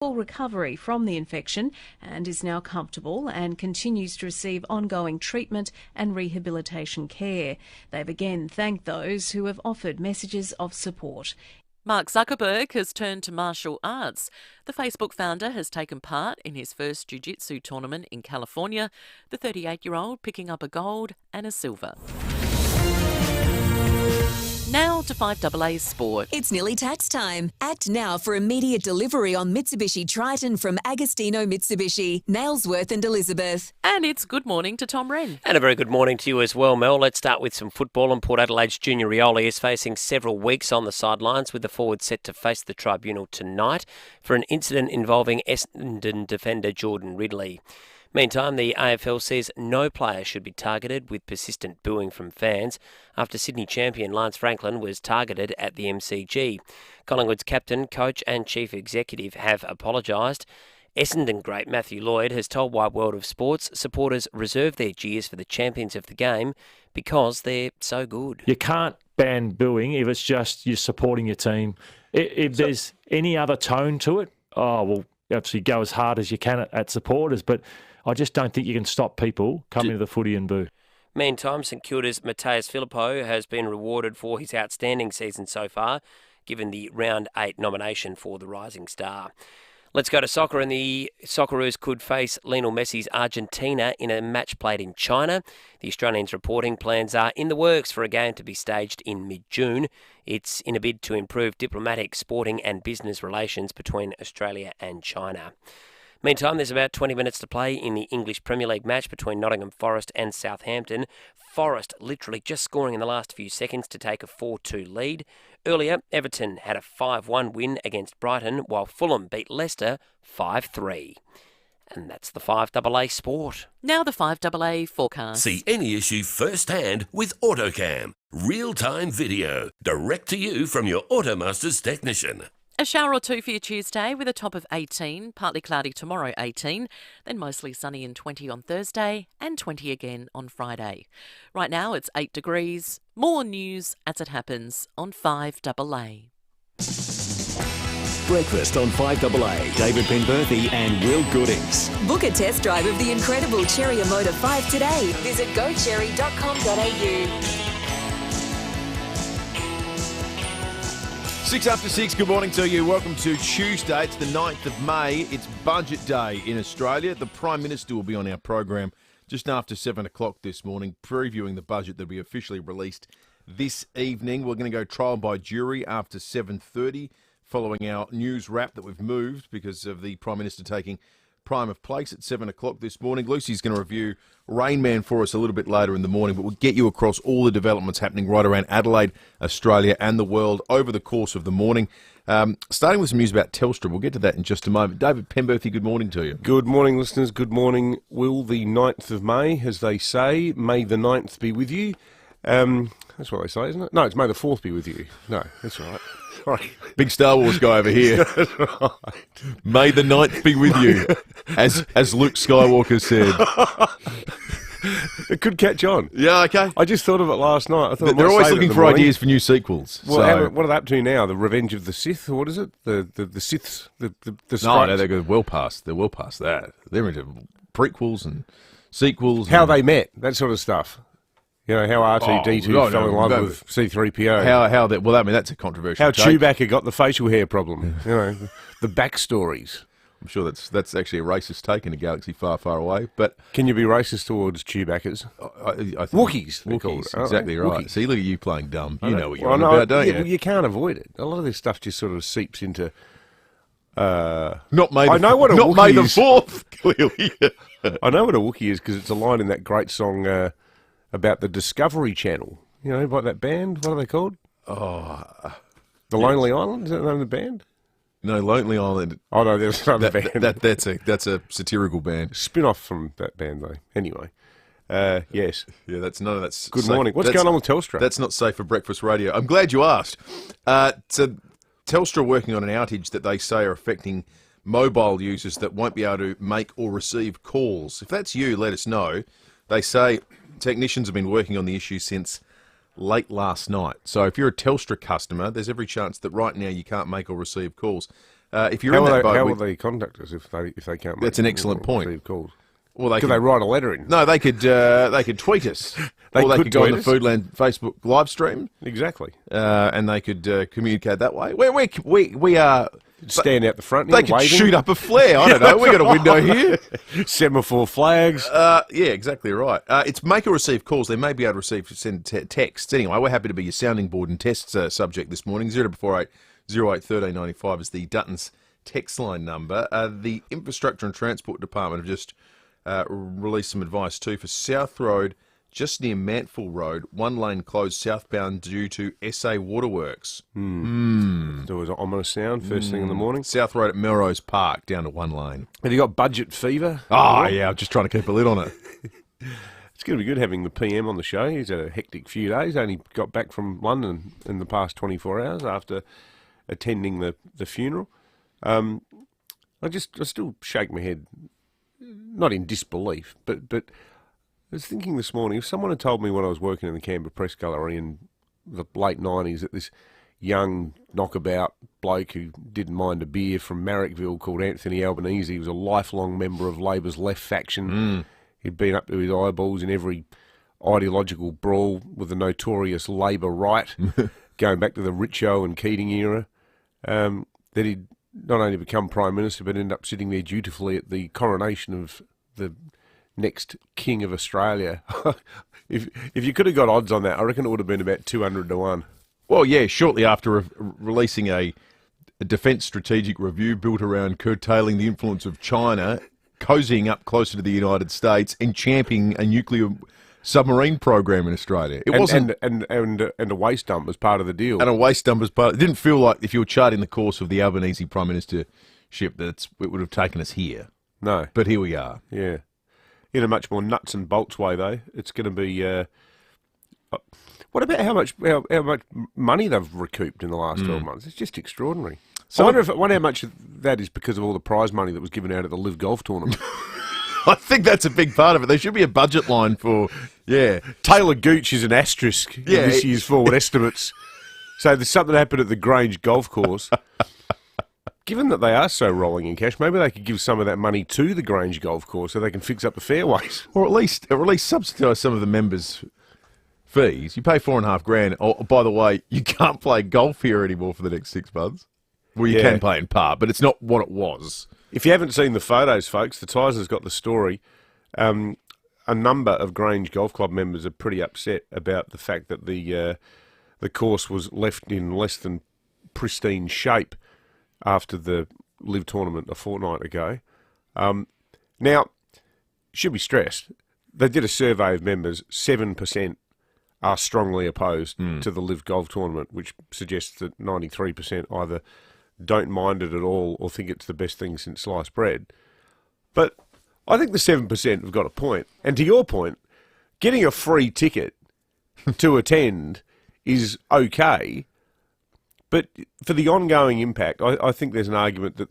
full recovery from the infection and is now comfortable and continues to receive ongoing treatment and rehabilitation care. They've again thanked those who have offered messages of support. Mark Zuckerberg has turned to martial arts. The Facebook founder has taken part in his first jiu-jitsu tournament in California, the 38-year-old picking up a gold and a silver. Now to 5AA Sport. It's nearly tax time. Act now for immediate delivery on Mitsubishi Triton from Agostino Mitsubishi, Nailsworth and Elizabeth. And it's good morning to Tom Wren. And a very good morning to you as well, Mel. Let's start with some football. And Port Adelaide's Junior Rioli is facing several weeks on the sidelines, with the forward set to face the tribunal tonight for an incident involving Essendon defender Jordan Ridley. Meantime, the AFL says no player should be targeted with persistent booing from fans after Sydney champion Lance Franklin was targeted at the MCG. Collingwood's captain, coach and chief executive have apologised. Essendon great Matthew Lloyd has told Wide World of Sports supporters reserve their jeers for the champions of the game because they're so good. You can't ban booing if it's just you're supporting your team. If there's any other tone to it, obviously go as hard as you can at supporters, but I just don't think you can stop people coming to the footy and boo. Meantime, St Kilda's Mateus Filippo has been rewarded for his outstanding season so far, given the Round 8 nomination for the Rising Star. Let's go to soccer, and the Socceroos could face Lionel Messi's Argentina in a match played in China. The Australians reporting plans are in the works for a game to be staged in mid-June. It's in a bid to improve diplomatic, sporting and business relations between Australia and China. Meantime, there's about 20 minutes to play in the English Premier League match between Nottingham Forest and Southampton. Forest literally just scoring in the last few seconds to take a 4-2 lead. Earlier, Everton had a 5-1 win against Brighton, while Fulham beat Leicester 5-3. And that's the 5AA Sport. Now the 5AA forecast. See any issue firsthand with AutoCam. Real-time video, direct to you from your Automasters technician. A shower or two for your Tuesday with a top of 18, partly cloudy tomorrow 18, then mostly sunny and 20 on Thursday and 20 again on Friday. Right now it's 8 degrees. More news as it happens on 5AA. Breakfast on 5AA. David Penberthy and Will Goodings. Book a test drive of the incredible Cherry Motor 5 today. Visit gocherry.com.au. 6 after 6, good morning to you. Welcome to Tuesday. It's the 9th of May. It's Budget Day in Australia. The Prime Minister will be on our program just after 7 o'clock this morning, previewing the budget that will be officially released this evening. We're going to go trial by jury after 7:30, following our news wrap that we've moved because of the Prime Minister taking prime of place at 7 o'clock this morning. Lucy's going to review Rain Man for us a little bit later in the morning, but we'll get you across all the developments happening right around Adelaide, Australia and the world over the course of the morning. Starting with some news about Telstra. We'll get to that in just a moment. David Penberthy, good morning to you. Good morning, listeners. Good morning. Will, the 9th of May, as they say. May the 9th be with you. That's what they say, isn't it? No, it's May the 4th be with you. No, that's all right. Sorry. Big Star Wars guy over here. Right. May the 9th be with you, as Luke Skywalker said. It could catch on. Yeah, okay. I just thought of it last night. I thought They're always looking for ideas for new sequels. Well, what are they up to now? The Revenge of the Sith, or what is it? The Siths? The No, they're well past. They're well past that. They're into prequels and sequels. How they met, that sort of stuff. You know, how R2-D2 fell in love with C-3PO. How that? Well, I mean, that's a controversial. How take. Chewbacca got the facial hair problem. You know, the backstories. I'm sure that's actually a racist take in a galaxy far, far away. But can you be racist towards Chewbaccas? I think Wookiees. Wookiees, exactly right. Wookiees. See, look at you playing dumb. You know what you're on about, don't you? Well, you can't avoid it. A lot of this stuff just sort of seeps into. Not May. I know what a not Wookiee May the is. 4th. Clearly, I know what a Wookiee is because it's a line in that great song about the Discovery Channel. You know, by that band. What are they called? The Lonely Island. Is that the name of the band? No, Lonely Island. Oh no, there's another band. That's a satirical band. Spin-off from that band though. Anyway, yes. Yeah, that's good safe. morning. What's going on with Telstra? That's not safe for breakfast radio. I'm glad you asked. So Telstra are working on an outage that they say are affecting mobile users that won't be able to make or receive calls. If that's you, let us know. They say technicians have been working on the issue since late last night. So if you're a Telstra customer, there's every chance that right now you can't make or receive calls. If you're in that boat, how will they contact us if they can't? That's an excellent point. Receive calls. Well, Could they write a letter in? No, they could tweet us. Or they could go on the Foodland Facebook live stream. Exactly. And they could communicate that way. We are... Stand out the front. They could shoot up a flare. I don't know. We've got a window here. Semaphore flags. Yeah, exactly right. It's make or receive calls. They may be able to send texts. Anyway, we're happy to be your sounding board and test subject this morning. 0448 08 1395 is the Dutton's text line number. The Infrastructure and Transport Department have just released some advice too for South Road, just near Mantville Road, one lane closed southbound due to SA Waterworks. There was an ominous sound first thing in the morning. South Road at Melrose Park, down to one lane. Have you got budget fever? Oh, yeah, I'm just trying to keep a lid on it. It's going to be good having the PM on the show. He's had a hectic few days. Only got back from London in the past 24 hours after attending the funeral. I still shake my head, not in disbelief, but I was thinking this morning, if someone had told me when I was working in the Canberra Press Gallery in the late 90s that this young knockabout bloke who didn't mind a beer from Marrickville called Anthony Albanese was a lifelong member of Labor's left faction. He'd been up to his eyeballs in every ideological brawl with the notorious Labor right, going back to the Richo and Keating era, that he'd not only become Prime Minister but end up sitting there dutifully at the coronation of the next King of Australia. If you could have got odds on that, I reckon it would have been about 200 to 1. Well, yeah, shortly after releasing a defence strategic review built around curtailing the influence of China, cozying up closer to the United States, and championing a nuclear submarine program in Australia. It wasn't and a waste dump as part of the deal. And a waste dump as part. It didn't feel like if you were charting the course of the Albanese Prime Ministership that it would have taken us here. No, but here we are. Yeah. In a much more nuts and bolts way, though, it's going to be. What about how much money they've recouped in the last 12 months? It's just extraordinary. So I wonder how much of that is because of all the prize money that was given out at the Live Golf tournament. I think that's a big part of it. There should be a budget line for Taylor Gooch is an asterisk in this year's forward estimates. So there's something happened at the Grange Golf Course. Given that they are so rolling in cash, maybe they could give some of that money to the Grange Golf Course so they can fix up the fairways. Or at least subsidise some of the members' fees. You pay $4,500. Oh, by the way, you can't play golf here anymore for the next 6 months. Well, you can play in part, but it's not what it was. If you haven't seen the photos, folks, the Tiser's got the story. A number of Grange Golf Club members are pretty upset about the fact that the course was left in less than pristine shape after the Live tournament a fortnight ago. Now, should be stressed, they did a survey of members, 7% are strongly opposed to the Live Golf tournament, which suggests that 93% either don't mind it at all or think it's the best thing since sliced bread. But I think the 7% have got a point. And to your point, getting a free ticket to attend is okay. But for the ongoing impact, I think there's an argument that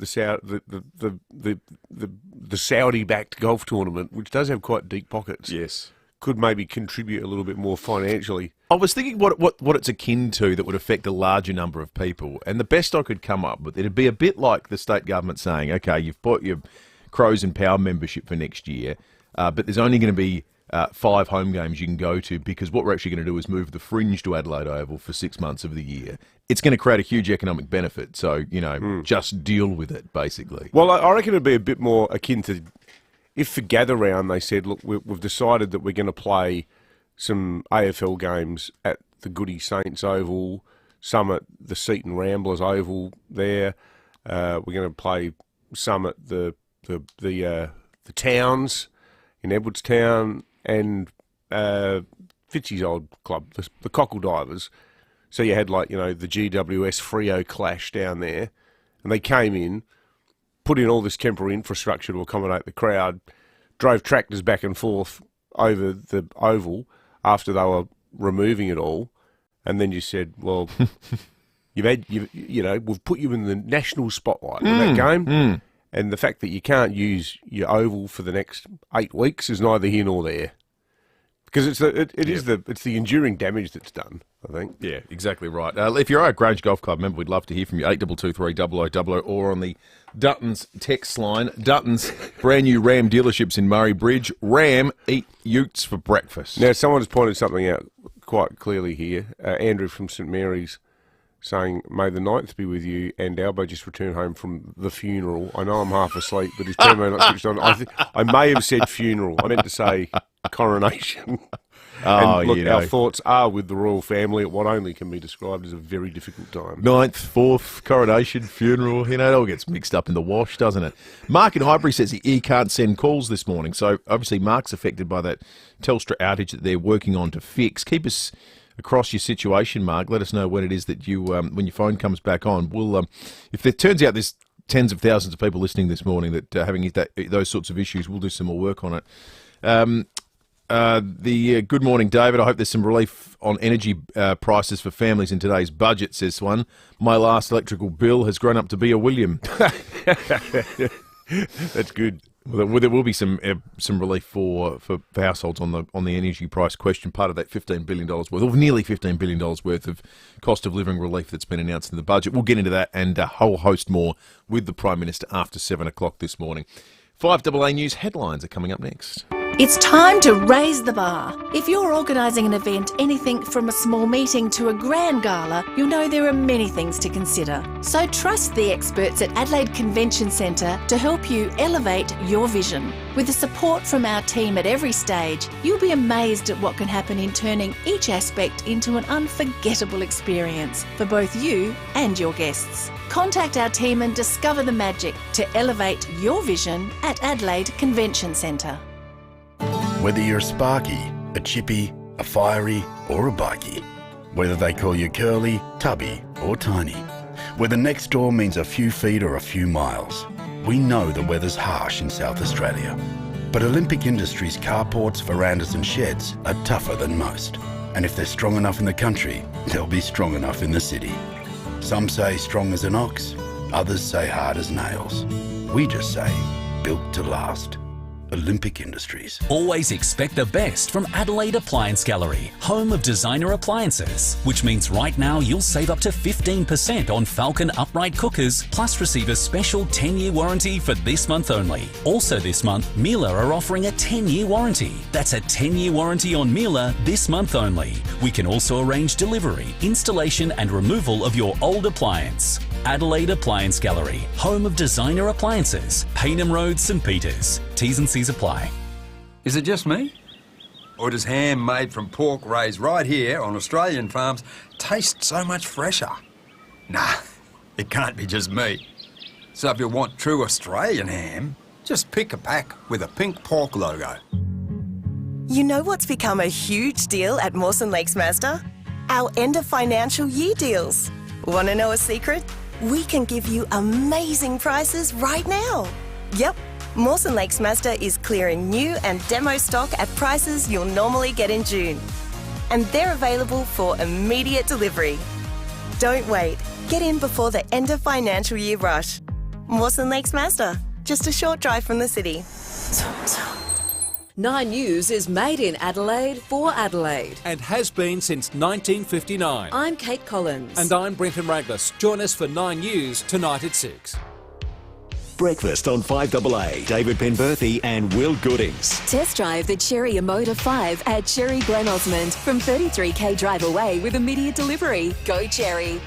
the Saudi-backed golf tournament, which does have quite deep pockets, could maybe contribute a little bit more financially. I was thinking what it's akin to that would affect a larger number of people, and the best I could come up with, it'd be a bit like the state government saying, okay, you've bought your Crows and Power membership for next year, but there's only going to be 5 home games you can go to because what we're actually going to do is move the Fringe to Adelaide Oval for 6 months of the year. It's going to create a huge economic benefit, so, just deal with it, basically. Well, I reckon it'd be a bit more akin to if for Gather Round they said, look, we've decided that we're going to play some AFL games at the Goody Saints Oval, some at the Seaton Ramblers Oval there. We're going to play some at the towns in Edwardstown and Fitzy's old club, the Cockle Divers. So you had the GWS Freo clash down there, and they came in, put in all this temporary infrastructure to accommodate the crowd, drove tractors back and forth over the oval after they were removing it all, and then you said, well, we've put you in the national spotlight in that game, and the fact that you can't use your oval for the next 8 weeks is neither here nor there, because it's the enduring damage that's done. I think. Yeah, exactly right. If you're at Grange Golf Club member, we'd love to hear from you. 8223 or on the Dutton's text line. Dutton's brand new Ram dealerships in Murray Bridge. Ram eat utes for breakfast. Now, someone has pointed something out quite clearly here. Andrew from St Mary's saying, "May the 9th be with you," and Albo just returned home from the funeral. I know I'm half asleep, but his camera not switched on. I may have said funeral. I meant to say coronation. And look, our thoughts are with the royal family at what only can be described as a very difficult time. 9th, 4th, coronation, funeral, it all gets mixed up in the wash, doesn't it? Mark in Highbury says he can't send calls this morning, so obviously Mark's affected by that Telstra outage that they're working on to fix. Keep us across your situation, Mark. Let us know when it is that you, when your phone comes back on. We'll, if it turns out there's tens of thousands of people listening this morning that having those sorts of issues, we'll do some more work on it. Good morning, David. I hope there's some relief on energy prices for families in today's budget, says one. My last electrical bill has grown up to be a William. That's good. Well, there will be some relief for households on the energy price question. Part of that $15 billion worth, or nearly $15 billion worth of cost of living relief that's been announced in the budget. We'll get into that and a whole host more with the Prime Minister after 7 o'clock this morning. FIVEAA News headlines are coming up next. It's time to raise the bar. If you're organising an event, anything from a small meeting to a grand gala, you'll know there are many things to consider. So trust the experts at Adelaide Convention Centre to help you elevate your vision. With the support from our team at every stage, you'll be amazed at what can happen in turning each aspect into an unforgettable experience for both you and your guests. Contact our team and discover the magic to elevate your vision at Adelaide Convention Centre. Whether you're a sparky, a chippy, a fiery or a bikey. Whether they call you curly, tubby or tiny. Whether next door means a few feet or a few miles. We know the weather's harsh in South Australia. But Olympic Industries carports, verandas and sheds are tougher than most. And if they're strong enough in the country, they'll be strong enough in the city. Some say strong as an ox, others say hard as nails. We just say built to last. Olympic Industries. Always expect the best from Adelaide Appliance Gallery, home of designer appliances, which means right now you'll save up to 15% on Falcon upright cookers, plus receive a special 10-year warranty for this month only. Also this month, Miele are offering a 10-year warranty. That's a 10-year warranty on Miele this month only. We can also arrange delivery, installation and removal of your old appliance. Adelaide Appliance Gallery, home of designer appliances, Paynham Road, St Peters. T's and C's apply. Is it just me? Or does ham made from pork raised right here on Australian farms taste so much fresher? Nah, it can't be just me. So if you want true Australian ham, just pick a pack with a pink pork logo. You know what's become a huge deal at Mawson Lakes Mazda? Our end of financial year deals. Want to know a secret? We can give you amazing prices right now. Yep, Mawson Lakes Mazda is clearing new and demo stock at prices you'll normally get in June. And they're available for immediate delivery. Don't wait. Get in before the end of financial year rush. Mawson Lakes Mazda, just a short drive from the city. 9 News is made in Adelaide for Adelaide. And has been since 1959. I'm Kate Collins. And I'm Brenton Raglas. Join us for 9 News tonight at 6. Breakfast on 5AA. David Penberthy and Will Goodings. Test drive the Cherry Emoda 5 at Cherry Glen Osmond from 33k drive away with immediate delivery. Go Cherry.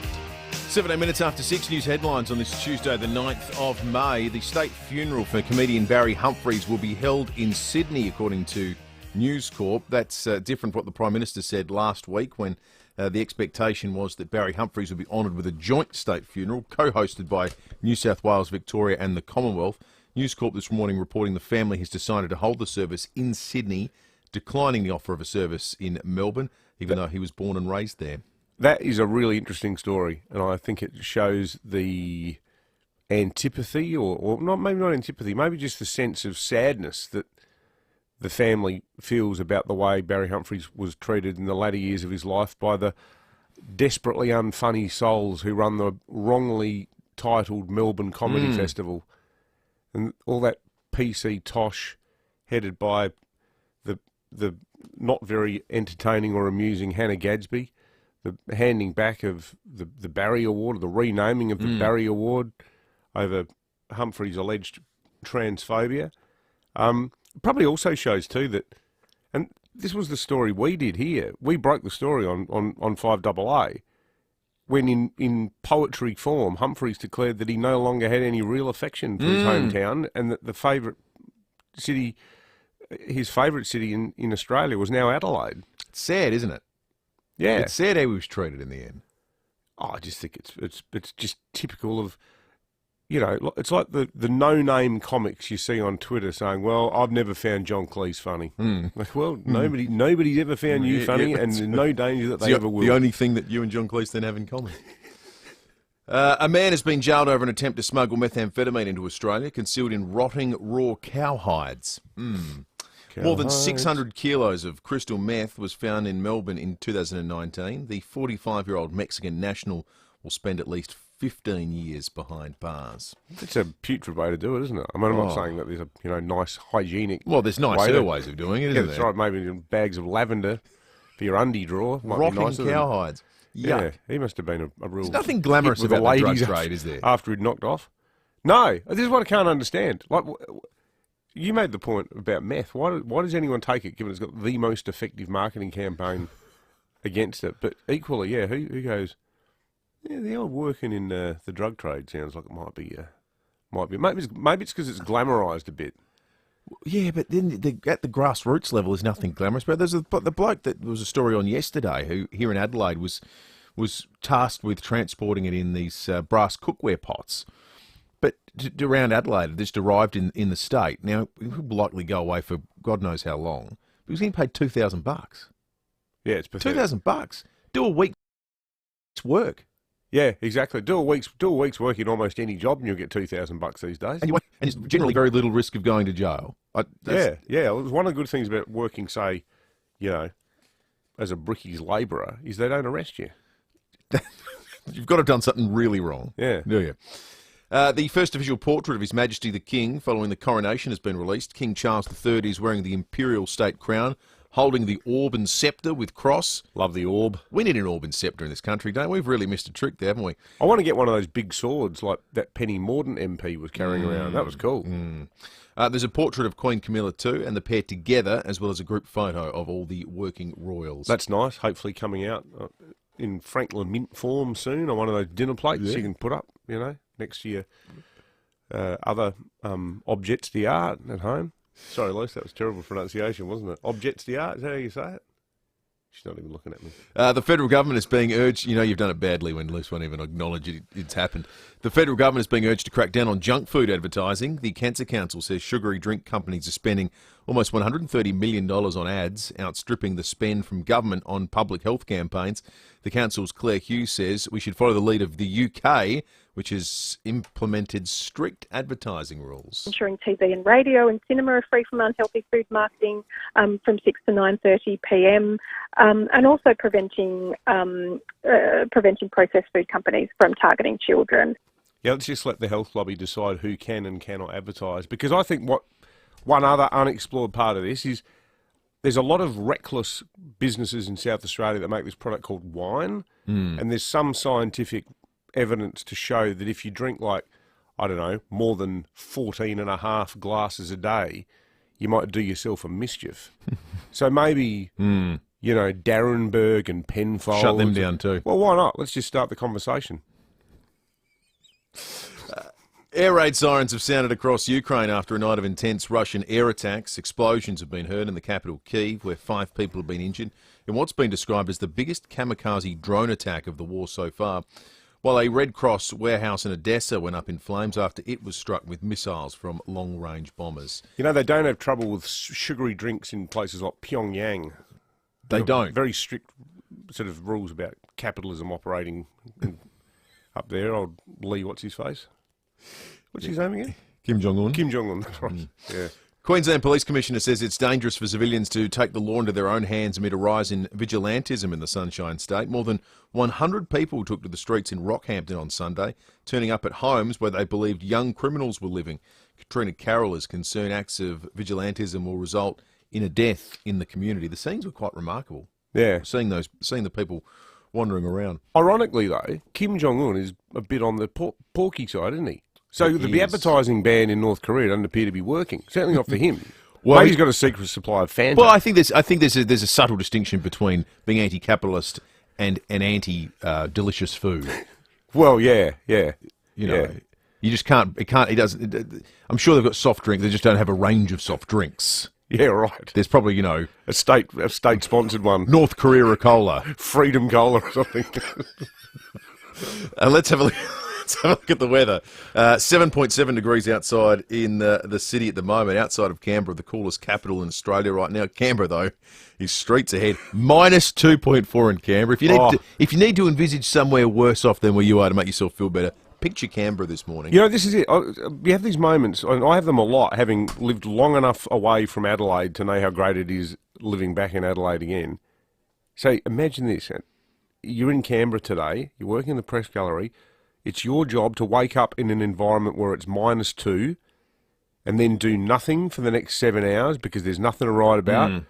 17 minutes after 6, news headlines on this Tuesday, the 9th of May. The state funeral for comedian Barry Humphries will be held in Sydney, according to News Corp. That's different from what the Prime Minister said last week when the expectation was that Barry Humphries would be honoured with a joint state funeral, co-hosted by New South Wales, Victoria and the Commonwealth. News Corp this morning reporting the family has decided to hold the service in Sydney, declining the offer of a service in Melbourne, even though he was born and raised there. That is a really interesting story, and I think it shows the antipathy, or not, maybe not antipathy, maybe just the sense of sadness that the family feels about the way Barry Humphries was treated in the latter years of his life by the desperately unfunny souls who run the wrongly titled Melbourne Comedy Festival. And all that PC tosh headed by the not very entertaining or amusing Hannah Gadsby, the handing back of the Barry Award, or the renaming of the Barry Award over Humphries' alleged transphobia. Probably also shows too that, and this was the story we did here. We broke the story on 5AA when in poetry form, Humphries declared that he no longer had any real affection for his hometown, and that the favourite city, his favourite city in Australia, was now Adelaide. It's sad, isn't it? Yeah, it's sad how he was treated in the end. Oh, I just think it's just typical of, you know, it's like the no-name comics you see on Twitter saying, well, I've never found John Cleese funny. Like, well, nobody's ever found you funny, and there's no danger that they ever will. The only thing that you and John Cleese then have in common. A man has been jailed over an attempt to smuggle methamphetamine into Australia, concealed in rotting raw cow hides. More than 600 kilos of crystal meth was found in Melbourne in 2019. The 45-year-old Mexican national will spend at least 15 years behind bars. It's a putrid way to do it, isn't it? I mean, I'm not saying that there's a nice hygienic. Well, there's nicer ways of doing it, isn't that's there? right. Maybe bags of lavender for your undie drawer. Rotting cow hides. Yeah, he must have been a real. There's nothing glamorous about the drug trade, is there? After he'd knocked off. No, this is what I can't understand. Like, you made the point about meth. Why does anyone take it, given it's got the most effective marketing campaign against it? But equally, yeah, who goes? Yeah, the old working in the drug trade sounds like it might be. Maybe it's because it's glamorised a bit. Yeah, but then at the grassroots level, there's nothing glamorous. But there's the bloke that was a story on yesterday, who here in Adelaide was tasked with transporting it in these brass cookware pots. But around Adelaide, it just arrived in the state. Now, it will likely go away for God knows how long. But he was getting paid $2,000. Yeah, it's pathetic. $2,000. Do a week's work. Yeah, exactly. Do a week's work in almost any job, and you'll get $2,000 these days. And it's generally very little risk of going to jail. Yeah. It was one of the good things about working, say, you know, as a brickies labourer, is they don't arrest you. You've got to have done something really wrong. Yeah. Do you? The first official portrait of His Majesty the King following the coronation has been released. King Charles III is wearing the imperial state crown, holding the orb and sceptre with cross. Love the orb. We need an orb and sceptre in this country, don't we? We've really missed a trick there, haven't we? I want to get one of those big swords like that Penny Mordaunt MP was carrying around. That was cool. There's a portrait of Queen Camilla too, and the pair together, as well as a group photo of all the working royals. That's nice. Hopefully coming out in Franklin Mint form soon on one of those dinner plates you can put up, you know, next to your other objets d'art at home. Sorry, Luce, that was terrible pronunciation, wasn't it? Objets d'art, is that how you say it? She's not even looking at me. The federal government is being urged, you know you've done it badly when Luce won't even acknowledge it's happened. The federal government is being urged to crack down on junk food advertising. The Cancer Council says sugary drink companies are spending almost $130 million on ads, outstripping the spend from government on public health campaigns. The council's Claire Hughes says we should follow the lead of the UK, which has implemented strict advertising rules. Ensuring TV and radio and cinema are free from unhealthy food marketing from 6 to 9:30 p.m, and also preventing processed food companies from targeting children. Yeah, let's just let the health lobby decide who can and cannot advertise, because I think one other unexplored part of this is there's a lot of reckless businesses in South Australia that make this product called wine, and there's some scientific evidence to show that if you drink more than 14 and a half glasses a day, you might do yourself a mischief. So maybe, Darrenberg and Penfolds. Shut them down too. Well, why not? Let's just start the conversation. Air raid sirens have sounded across Ukraine after a night of intense Russian air attacks. Explosions have been heard in the capital, Kyiv, where 5 people have been injured in what's been described as the biggest kamikaze drone attack of the war so far, while a Red Cross warehouse in Odessa went up in flames after it was struck with missiles from long-range bombers. You know, they don't have trouble with sugary drinks in places like Pyongyang. They don't. Very strict sort of rules about capitalism operating up there. Old Lee, what's his face? What's his name again? Kim Jong-un. Kim Jong-un, that's right. Yeah. Queensland Police Commissioner says it's dangerous for civilians to take the law into their own hands amid a rise in vigilantism in the Sunshine State. More than 100 people took to the streets in Rockhampton on Sunday, turning up at homes where they believed young criminals were living. Katrina Carroll is concerned acts of vigilantism will result in a death in the community. The scenes were quite remarkable. Yeah. Seeing the people wandering around. Ironically, though, Kim Jong-un is a bit on the porky side, isn't he? So He the is. advertising ban in North Korea doesn't appear to be working. Certainly not for him. Well, Maybe he's got a secret supply of Fanta. Well, I think there's a subtle distinction between being anti-capitalist and delicious food. Well, yeah. You know, you just can't. He doesn't. I'm sure they've got soft drinks. They just don't have a range of soft drinks. Yeah, right. There's probably a state sponsored one. North Korea Cola, Freedom Cola or something. Let's have a look. Let's have a look at the weather. 7.7 degrees outside in the city at the moment, outside of Canberra, the coolest capital in Australia right now. Canberra, though, is streets ahead. Minus 2.4 in Canberra. If you need to envisage somewhere worse off than where you are to make yourself feel better, picture Canberra this morning. You know, this is it. You have these moments, and I have them a lot, having lived long enough away from Adelaide to know how great it is living back in Adelaide again. So imagine this. You're in Canberra today, you're working in the press gallery, it's your job to wake up in an environment where it's -2 and then do nothing for the next 7 hours because there's nothing to write about.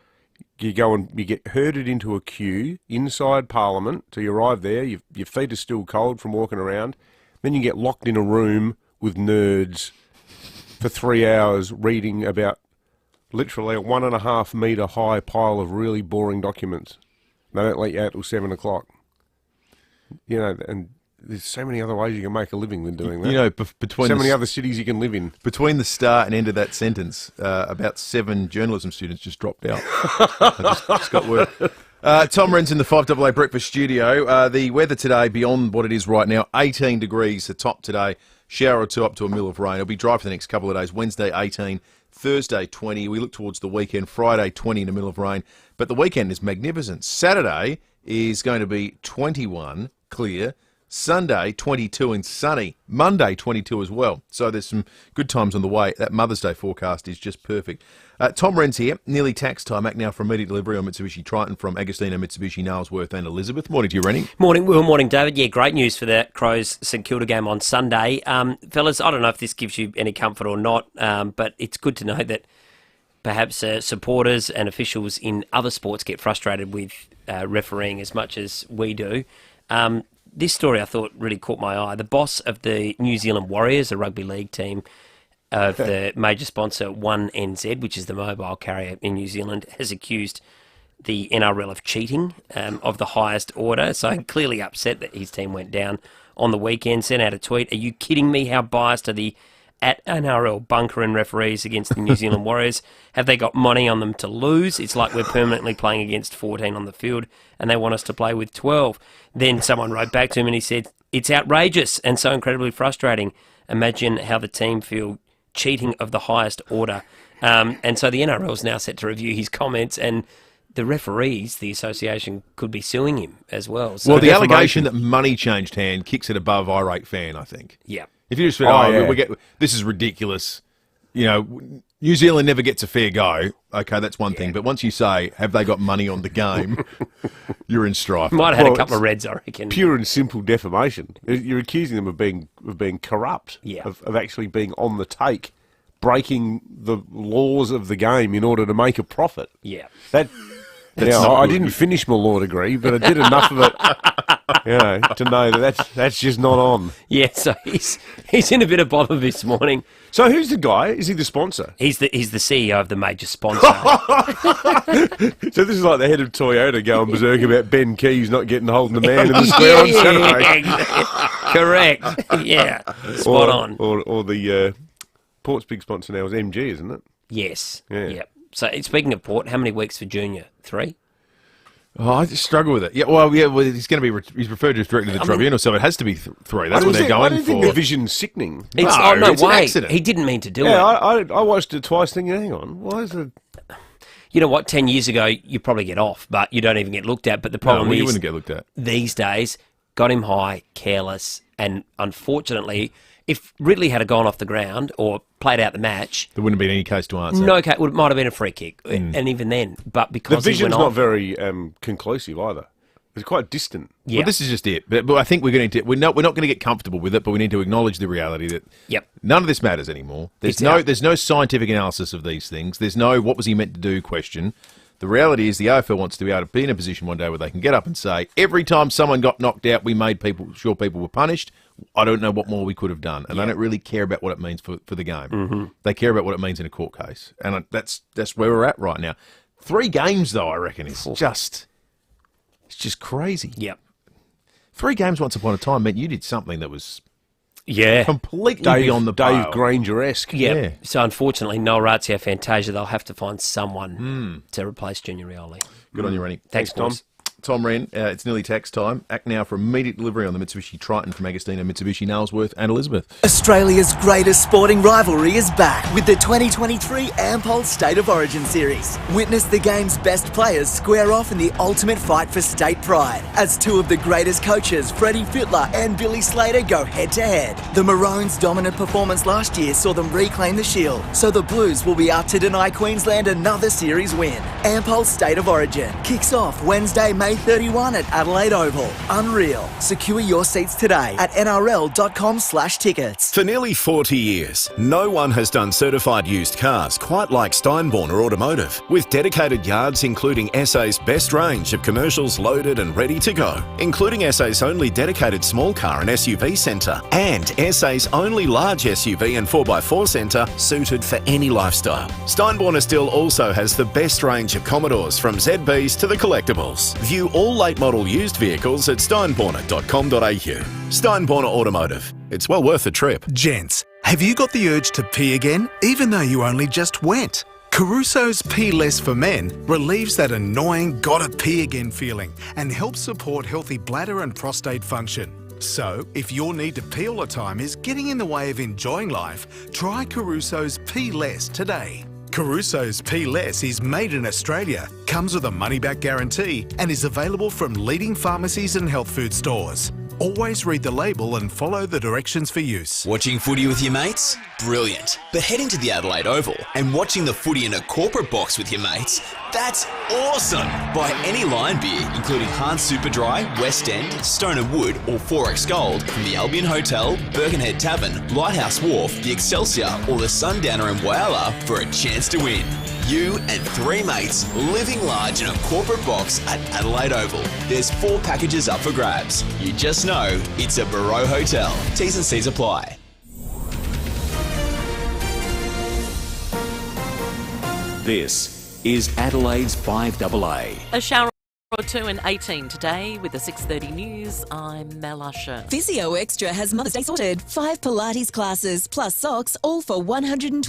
You go and you get herded into a queue inside Parliament. So you arrive there, your feet are still cold from walking around. Then you get locked in a room with nerds for 3 hours reading about literally a 1.5 metre high pile of really boring documents. They don't let you out till 7 o'clock. You know, and there's so many other ways you can make a living than doing that. You know, between so many other cities you can live in. Between the start and end of that sentence, about 7 journalism students just dropped out. I just got word. Tom Wren's in the 5AA Breakfast Studio. The weather today, beyond what it is right now, 18 degrees, the top today. Shower or two up to a mill of rain. It'll be dry for the next couple of days. Wednesday, 18. Thursday, 20. We look towards the weekend. Friday, 20 in the middle of rain. But the weekend is magnificent. Saturday is going to be 21, clear. Sunday, 22 and sunny. Monday, 22 as well. So there's some good times on the way. That Mother's Day forecast is just perfect. Tom Wren's here. Nearly tax time. Act now for immediate delivery on Mitsubishi Triton from Agostino, Mitsubishi, Nailsworth and Elizabeth. Morning to you, Rennie. Morning, Will. Morning, David. Yeah, great news for the Crows St Kilda game on Sunday. Fellas, I don't know if this gives you any comfort or not, but it's good to know that perhaps supporters and officials in other sports get frustrated with refereeing as much as we do. This story I thought really caught my eye. The boss of the New Zealand Warriors, a rugby league team of the major sponsor 1NZ, which is the mobile carrier in New Zealand, has accused the NRL of cheating of the highest order. So clearly upset that his team went down on the weekend. Sent out a tweet. Are you kidding me? How biased are the at NRL bunkering referees against the New Zealand Warriors? Have they got money on them to lose? It's like we're permanently playing against 14 on the field and they want us to play with 12. Then someone wrote back to him and he said, it's outrageous and so incredibly frustrating. Imagine how the team feel cheating of the highest order. And so the NRL is now set to review his comments and the referees, the association, could be suing him as well. So well, the allegation that money changed hand kicks it above irate fan, I think. Yeah. If you just this is ridiculous. You know, New Zealand never gets a fair go. Okay, that's one thing. But once you say, have they got money on the game, you're in strife. Might have had a couple of reds, I reckon. Pure and simple defamation. You're accusing them of being corrupt, of actually being on the take, breaking the laws of the game in order to make a profit. Yeah. I didn't finish my law degree, but I did enough of it, to know that that's just not on. Yeah, so he's in a bit of bother this morning. So who's the guy? Is he the sponsor? He's the CEO of the major sponsor. So this is like the head of Toyota going berserk about Ben Keys not getting hold of the man in the square on Saturday. Correct. Yeah. Spot on. Or the Port's big sponsor now is MG, isn't it? Yes. Yeah. Yep. So speaking of Port, how many weeks for Junior? 3? Oh, I just struggle with it. Yeah, well, he's going to be. He's referred to as director of the tribunal, so it has to be 3. That's what they're going for. I don't think the vision's sickening. No it's way. an accident. He didn't mean to do it. Yeah, I watched it twice, thinking, hang on, why is it? You know what? 10 years ago, you probably get off, but you don't even get looked at. But the problem is, you wouldn't get looked at these days. Got him high, careless, and unfortunately, if Ridley had gone off the ground or played out the match, there wouldn't have been any case to answer. No, it might have been a free kick, and even then, but because the vision's he went not off, very conclusive either. It's quite distant. Yeah. Well, this is just it. But I think we're going to we're not going to get comfortable with it, but we need to acknowledge the reality that none of this matters anymore. There's no scientific analysis of these things. There's no what was he meant to do question. The reality is the AFL wants to be able to be in a position one day where they can get up and say, every time someone got knocked out, we made sure people were punished. I don't know what more we could have done. And they don't really care about what it means for the game. Mm-hmm. They care about what it means in a court case. And that's where we're at right now. 3 games, though, I reckon, is just crazy. Yep. 3 games once upon a time meant you did something that was Yeah. completely beyond the Dave pale. Granger-esque. Yeah. So unfortunately, no Ratio Fantasia. They'll have to find someone to replace Junior Rioli. Good on you, Rennie. Thanks, Tom. boys. Tom Wren, it's nearly tax time. Act now for immediate delivery on the Mitsubishi Triton from Agostino, Mitsubishi, Nailsworth and Elizabeth. Australia's greatest sporting rivalry is back with the 2023 Ampol State of Origin Series. Witness the game's best players square off in the ultimate fight for state pride as 2 of the greatest coaches, Freddie Fittler and Billy Slater, go head-to-head. The Maroons' dominant performance last year saw them reclaim the shield, so the Blues will be out to deny Queensland another series win. Ampol State of Origin kicks off Wednesday, May 31 at Adelaide Oval. Unreal. Secure your seats today at nrl.com/tickets. For nearly 40 years, no one has done certified used cars quite like Steinborner Automotive, with dedicated yards including SA's best range of commercials loaded and ready to go, including SA's only dedicated small car and SUV centre, and SA's only large SUV and 4x4 centre suited for any lifestyle. Steinborner still also has the best range of Commodores from ZBs to the collectibles. View all late model used vehicles at steinborner.com.au. Steinborner Automotive. It's well worth the trip. Gents, have you got the urge to pee again, even though you only just went? Caruso's Pee Less for Men relieves that annoying gotta pee again feeling and helps support healthy bladder and prostate function. So, if your need to pee all the time is getting in the way of enjoying life, try Caruso's Pee Less today. Caruso's Pee Less is made in Australia, comes with a money-back guarantee and is available from leading pharmacies and health food stores. Always read the label and follow the directions for use. Watching footy with your mates? Brilliant. But heading to the Adelaide Oval and watching the footy in a corporate box with your mates? That's awesome! Buy any Lion beer, including Hans Super Dry, West End, Stone and Wood or 4X Gold from the Albion Hotel, Birkenhead Tavern, Lighthouse Wharf, the Excelsior or the Sundowner in Whyalla for a chance to win. You and 3 mates living large in a corporate box at Adelaide Oval. There's 4 packages up for grabs. You just know it's a Barreau Hotel. T's and C's apply. This is Adelaide's 5AA. A shower or 2 and 18 today with the 6:30 news. I'm Mel Usher. Physio Extra has Mother's Day sorted. 5 Pilates classes plus socks, all for $120.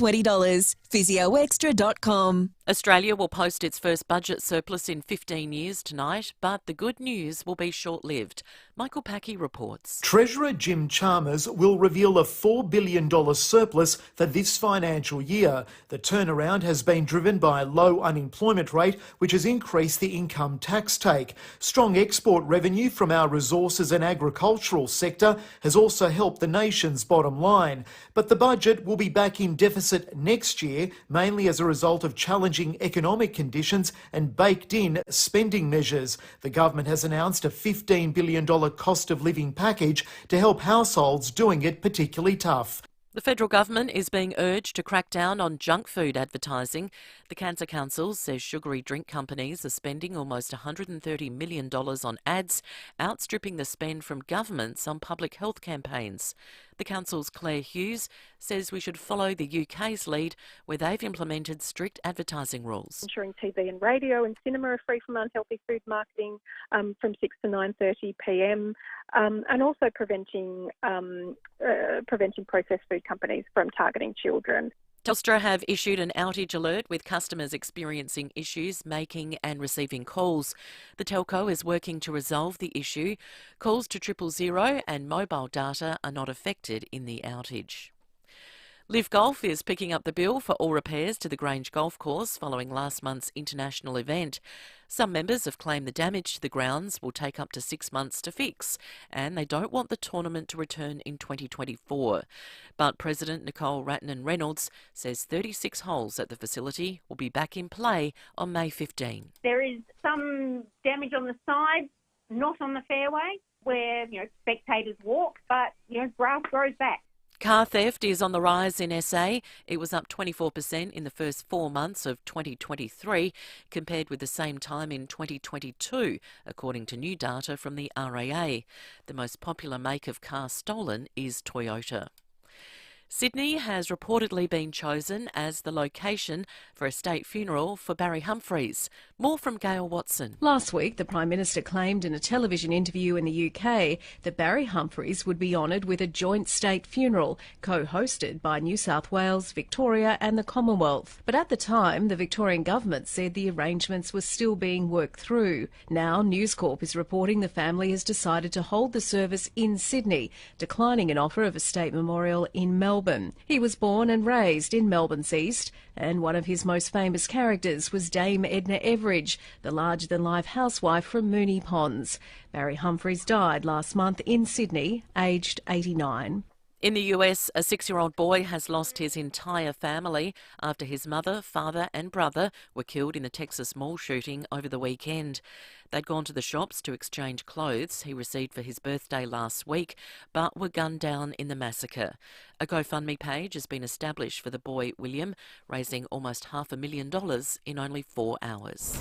PhysioExtra.com. Australia will post its first budget surplus in 15 years tonight, but the good news will be short-lived. Michael Packey reports. Treasurer Jim Chalmers will reveal a $4 billion surplus for this financial year. The turnaround has been driven by a low unemployment rate, which has increased the income tax take. Strong export revenue from our resources and agricultural sector has also helped the nation's bottom line. But the budget will be back in deficit next year, mainly as a result of challenging economic conditions and baked-in spending measures. The government has announced a $15 billion cost of living package to help households doing it particularly tough. The federal government is being urged to crack down on junk food advertising. The Cancer Council says sugary drink companies are spending almost $130 million on ads, outstripping the spend from governments on public health campaigns. The Council's Claire Hughes says we should follow the UK's lead, where they've implemented strict advertising rules. Ensuring TV and radio and cinema are free from unhealthy food marketing from 6 to 9:30 p.m. And also preventing processed food companies from targeting children. Telstra have issued an outage alert with customers experiencing issues making and receiving calls. The telco is working to resolve the issue. Calls to 000 and mobile data are not affected in the outage. Liv Golf is picking up the bill for all repairs to the Grange Golf Course following last month's international event. Some members have claimed the damage to the grounds will take up to 6 months to fix, and they don't want the tournament to return in 2024. But President Nicole Ratnan-Reynolds says 36 holes at the facility will be back in play on May 15. There is some damage on the sides, not on the fairway, where spectators walk, but grass grows back. Car theft is on the rise in SA. It was up 24% in the first 4 months of 2023 compared with the same time in 2022, according to new data from the RAA. The most popular make of car stolen is Toyota. Sydney has reportedly been chosen as the location for a state funeral for Barry Humphries. More from Gail Watson. Last week, the Prime Minister claimed in a television interview in the UK that Barry Humphries would be honoured with a joint state funeral, co-hosted by New South Wales, Victoria and the Commonwealth. But at the time, the Victorian government said the arrangements were still being worked through. Now, News Corp is reporting the family has decided to hold the service in Sydney, declining an offer of a state memorial in Melbourne. He was born and raised in Melbourne's East, and one of his most famous characters was Dame Edna Everage, the larger-than-life housewife from Moonee Ponds. Barry Humphries died last month in Sydney, aged 89. In the US, a 6-year-old boy has lost his entire family after his mother, father and brother were killed in the Texas mall shooting over the weekend. They'd gone to the shops to exchange clothes he received for his birthday last week, but were gunned down in the massacre. A GoFundMe page has been established for the boy, William, raising almost $500,000 in only 4 hours.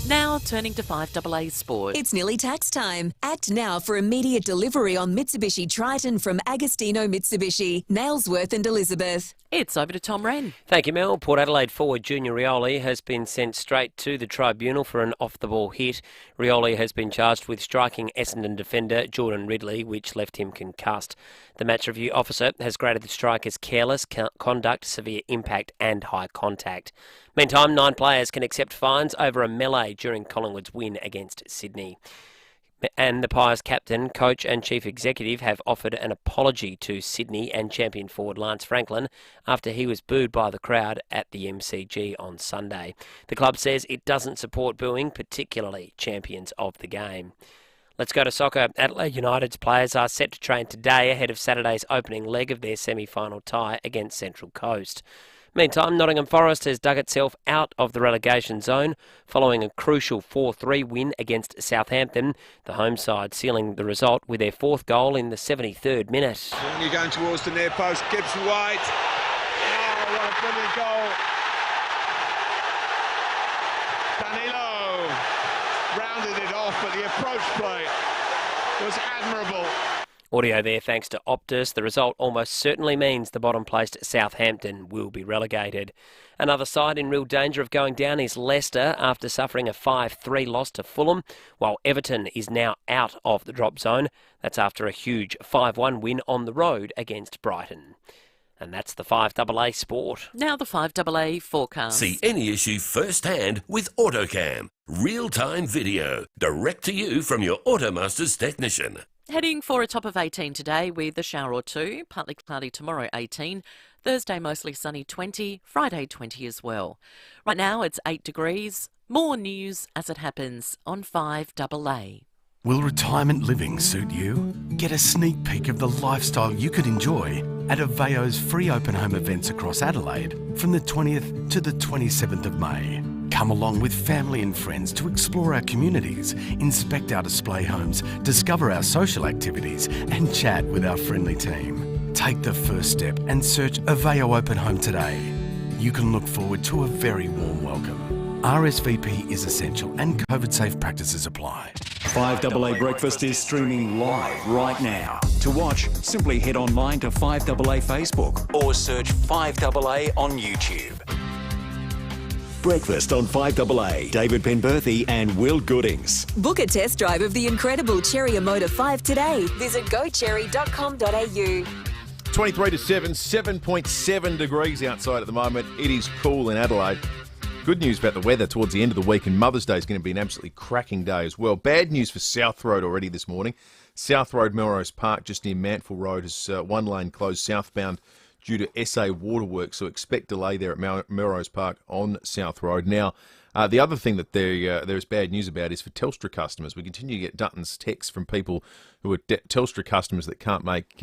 Now turning to 5AA Sport. It's nearly tax time. Act now for immediate delivery on Mitsubishi Triton from Agostino Mitsubishi, Nailsworth and Elizabeth. It's over to Tom Wren. Thank you, Mel. Port Adelaide forward Junior Rioli has been sent straight to the tribunal for an off-the-ball hit. Rioli has been charged with striking Essendon defender Jordan Ridley, which left him concussed. The match review officer has graded the strike as careless conduct, severe impact and high contact. Meantime, 9 players can accept fines over a melee during Collingwood's win against Sydney. And the Pies captain, coach and chief executive have offered an apology to Sydney and champion forward Lance Franklin after he was booed by the crowd at the MCG on Sunday. The club says it doesn't support booing, particularly champions of the game. Let's go to soccer. Adelaide United's players are set to train today ahead of Saturday's opening leg of their semi-final tie against Central Coast. Meantime, Nottingham Forest has dug itself out of the relegation zone following a crucial 4-3 win against Southampton, the home side sealing the result with their 4th goal in the 73rd minute. You're going towards the near post, Gibson White. Oh, what a brilliant goal. Danilo rounded it off, but the approach play was admirable. Audio there thanks to Optus. The result almost certainly means the bottom-placed Southampton will be relegated. Another side in real danger of going down is Leicester after suffering a 5-3 loss to Fulham, while Everton is now out of the drop zone. That's after a huge 5-1 win on the road against Brighton. And that's the 5AA Sport. Now the 5AA forecast. See any issue firsthand with AutoCam. Real-time video, direct to you from your Automaster's technician. Heading for a top of 18 today with a shower or two, partly cloudy tomorrow 18, Thursday mostly sunny 20, Friday 20 as well. Right now it's 8 degrees. More news as it happens on 5AA. Will retirement living suit you? Get a sneak peek of the lifestyle you could enjoy at FIVEAA's free open home events across Adelaide from the 20th to the 27th of May. Come along with family and friends to explore our communities, inspect our display homes, discover our social activities and chat with our friendly team. Take the first step and search FIVEAA Open Home today. You can look forward to a very warm welcome. RSVP is essential and COVID-safe practices apply. 5AA Breakfast is streaming live right now. To watch, simply head online to 5AA Facebook or search 5AA on YouTube. Breakfast on 5AA. David Penberthy and Will Goodings. Book a test drive of the incredible Cherry Motor 5 today. Visit gocherry.com.au. 23 to 7, 7.7 degrees outside at the moment. It is cool in Adelaide. Good news about the weather towards the end of the week, and Mother's Day is going to be an absolutely cracking day as well. Bad news for South Road already this morning. South Road, Melrose Park, just near Mantle Road, has one lane closed southbound due to SA Waterworks, so expect delay there at Melrose Park on South Road. Now, the other thing that there is bad news about is for Telstra customers. We continue to get Dutton's texts from people who are Telstra customers that can't make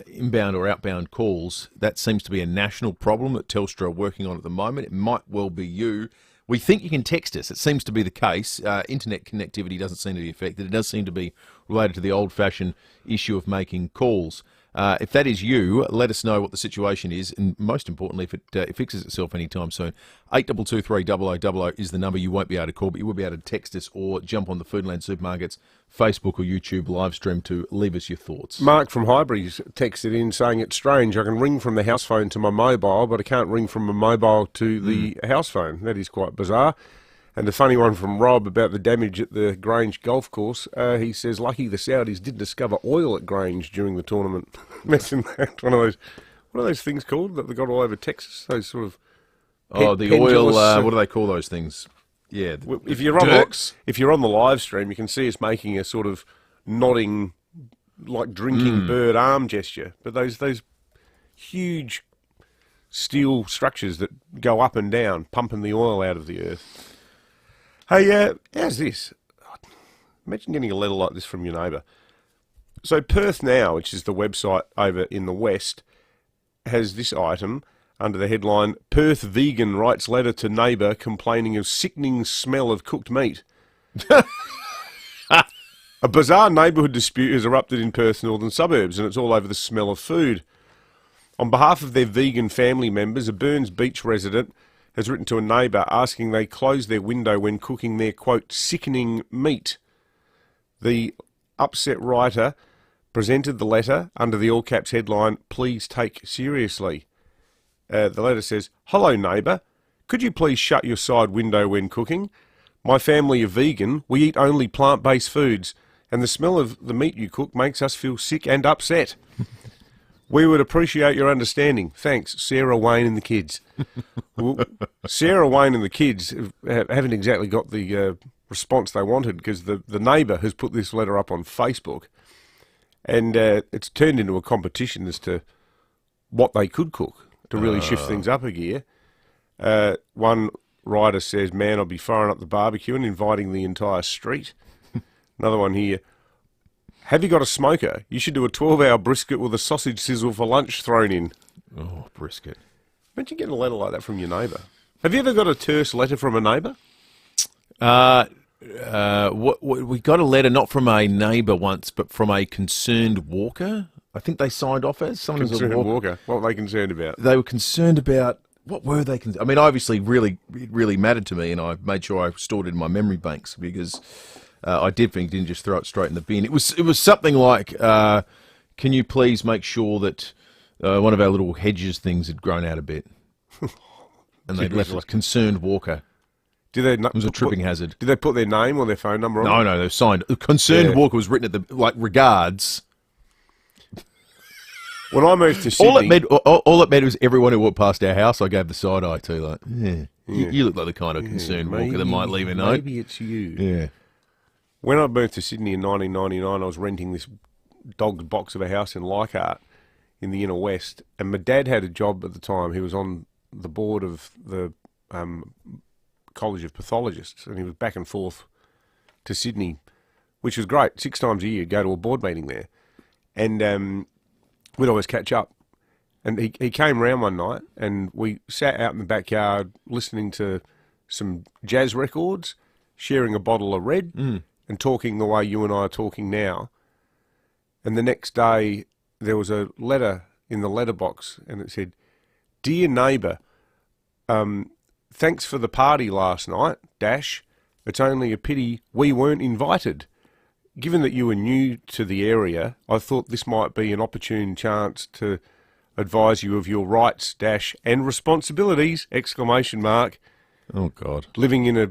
inbound or outbound calls. That seems to be a national problem that Telstra are working on at the moment. It might well be you. We think you can text us. It seems to be the case. Internet connectivity doesn't seem to be affected. It does seem to be related to the old-fashioned issue of making calls. If that is you, let us know what the situation is, and most importantly, if it fixes itself anytime soon. 8223 is the number. You won't be able to call, but you will be able to text us or jump on the Foodland Supermarkets Facebook or YouTube live stream to leave us your thoughts. Mark from Highbury's texted in saying it's strange. I can ring from the house phone to my mobile, but I can't ring from my mobile to the house phone. That is quite bizarre. And a funny one from Rob about the damage at the Grange golf course. He says, lucky the Saudis did discover oil at Grange during the tournament. Imagine that. What are those things called that they got all over Texas? Those sort of the oil, what do they call those things? Yeah, if you're on the live stream, you can see us making a sort of nodding, like drinking bird arm gesture. But those huge steel structures that go up and down, pumping the oil out of the earth. Hey, how's this? Imagine getting a letter like this from your neighbour. So Perth Now, which is the website over in the West, has this item under the headline, Perth Vegan writes letter to neighbour complaining of sickening smell of cooked meat. A bizarre neighbourhood dispute has erupted in Perth's northern suburbs, and it's all over the smell of food. On behalf of their vegan family members, a Burns Beach resident has written to a neighbour asking they close their window when cooking their, quote, sickening meat. The upset writer presented the letter under the all-caps headline, Please Take Seriously. The letter says, Hello, neighbour. Could you please shut your side window when cooking? My family are vegan. We eat only plant-based foods, and the smell of the meat you cook makes us feel sick and upset. We would appreciate your understanding. Thanks, Sarah, Wayne and the kids. Well, Sarah, Wayne and the kids haven't exactly got the response they wanted because the neighbour has put this letter up on Facebook and it's turned into a competition as to what they could cook to really shift things up a gear. One writer says, man, I'll be firing up the barbecue and inviting the entire street. Another one here. Have you got a smoker? You should do a 12-hour brisket with a sausage sizzle for lunch thrown in. Oh, brisket. Imagine getting a letter like that from your neighbour. Have you ever got a terse letter from a neighbour? We got a letter not from a neighbour once, but from a concerned walker. I think they signed off as someone concerned walker. What were they concerned about? They were concerned about what were they? I mean, obviously, it really mattered to me, and I made sure I stored it in my memory banks because. I didn't just throw it straight in the bin. It was something like, can you please make sure that one of our little hedges things had grown out a bit, and they'd left a concerned walker. It was a tripping hazard. Did they put their name or their phone number on it? No, they signed. Concerned walker was written at the regards. When I moved to Sydney, all it meant was everyone who walked past our house, I gave the side eye to. Like, you look like the kind of concerned walker that might leave a note. Maybe it's you. Yeah. When I moved to Sydney in 1999, I was renting this dog's box of a house in Leichhardt in the inner west, and my dad had a job at the time. He was on the board of the College of Pathologists, and he was back and forth to Sydney, which was great. 6 times a year, go to a board meeting there, and we'd always catch up. And he came round one night, and we sat out in the backyard listening to some jazz records, sharing a bottle of red, and talking the way you and I are talking now. And the next day, there was a letter in the letterbox, and it said, Dear neighbour, thanks for the party last night, it's only a pity we weren't invited. Given that you were new to the area, I thought this might be an opportune chance to advise you of your rights, and responsibilities, ! Oh, God. Living in a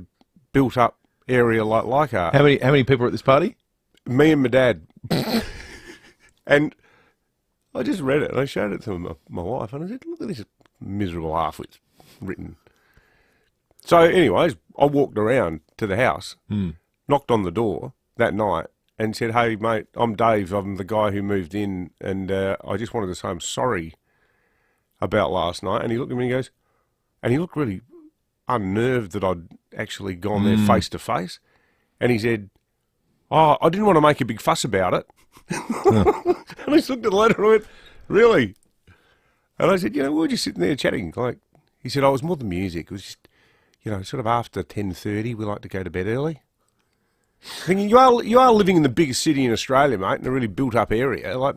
built-up area like Leichhardt. How many people were at this party? Me and my dad. And I just read it and I showed it to my wife and I said, look at this miserable half it's written. So anyways, I walked around to the house, knocked on the door that night and said, hey mate, I'm Dave, I'm the guy who moved in and I just wanted to say I'm sorry about last night. And he looked at me and goes, and he looked really unnerved that I'd actually gone there face to face. And he said, oh, I didn't want to make a big fuss about it. And I just looked at the letter and I went, really? And I said, we were just sitting there chatting. Like, he said, oh, it was more the music. It was just, sort of after 10:30, we like to go to bed early. Thinking you are living in the biggest city in Australia, mate, in a really built-up area. Like,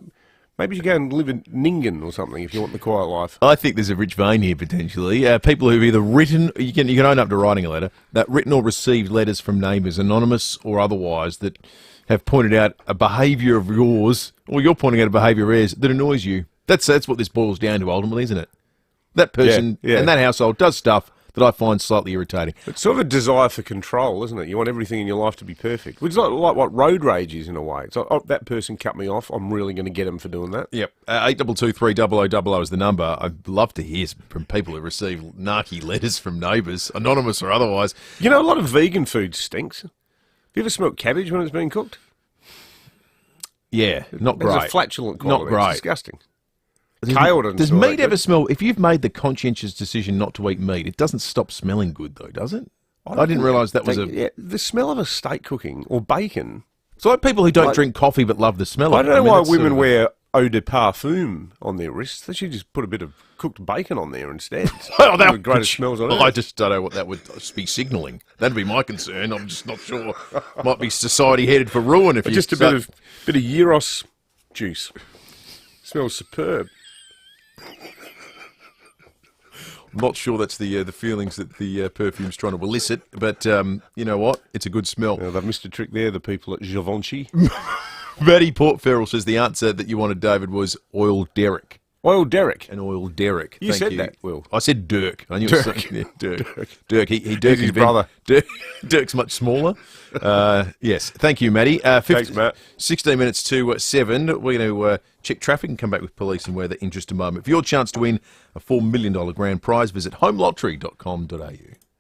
maybe you go and live in Nyngan or something if you want the quiet life. I think there's a rich vein here, potentially. People who've either written, you can own up to writing a letter, that written or received letters from neighbours, anonymous or otherwise, that have pointed out a behaviour of yours, or you're pointing out a behaviour of theirs, that annoys you. That's what this boils down to ultimately, isn't it? That person and that household does stuff that I find slightly irritating. It's sort of a desire for control, isn't it? You want everything in your life to be perfect. Which is like what road rage is in a way. It's like, oh, that person cut me off, I'm really going to get them for doing that. Yep. 8223 is the number. I'd love to hear from people who receive narky letters from neighbours, anonymous or otherwise. A lot of vegan food stinks. Have you ever smelt cabbage when it's been cooked? Yeah, not great. It's a flatulent quality. Not great. It's disgusting. Kale doesn't Does smell meat that ever good. smell? If you've made the conscientious decision not to eat meat, it doesn't stop smelling good, though, does it? I didn't realise that was the smell of a steak cooking or bacon. It's like people who don't drink coffee but love the smell of it. I don't know why women wear eau de parfum on their wrists. They should just put a bit of cooked bacon on there instead. Well, one of the greatest smells on earth. I just don't know what that would be signalling. That'd be my concern. I'm just not sure. Might be society headed for ruin if you just a bit of gyros juice. Smells superb. I'm not sure that's the feelings that the perfume's trying to elicit, but you know what? It's a good smell. They've missed a trick there, the people at Givenchy. Matty Portferrell says the answer that you wanted, David, was oil derrick. Oil derrick? An oil derrick. You said that, Will. I said Dirk. I knew Dirk. It was yeah, Dirk. Dirk. He Dirk his brother. Dirk's much smaller. Yes. Thank you, Matty. Thanks, Matt. 16 minutes to 7. We're going to check traffic and come back with police and weather in just a moment. For your chance to win a $4 million grand prize, visit homelottery.com.au.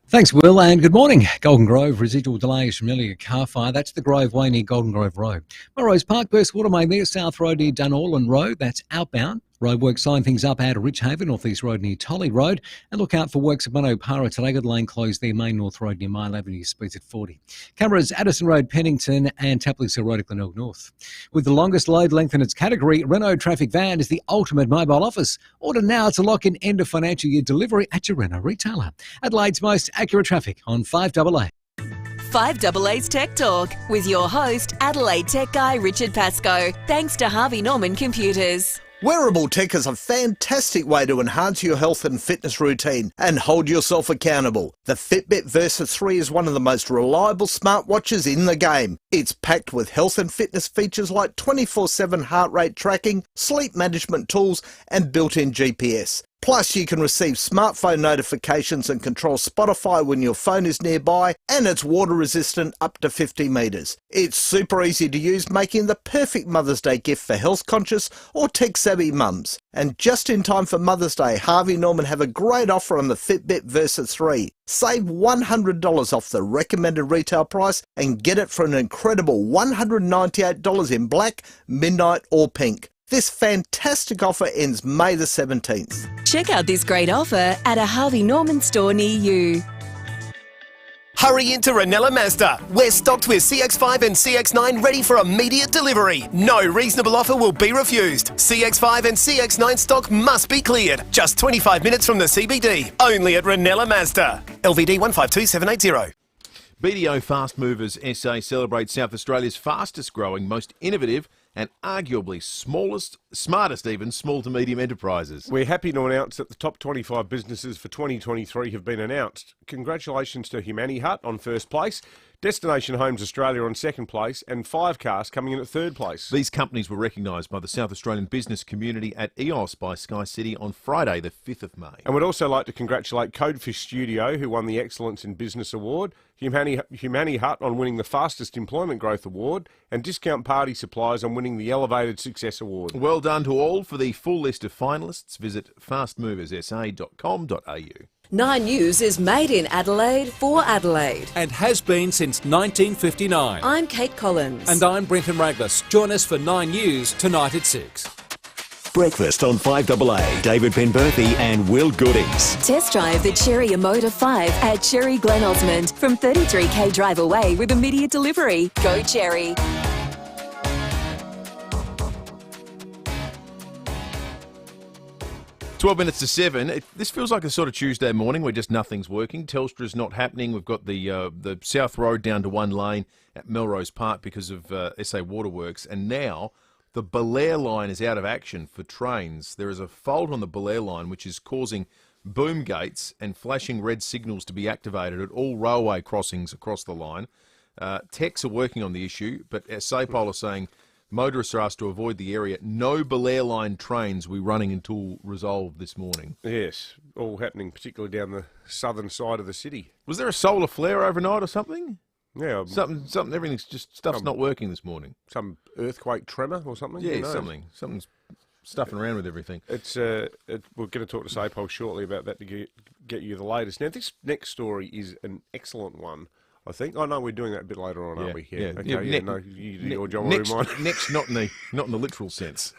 Thanks, Will, and good morning. Golden Grove, residual delays from earlier car fire. That's the Grove Way near Golden Grove Road. Melrose Park, burst water main there, South Road near Dunallen Road. That's outbound. Roadworks sign things up out of Richhaven, North East Road near Tolley Road. And look out for works at Monopara, Talaga Lane closed there, Main North Road near Mile Avenue, speeds at 40. Cameras, Addison Road, Pennington and Tapley Hill Road at Glenelg North. With the longest load length in its category, Renault Traffic Van is the ultimate mobile office. Order now to lock in end of financial year delivery at your Renault retailer. Adelaide's most accurate traffic on 5AA. 5AA's Tech Talk with your host, Adelaide Tech Guy Richard Pascoe. Thanks to Harvey Norman Computers. Wearable tech is a fantastic way to enhance your health and fitness routine and hold yourself accountable. The Fitbit Versa 3 is one of the most reliable smartwatches in the game. It's packed with health and fitness features like 24/7 heart rate tracking, sleep management tools and built-in GPS. Plus, you can receive smartphone notifications and control Spotify when your phone is nearby, and it's water resistant up to 50 metres. It's super easy to use, making the perfect Mother's Day gift for health-conscious or tech-savvy mums. And just in time for Mother's Day, Harvey Norman have a great offer on the Fitbit Versa 3. Save $100 off the recommended retail price and get it for an incredible $198 in black, midnight or pink. This fantastic offer ends May the 17th. Check out this great offer at a Harvey Norman store near you. Hurry into Ranella Mazda. We're stocked with CX-5 and CX-9 ready for immediate delivery. No reasonable offer will be refused. CX-5 and CX-9 stock must be cleared. Just 25 minutes from the CBD. Only at Ranella Mazda. LVD 152780. BDO Fast Movers SA celebrates South Australia's fastest growing, most innovative and arguably smartest even, small to medium enterprises. We're happy to announce that the top 25 businesses for 2023 have been announced. Congratulations to Humani Hut on first place, Destination Homes Australia on second place, and 5 Cars coming in at third place. These companies were recognised by the South Australian business community at EOS by Sky City on Friday, the 5th of May. And we'd also like to congratulate Codefish Studio, who won the Excellence in Business Award, Humani Hut on winning the Fastest Employment Growth Award, and Discount Party Supplies on winning the Elevated Success Award. Well done to all. For the full list of finalists, visit fastmoverssa.com.au. 9 News is made in Adelaide for Adelaide. And has been since 1959. I'm Kate Collins. And I'm Brenton Raglas. Join us for 9 News tonight at 6. Breakfast on 5AA. David Penberthy and Will Goodings. Test drive the Cherry Emoda 5 at Cherry Glen Osmond from 33k drive away with immediate delivery. Go Cherry. 12 minutes to 7. This feels like a sort of Tuesday morning where just nothing's working. Telstra's not happening. We've got the South Road down to one lane at Melrose Park because of SA Waterworks. And now the Belair line is out of action for trains. There is a fault on the Belair line which is causing boom gates and flashing red signals to be activated at all railway crossings across the line. Techs are working on the issue, but SAPOL are saying motorists are asked to avoid the area. No Belair line trains will be running until resolved this morning. Yes, all happening particularly down the southern side of the city. Was there a solar flare overnight or something? Yeah. Something, everything's just, stuff's not working this morning. Some earthquake tremor or something? Yeah, something's stuffing around with everything. We're going to talk to SAPOL shortly about that to get you the latest. Now, this next story is an excellent one, I think. Oh no, we're doing that a bit later on, aren't we? Yeah. Okay. You do your job. Next, not in the literal sense.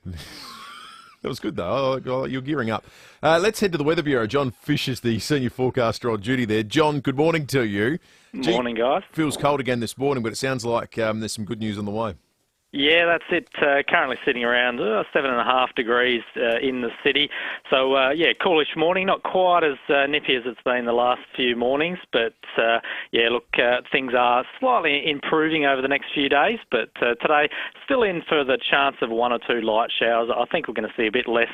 That was good though. You're gearing up. Let's head to the Weather Bureau. John Fish is the senior forecaster on duty there. John, good morning to you. Morning, guys. Feels cold again this morning, but it sounds like there's some good news on the way. Yeah, that's it. Currently sitting around 7.5 degrees in the city. So, coolish morning. Not quite as nippy as it's been the last few mornings. But, things are slightly improving over the next few days. But today, still in for the chance of one or two light showers. I think we're going to see a bit less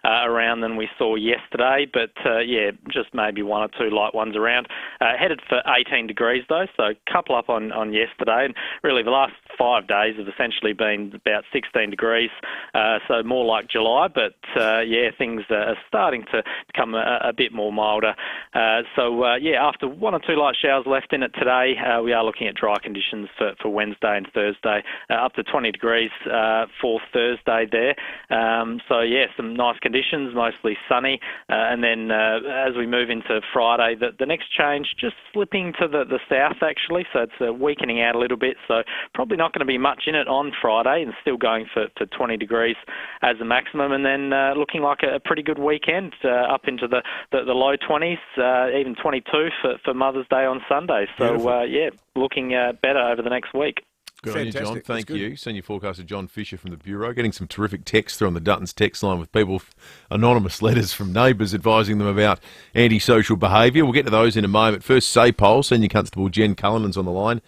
around than we saw yesterday. But, just maybe one or two light ones around. Headed for 18 degrees, though. So, a couple up on yesterday. And really, the last 5 days have essentially been about 16 degrees, so more like July, but things are starting to become a bit more milder. After one or two light showers left in it today, we are looking at dry conditions for Wednesday and Thursday, up to 20 degrees for Thursday there. Some nice conditions, mostly sunny, and then as we move into Friday, the next change just slipping to the south actually, so it's weakening out a little bit, so probably not going to be much in it on Friday and still going for 20 degrees as a maximum, and then looking like a pretty good weekend up into the low 20s, even 22 for Mother's Day on Sunday. So, looking better over the next week. Good on you, John. Thank you. Senior forecaster John Fisher from the Bureau. Getting some terrific texts through on the Duttons text line with people, anonymous letters from neighbours advising them about antisocial behaviour. We'll get to those in a moment. First, SAPOL, Senior Constable Jen Cullinan's on the line.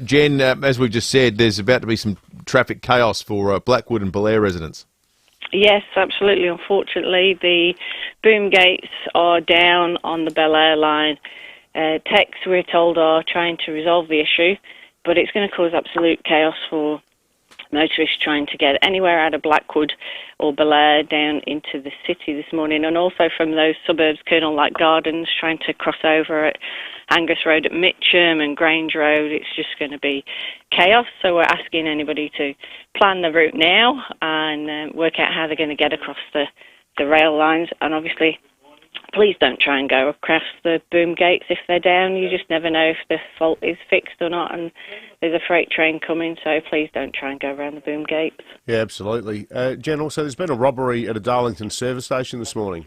Jen, as we've just said, there's about to be some traffic chaos for Blackwood and Belair residents. Yes, absolutely. Unfortunately, the boom gates are down on the Belair line. Techs, we're told, are trying to resolve the issue, but it's going to cause absolute chaos for motorists trying to get anywhere out of Blackwood or Belair down into the city this morning, and also from those suburbs, Colonel Light Gardens, trying to cross over at Angus Road at Mitcham and Grange Road. It's just going to be chaos, so we're asking anybody to plan the route now and work out how they're going to get across the rail lines, and obviously please don't try and go across the boom gates if they're down. You just never know if the fault is fixed or not, and there's a freight train coming, so please don't try and go around the boom gates. Yeah, absolutely. Jen, also there's been a robbery at a Darlington service station this morning.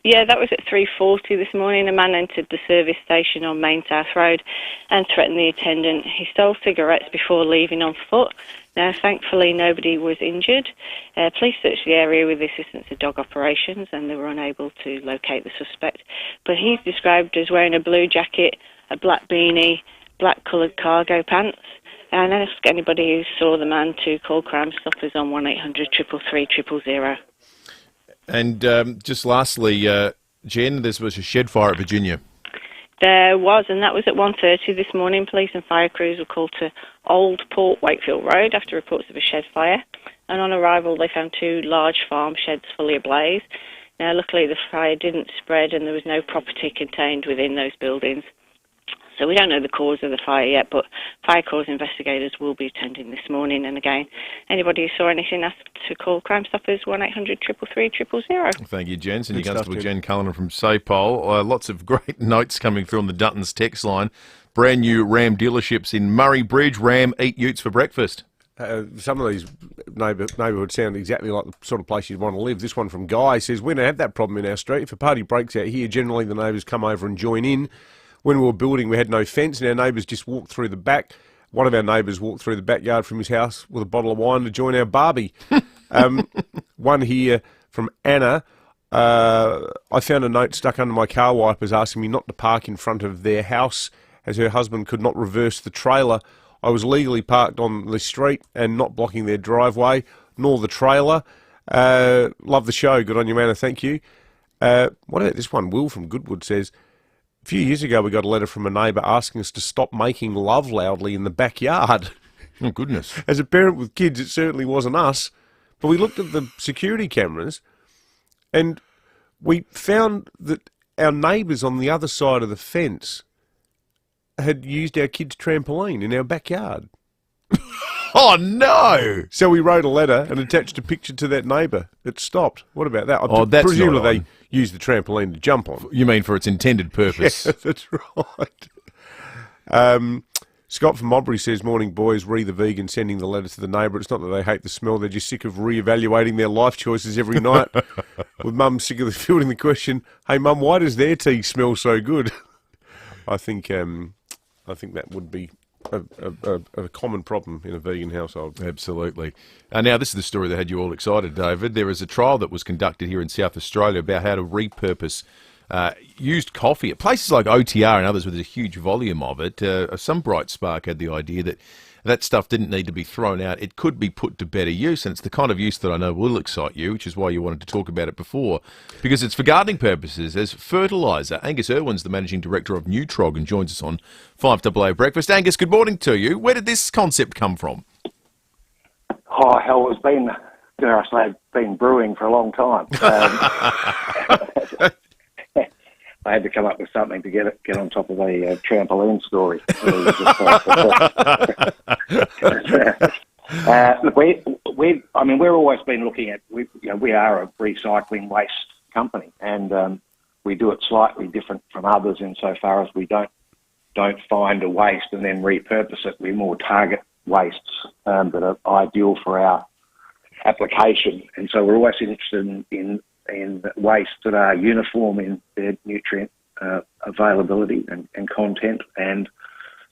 Yeah, that was at 3:40 this morning. A man entered the service station on Main South Road and threatened the attendant. He stole cigarettes before leaving on foot. Now, thankfully, nobody was injured. Police searched the area with the assistance of dog operations, and they were unable to locate the suspect. But he's described as wearing a blue jacket, a black beanie, black coloured cargo pants. And I ask anybody who saw the man to call Crime Stoppers on 1800 333 000. And just lastly, Jen, there was a shed fire at Virginia. There was, and that was at 1:30 this morning. Police and fire crews were called to Old Port Wakefield Road after reports of a shed fire. And on arrival, they found two large farm sheds fully ablaze. Now, luckily, the fire didn't spread and there was no property contained within those buildings. So we don't know the cause of the fire yet, but fire cause investigators will be attending this morning. And again, anybody who saw anything asked to call Crime Stoppers 1800 333 000. Thank you, Jen. Senior Constable Jen Cullinan from SAPOL. Lots of great notes coming through on the Duttons text line. Brand new Ram dealerships in Murray Bridge. Ram eat utes for breakfast. Some of these neighbourhoods sound exactly like the sort of place you'd want to live. This one from Guy says, we don't have that problem in our street. If a party breaks out here, generally the neighbours come over and join in. When we were building, we had no fence, and our neighbours just walked through the back. One of our neighbours walked through the backyard from his house with a bottle of wine to join our barbie. One here, From Anna, I found a note stuck under my car wipers asking me not to park in front of their house as her husband could not reverse the trailer. I was legally parked on the street and not blocking their driveway, nor the trailer. Love the show. Good on you, Anna. Thank you. What about this one? Will from Goodwood says, a few years ago we got a letter from a neighbour asking us to stop making love loudly in the backyard. Oh, goodness. As a parent with kids, it certainly wasn't us. But we looked at the security cameras and we found that our neighbours on the other side of the fence had used our kids' trampoline in our backyard. Oh, no! So we wrote a letter and attached a picture to that neighbour. It stopped. What about that? That's presumably not they used the trampoline to jump on. You mean for its intended purpose? Yes, that's right. Scott from Modbury says, morning boys, Re the vegan sending the letter to the neighbour. It's not that they hate the smell, they're just sick of re-evaluating their life choices every night. With mum sick of fielding the question, hey mum, why does their tea smell so good? I think that would be a common problem in a vegan household. Absolutely. Now, this is the story that had you all excited, David. There is a trial that was conducted here in South Australia about how to repurpose used coffee at places like OTR and others where there's a huge volume of it. Some bright spark had the idea that that stuff didn't need to be thrown out. It could be put to better use, and it's the kind of use that I know will excite you, which is why you wanted to talk about it before, because it's for gardening purposes as fertiliser. Angus Irwin's the Managing Director of Nutrog and joins us on 5AA Breakfast. Angus, good morning to you. Where did this concept come from? Oh, hell, it's been, dare I say, been brewing for a long time. I had to come up with something to get on top of a trampoline story. We've always been looking at. We are a recycling waste company, and we do it slightly different from others insofar as we don't find a waste and then repurpose it. We more target wastes that are ideal for our application, and so we're always interested in wastes that are uniform in their nutrient availability and content, and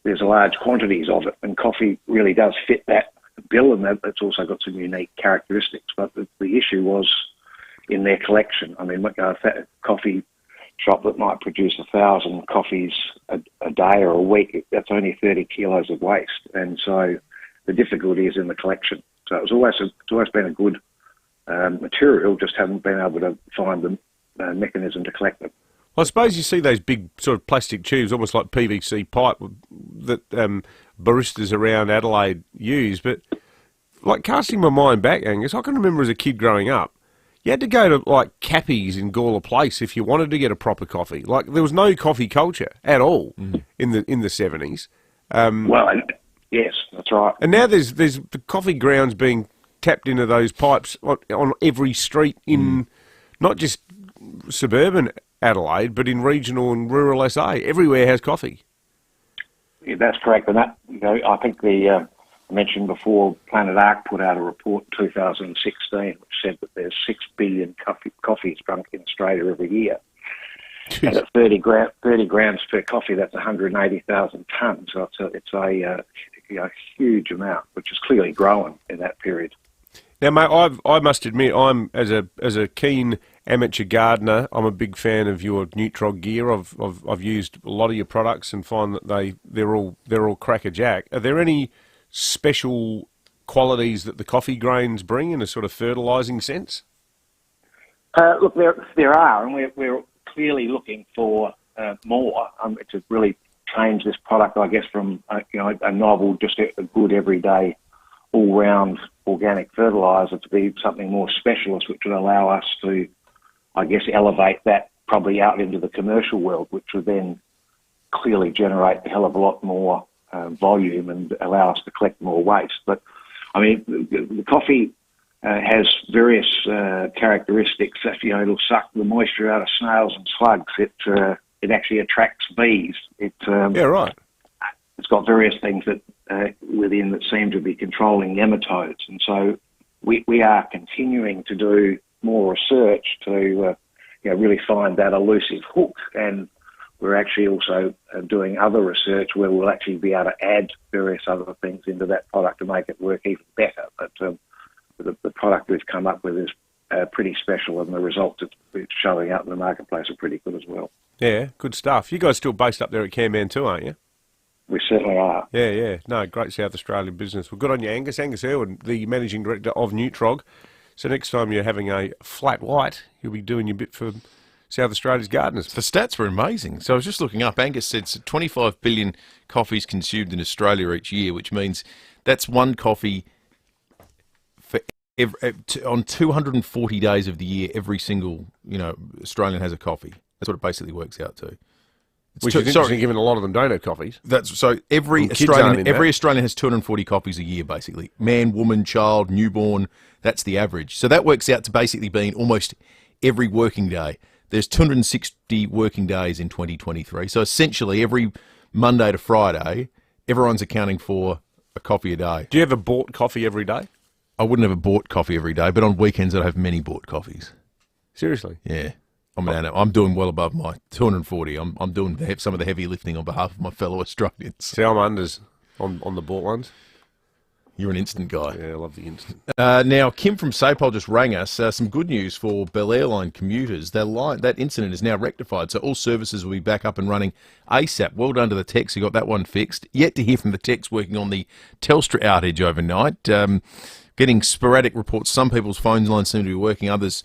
there's large quantities of it, and coffee really does fit that bill, and it's also got some unique characteristics. But the issue was in their collection. I mean, a coffee shop that might produce 1,000 coffees a day or a week, that's only 30 kilos of waste, and so the difficulty is in the collection. So it's always been a good material, just haven't been able to find the mechanism to collect them. Well, I suppose you see those big sort of plastic tubes, almost like PVC pipe, that baristas around Adelaide use. But like casting my mind back, Angus, I can remember as a kid growing up, you had to go to like Cappy's in Gawler Place if you wanted to get a proper coffee. Like there was no coffee culture at all in the 70s. Yes, that's right. And now there's the coffee grounds being tapped into those pipes on every street in not just suburban Adelaide, but in regional and rural SA. Everywhere has coffee. Yeah, that's correct. And that, I think I mentioned before, Planet Ark put out a report in 2016 which said that there's 6 billion coffees drunk in Australia every year. Jeez. And at 30 grams per coffee, that's 180,000 tonnes. So it's a huge amount, which is clearly growing in that period. Now, mate, I must admit, I'm as a keen amateur gardener, I'm a big fan of your Nutrog gear. I've used a lot of your products and find that they're all crackerjack. Are there any special qualities that the coffee grains bring in a sort of fertilising sense? Look, there are, and we're clearly looking for more. To really change this product, I guess, from a novel, just a good everyday, all-round organic fertiliser to be something more specialist, which would allow us to, I guess, elevate that probably out into the commercial world, which would then clearly generate a hell of a lot more volume and allow us to collect more waste. But, I mean, the coffee has various characteristics. It'll suck the moisture out of snails and slugs. It actually attracts bees. Yeah, right. It's got various things that within that seem to be controlling nematodes, and so we are continuing to do more research to really find that elusive hook, and we're actually also doing other research where we'll actually be able to add various other things into that product to make it work even better. But the product we've come up with is pretty special, and the results it's showing out in the marketplace are pretty good as well. Yeah, good stuff. You guys still based up there at Camman too, aren't you? We certainly are. Yeah. No, great South Australian business. Well, good on you, Angus. Angus Irwin, the Managing Director of Nutrog. So next time you're having a flat white, you'll be doing your bit for South Australia's gardeners. The stats were amazing. So I was just looking up. Angus said 25 billion coffees consumed in Australia each year, which means that's one coffee for on 240 days of the year. Every single Australian has a coffee. That's what it basically works out to. Which is interesting, given a lot of them don't have coffees. That's so every Australian has 240 coffees a year, basically. Man, woman, child, newborn. That's the average. So that works out to basically being almost every working day. There's 260 working days in 2023. So essentially, every Monday to Friday, everyone's accounting for a coffee a day. Do you ever bought coffee every day? I wouldn't have bought coffee every day, but on weekends I'd have many bought coffees. Seriously? Yeah. I'm doing well above my 240. I'm doing some of the heavy lifting on behalf of my fellow Australians. See, I'm unders on the bought ones. You're an instant guy. Yeah, I love the instant. Now, Kim from Sapole just rang us. Some good news for Bell Airline commuters. That incident is now rectified, so all services will be back up and running ASAP. Well done to the techs who got that one fixed. Yet to hear from the techs working on the Telstra outage overnight. Getting sporadic reports. Some people's phone lines seem to be working, others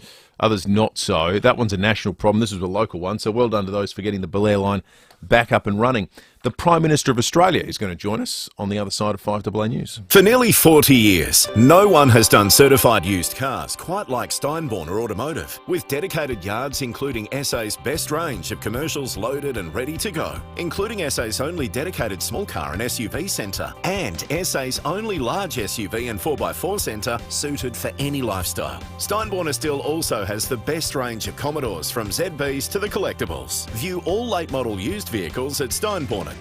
not so. That one's a national problem. This is a local one, so well done to those for getting the Bell Airline back up and running. The Prime Minister of Australia is going to join us on the other side of 5AA News. For nearly 40 years, no one has done certified used cars quite like Steinborner Automotive, with dedicated yards including SA's best range of commercials loaded and ready to go, including SA's only dedicated small car and SUV centre, and SA's only large SUV and 4x4 centre suited for any lifestyle. Steinborner still also has the best range of Commodores, from ZBs to the collectibles. View all late model used vehicles at steinborner.com.au.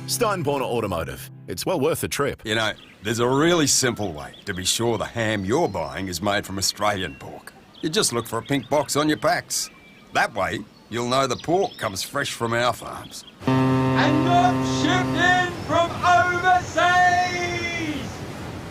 Steinborner Automotive. It's well worth the trip. You know, there's a really simple way to be sure the ham you're buying is made from Australian pork. You just look for a pink box on your packs. That way, you'll know the pork comes fresh from our farms. And not shipped in from overseas!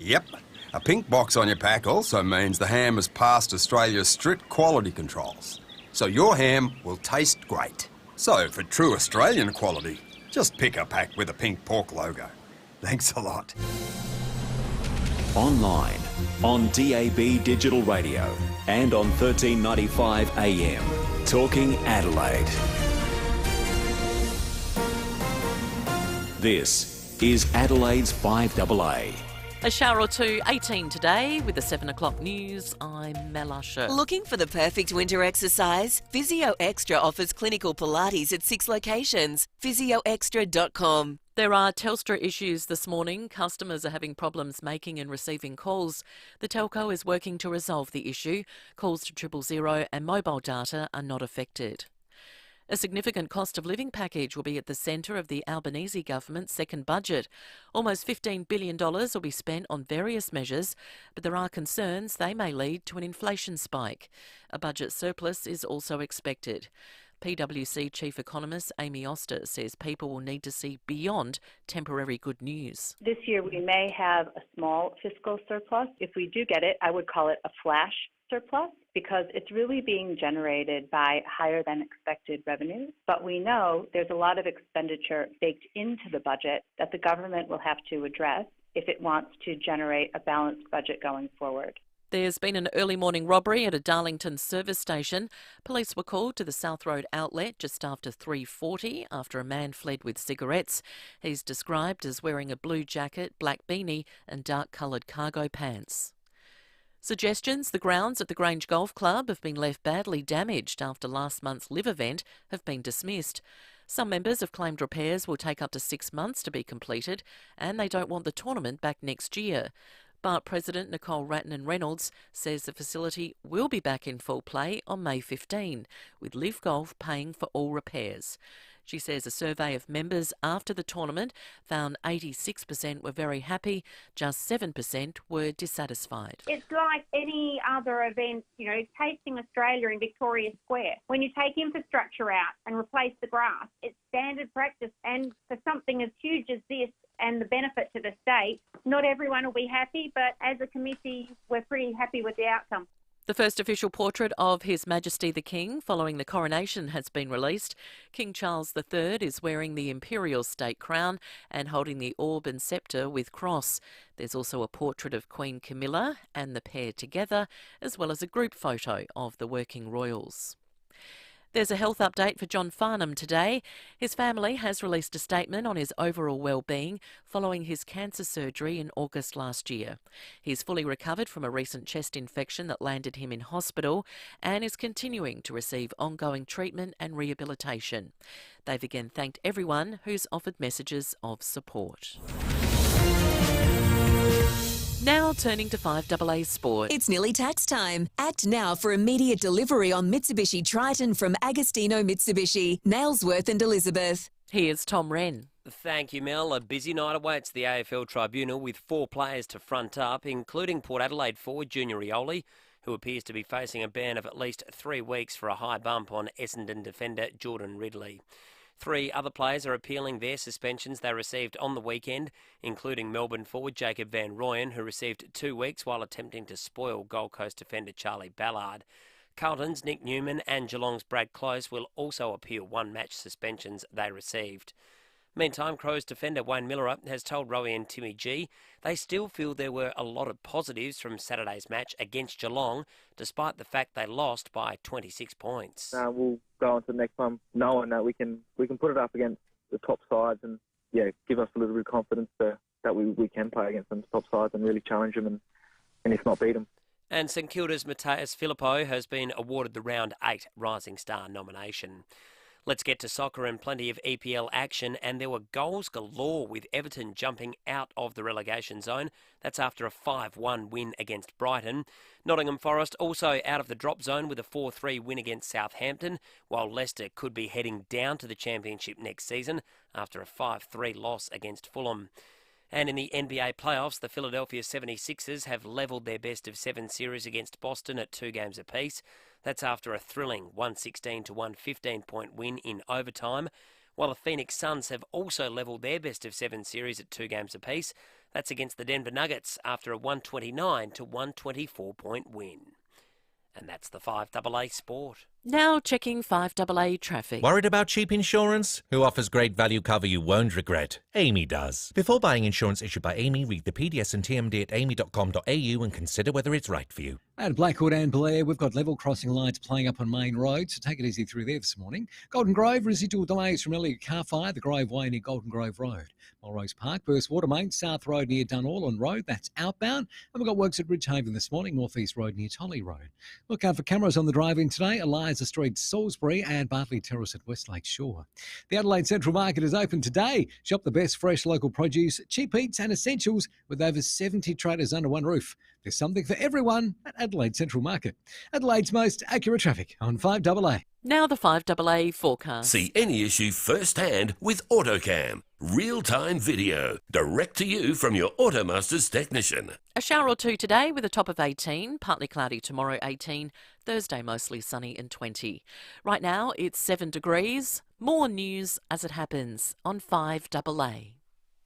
Yep. A pink box on your pack also means the ham has passed Australia's strict quality controls. So your ham will taste great. So, for true Australian quality, just pick a pack with a pink pork logo. Thanks a lot. Online, on DAB Digital Radio, and on 1395 AM. Talking Adelaide. This is Adelaide's 5AA. A shower or two, 18 today. With the 7 o'clock news, I'm Mel Usher. Looking for the perfect winter exercise? Physio Extra offers clinical Pilates at 6 locations. PhysioExtra.com. There are Telstra issues this morning. Customers are having problems making and receiving calls. The telco is working to resolve the issue. Calls to 000 and mobile data are not affected. A significant cost of living package will be at the centre of the Albanese government's second budget. Almost $15 billion will be spent on various measures, but there are concerns they may lead to an inflation spike. A budget surplus is also expected. PwC Chief Economist Amy Oster says people will need to see beyond temporary good news. This year we may have a small fiscal surplus. If we do get it, I would call it a flash surplus, because it's really being generated by higher than expected revenues. But we know there's a lot of expenditure baked into the budget that the government will have to address if it wants to generate a balanced budget going forward. There's been an early morning robbery at a Darlington service station. Police were called to the South Road outlet just after 3:40 after a man fled with cigarettes. He's described as wearing a blue jacket, black beanie and dark-coloured cargo pants. Suggestions the grounds at the Grange Golf Club have been left badly damaged after last month's live event have been dismissed. Some members have claimed repairs will take up to 6 months to be completed, and they don't want the tournament back next year. But President Nicole Ratnan-Reynolds says the facility will be back in full play on May 15, with Live Golf paying for all repairs. She says a survey of members after the tournament found 86% were very happy, just 7% were dissatisfied. It's like any other event, Tasting Australia in Victoria Square. When you take infrastructure out and replace the grass, it's standard practice. And for something as huge as this and the benefit to the state, not everyone will be happy, but as a committee, we're pretty happy with the outcome. The first official portrait of His Majesty the King following the coronation has been released. King Charles III is wearing the imperial state crown and holding the orb and sceptre with cross. There's also a portrait of Queen Camilla and the pair together, as well as a group photo of the working royals. There's a health update for John Farnham today. His family has released a statement on his overall well-being following his cancer surgery in August last year. He's fully recovered from a recent chest infection that landed him in hospital and is continuing to receive ongoing treatment and rehabilitation. They've again thanked everyone who's offered messages of support. Now turning to 5AA Sport. It's nearly tax time. Act now for immediate delivery on Mitsubishi Triton from Agostino Mitsubishi, Nailsworth and Elizabeth. Here's Tom Wren. Thank you, Mel. A busy night awaits the AFL Tribunal with 4 players to front up, including Port Adelaide forward Junior Rioli, who appears to be facing a ban of at least 3 weeks for a high bump on Essendon defender Jordan Ridley. 3 other players are appealing their suspensions they received on the weekend, including Melbourne forward Jacob Van Rooyen, who received 2 weeks while attempting to spoil Gold Coast defender Charlie Ballard. Carlton's Nick Newman and Geelong's Brad Close will also appeal 1-match suspensions they received. Meantime, Crows defender Wayne Miller has told Rowie and Timmy G they still feel there were a lot of positives from Saturday's match against Geelong, despite the fact they lost by 26 points. We'll go on to the next one knowing that we can put it up against the top sides and give us a little bit of confidence that we can play against them top sides and really challenge them and if not beat them. And St Kilda's Mateus Filippo has been awarded the Round 8 Rising Star nomination. Let's get to soccer and plenty of EPL action, and there were goals galore with Everton jumping out of the relegation zone. That's after a 5-1 win against Brighton. Nottingham Forest also out of the drop zone with a 4-3 win against Southampton, while Leicester could be heading down to the Championship next season after a 5-3 loss against Fulham. And in the NBA playoffs, the Philadelphia 76ers have levelled their best-of-7 series against Boston at 2 games apiece. That's after a thrilling 116 to 115 point win in overtime, while the Phoenix Suns have also levelled their best-of-7 series at 2 games apiece. That's against the Denver Nuggets after a 129 to 124 point win. And that's the 5AA Sport. Now checking 5AA traffic. Worried about cheap insurance? Who offers great value cover you won't regret? Amy does. Before buying insurance issued by Amy, read the PDS and TMD at amy.com.au and consider whether it's right for you. At Blackwood and Blair, we've got level crossing lights playing up on Main Road, so take it easy through there this morning. Golden Grove, residual delays from earlier car fire, the Grove Way near Golden Grove Road. Melrose Park, burst water main, South Road near Dunallen Road, that's outbound. And we've got works at Ridgehaven this morning, North East Road near Tolly Road. Look out for cameras on the drive-in today, Eliza Street, Salisbury and Bartley Terrace at Westlake Shore. The Adelaide Central Market is open today. Shop the best fresh local produce, cheap eats and essentials with over 70 traders under one roof. There's something for everyone at Adelaide Central Market. Adelaide's most accurate traffic on 5AA. Now the 5AA forecast. See any issue firsthand with AutoCam. Real-time video, direct to you from your AutoMasters technician. A shower or two today with a top of 18, partly cloudy tomorrow 18, Thursday mostly sunny and 20. Right now it's 7 degrees. More news as it happens on 5AA.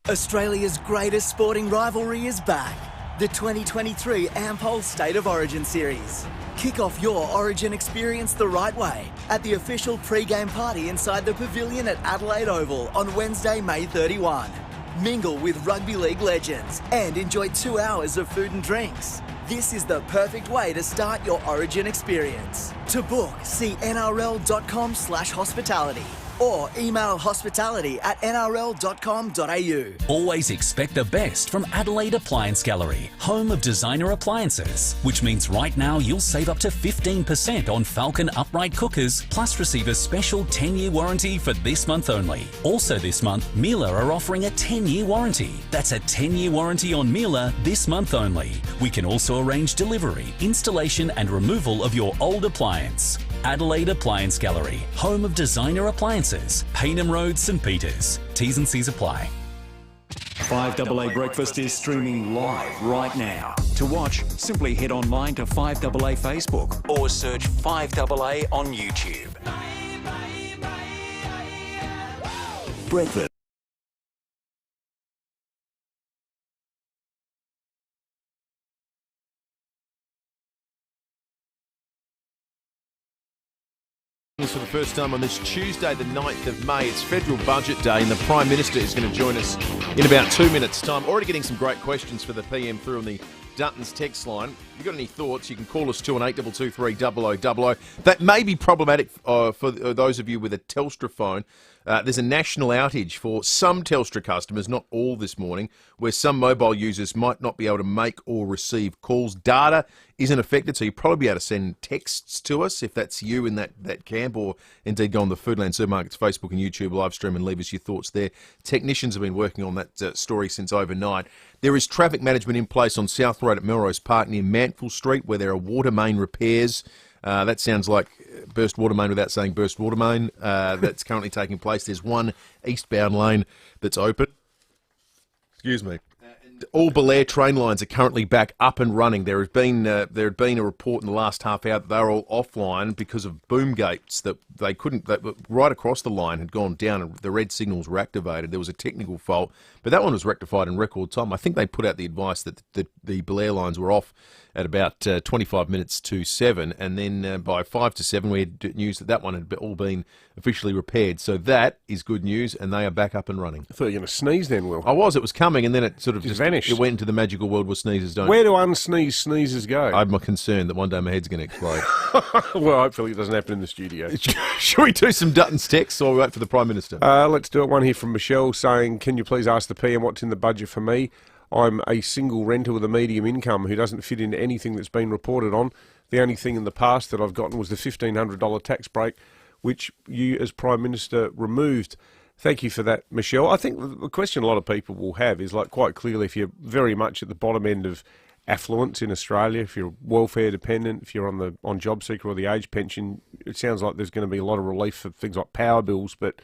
Australia's greatest sporting rivalry is back. The 2023 Ampol State of Origin Series. Kick off your Origin experience the right way at the official pre-game party inside the pavilion at Adelaide Oval on Wednesday, May 31. Mingle with rugby league legends and enjoy 2 hours of food and drinks. This is the perfect way to start your Origin experience. To book, see nrl.com/hospitality or email hospitality@nrl.com.au. Always expect the best from Adelaide Appliance Gallery, home of designer appliances, which means right now you'll save up to 15% on Falcon upright cookers, plus receive a special 10-year warranty for this month only. Also this month, Miele are offering a 10-year warranty. That's a 10-year warranty on Miele this month only. We can also arrange delivery, installation and removal of your old appliance. Adelaide Appliance Gallery, home of designer appliances, Paynham Road, St Peters. T's and C's apply. 5AA Breakfast is streaming live right now. To watch, simply head online to 5AA Facebook or search 5AA on YouTube. Breakfast. For the first time on this Tuesday, the 9th of May, it's Federal Budget Day, and the Prime Minister is going to join us in about 2 minutes' time. Already getting some great questions for the PM through on the Dutton's text line. If you've got any thoughts, you can call us 218 0000. That may be problematic for those of you with a Telstra phone. There's a national outage for some Telstra customers, not all this morning, where some mobile users might not be able to make or receive calls. Data isn't affected, so you'll probably be able to send texts to us if that's you in that camp, or indeed go on the Foodland Supermarkets Facebook and YouTube live stream and leave us your thoughts there. Technicians have been working on that story since overnight. There is traffic management in place on South Road at Melrose Park near Mantle Street, where there are water main repairs. That sounds like burst water main without saying burst water main. That's currently taking place. There's one eastbound lane that's open. Excuse me. All Belair train lines are currently back up and running. There had been a report in the last half hour that they were all offline because of boom gates that they couldn't. That right across the line had gone down and the red signals were activated. There was a technical fault, but that one was rectified in record time. I think they put out the advice that the Belair lines were off at about 25 minutes to 7, and then by 5 to 7 we had news that one had all been officially repaired. So that is good news, and they are back up and running. I thought you were going to sneeze then, Will. I was. It was coming, and then it sort of just vanished. It went into the magical world where sneezes don't. Where do unsneeze sneezes go? I'm concerned that one day my head's going to explode. Well, hopefully it doesn't happen in the studio. Shall we do some Dutton's texts or wait for the Prime Minister? Let's do it. One here from Michelle saying, can you please ask the PM what's in the budget for me? I'm a single renter with a medium income who doesn't fit into anything that's been reported on. The only thing in the past that I've gotten was the $1,500 tax break, which you as Prime Minister removed. Thank you for that, Michelle. I think the question a lot of people will have is, like, quite clearly, if you're very much at the bottom end of affluence in Australia, if you're welfare dependent, if you're on job seeker or the age pension, it sounds like there's going to be a lot of relief for things like power bills. But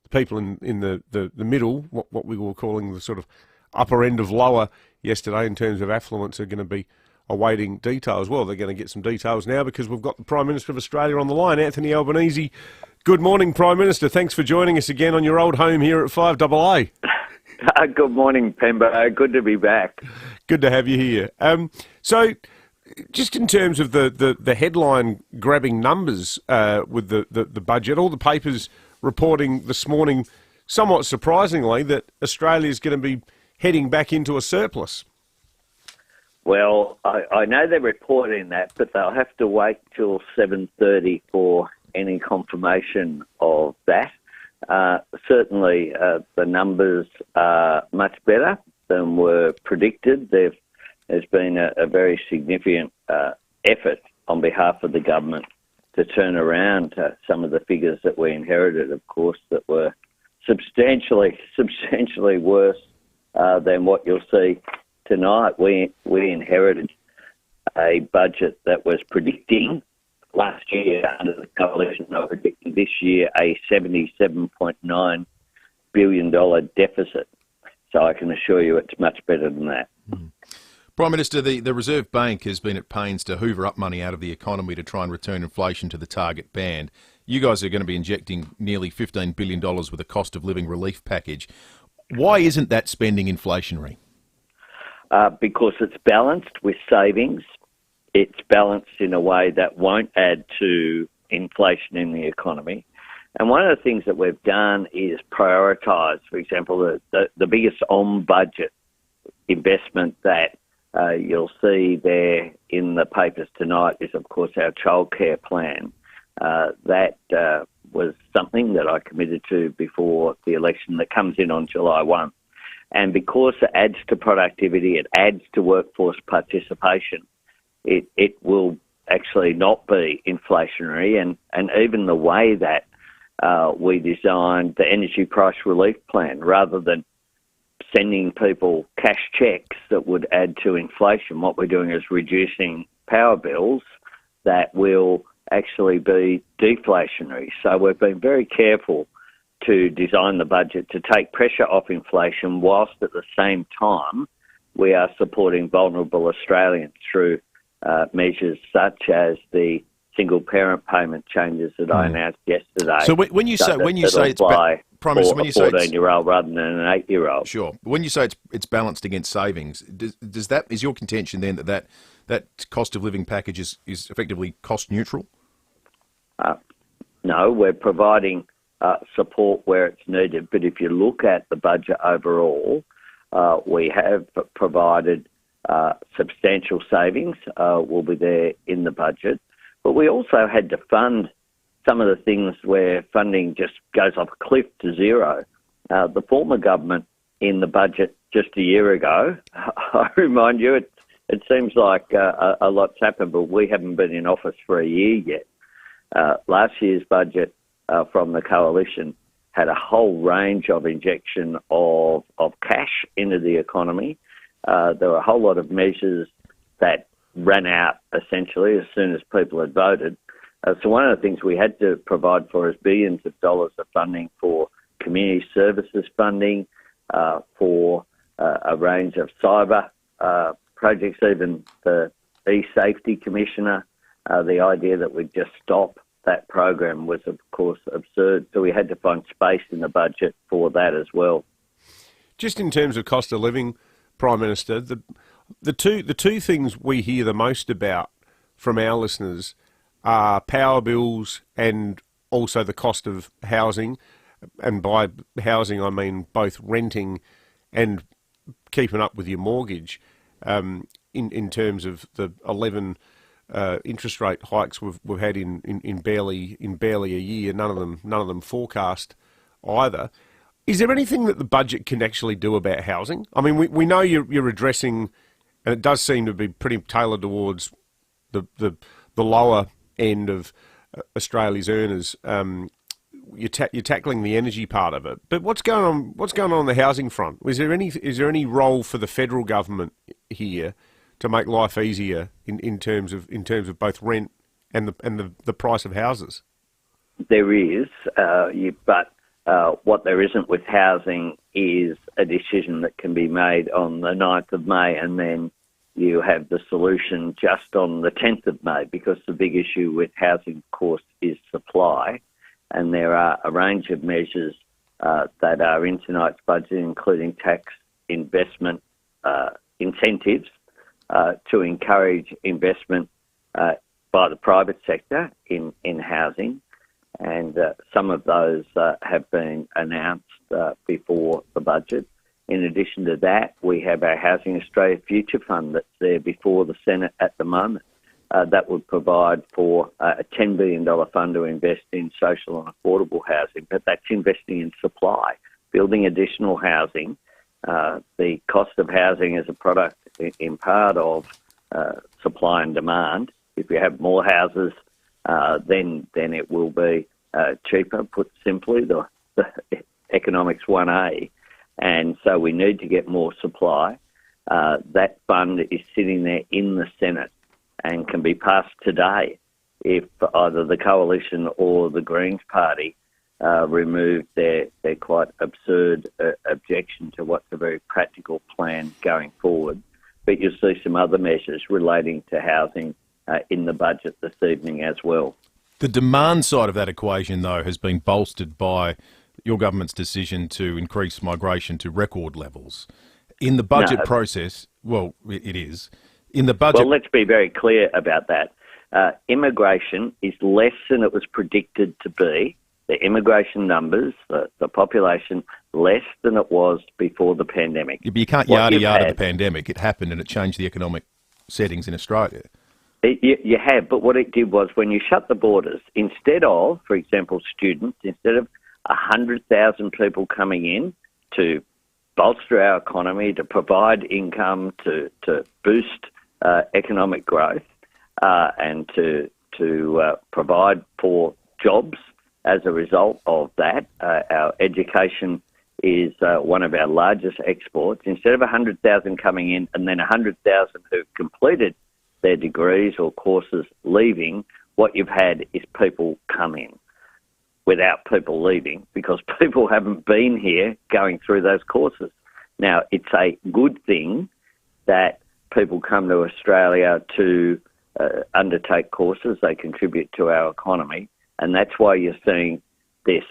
the people in the middle, what we were calling the sort of upper end of lower yesterday in terms of affluence, are going to be awaiting details. Well, they're going to get some details now because we've got the Prime Minister of Australia on the line, Anthony Albanese. Good morning, Prime Minister. Thanks for joining us again on your old home here at 5AA. Good morning, Pemba. Good to be back. Good to have you here. So, just in terms of the headline-grabbing numbers with the budget, all the papers reporting this morning, somewhat surprisingly, that Australia is going to be heading back into a surplus. Well, I know they're reporting that, but they'll have to wait till 7:30 for any confirmation of that. Certainly, the numbers are much better than were predicted. There's been a very significant effort on behalf of the government to turn around some of the figures that we inherited, of course, that were substantially worse than what you'll see tonight. We inherited a budget that was predicting last year under the coalition, they were predicting this year a $77.9 billion deficit. So I can assure you it's much better than that. Prime Minister, the Reserve Bank has been at pains to hoover up money out of the economy to try and return inflation to the target band. You guys are going to be injecting nearly $15 billion with a cost of living relief package. Why isn't that spending inflationary? Because it's balanced with savings. It's balanced in a way that won't add to inflation in the economy. And one of the things that we've done is prioritise, for example, the biggest on-budget investment that you'll see there in the papers tonight is, of course, our childcare plan. That was something that I committed to before the election that comes in on July 1. And because it adds to productivity, it adds to workforce participation, it will actually not be inflationary. And even the way that we designed the energy price relief plan, rather than sending people cash cheques that would add to inflation, what we're doing is reducing power bills that will actually be deflationary. So we've been very careful to design the budget to take pressure off inflation whilst at the same time we are supporting vulnerable Australians through measures such as the single parent payment changes that I announced yesterday. So when you say it's Prime Minister, when you say 14-year-old rather than an 8-year-old. Sure. When you say it's balanced against savings, is your contention then that cost of living package is effectively cost neutral? No, we're providing support where it's needed. But if you look at the budget overall, we have provided substantial savings will be there in the budget. But we also had to fund some of the things where funding just goes off a cliff to zero. The former government in the budget just a year ago, I remind you, it seems like a lot's happened, but we haven't been in office for a year yet. Last year's budget from the coalition had a whole range of injection of cash into the economy. There were a whole lot of measures that ran out essentially as soon as people had voted. So one of the things we had to provide for is billions of dollars of funding for community services funding, for a range of cyber projects, even the e-safety commissioner. The idea that we'd just stop that program was, of course, absurd. So we had to find space in the budget for that as well. Just in terms of cost of living, Prime Minister, the two things we hear the most about from our listeners are power bills and also the cost of housing. And by housing, I mean both renting and keeping up with your mortgage. In terms of the 11 interest rate hikes we've had in barely a year, none of them forecast either. Is there anything that the budget can actually do about housing? I mean, we know you're addressing, and it does seem to be pretty tailored towards the lower end of Australia's earners. You're tackling the energy part of it, but what's going on the housing front? Is there any role for the federal government here to make life easier in terms of both rent and the price of houses? There is, but what there isn't with housing is a decision that can be made on the 9th of May, and then you have the solution just on the 10th of May, because the big issue with housing, of course, is supply. And there are a range of measures that are in tonight's budget, including tax investment incentives to encourage investment by the private sector in housing. And some of those have been announced before the budget. In addition to that, we have our Housing Australia Future Fund that's there before the Senate at the moment. That would provide for a $10 billion fund to invest in social and affordable housing, but that's investing in supply, building additional housing. The cost of housing is a product in part of supply and demand. If you have more houses, then it will be cheaper. Put simply, the economics 1A. And so we need to get more supply. That fund is sitting there in the Senate and can be passed today if either the Coalition or the Greens Party remove their quite absurd objection to what's a very practical plan going forward. But you'll see some other measures relating to housing in the budget this evening as well. The demand side of that equation, though, has been bolstered by your government's decision to increase migration to record levels. In the budget process, well, it is. In the budget... Well, let's be very clear about that. Immigration is less than it was predicted to be. The immigration numbers, the population, less than it was before the pandemic. But you can't yada the pandemic. It happened and it changed the economic settings in Australia. You have, but what it did was when you shut the borders, instead of, for example, students, instead of 100,000 people coming in to bolster our economy, to provide income, to boost economic growth, and to provide for jobs as a result of that. Our education is one of our largest exports. Instead of 100,000 coming in and then 100,000 who've completed their degrees or courses leaving, what you've had is people come in without people leaving because people haven't been here going through those courses. Now, it's a good thing that people come to Australia to undertake courses. They contribute to our economy, and that's why you're seeing this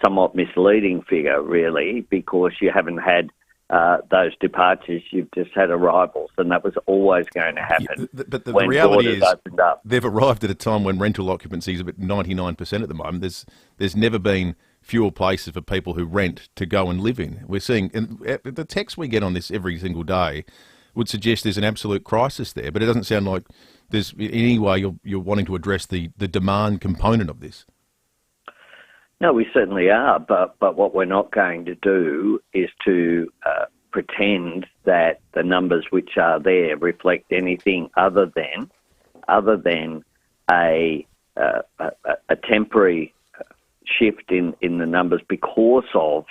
somewhat misleading figure, really, because you haven't had those departures, you've just had arrivals, and that was always going to happen. But the when reality borders is opened up. they've arrived at a time when rental occupancy is about 99% at the moment. There's never been fewer places for people who rent to go and live in. We're seeing, and the texts we get on this every single day would suggest there's an absolute crisis there, but it doesn't sound like there's in any way you're wanting to address the demand component of this. No, we certainly are, but what we're not going to do is to pretend that the numbers which are there reflect anything other than a temporary shift in the numbers because of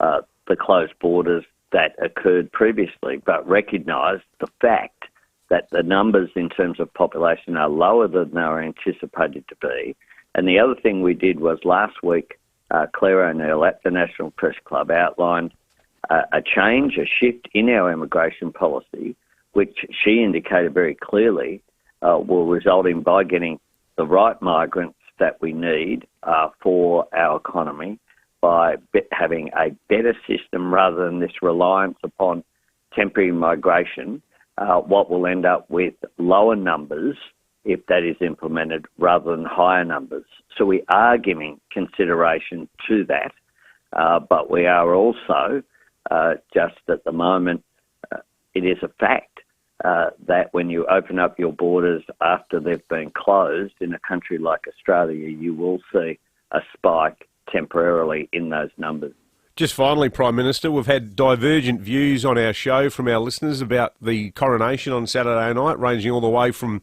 the closed borders that occurred previously, but recognise the fact that the numbers in terms of population are lower than they were anticipated to be. And the other thing we did was last week, Claire O'Neill at the National Press Club outlined a shift in our immigration policy, which she indicated very clearly will result in by getting the right migrants that we need for our economy, by having a better system rather than this reliance upon temporary migration, what will end up with lower numbers if that is implemented rather than higher numbers. So we are giving consideration to that, but we are also just at the moment, it is a fact that when you open up your borders after they've been closed in a country like Australia, you will see a spike temporarily in those numbers. Just finally, Prime Minister, we've had divergent views on our show from our listeners about the coronation on Saturday night, ranging all the way from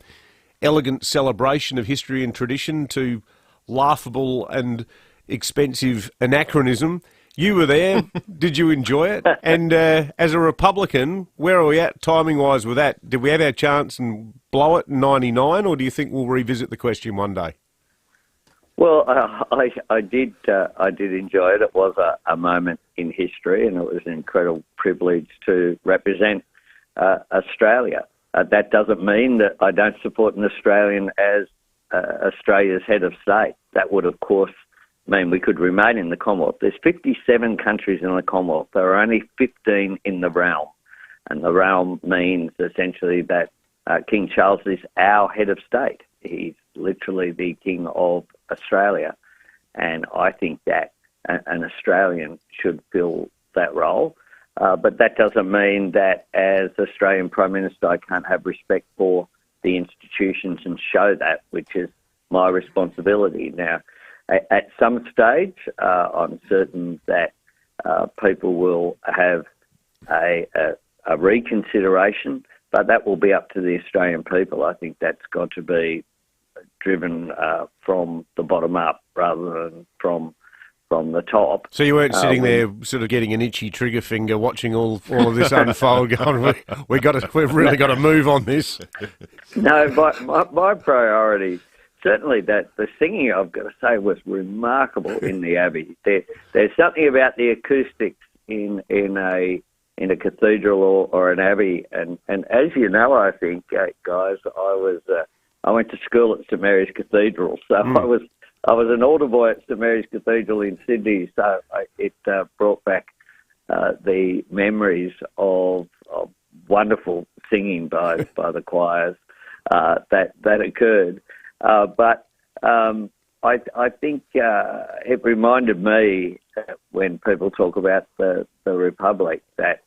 elegant celebration of history and tradition to laughable and expensive anachronism. You were there. Did you enjoy it? And as a Republican, where are we at timing-wise with that? Did we have our chance and blow it in 99, or do you think we'll revisit the question one day? Well, I did enjoy it. It was a moment in history, and it was an incredible privilege to represent Australia. That doesn't mean that I don't support an Australian as Australia's head of state. That would, of course, mean we could remain in the Commonwealth. There's 57 countries in the Commonwealth. There are only 15 in the realm. And the realm means essentially that King Charles is our head of state. He's literally the King of Australia. And I think that an Australian should fill that role. But that doesn't mean that as Australian Prime Minister I can't have respect for the institutions and show that, which is my responsibility. Now, at some stage, I'm certain that people will have a reconsideration, but that will be up to the Australian people. I think that's got to be driven from the bottom up rather than from the top. So you weren't sitting there sort of getting an itchy trigger finger watching all of this unfold going, we've really got to move on this. No, my priority, certainly that the singing, I've got to say, was remarkable in the Abbey. There's something about the acoustics in a cathedral or an Abbey, and as you know, I think, guys, I went to school at St Mary's Cathedral, so I was an altar boy at St Mary's Cathedral in Sydney, so it brought back the memories of wonderful singing by the choirs that occurred. But I think it reminded me when people talk about the Republic that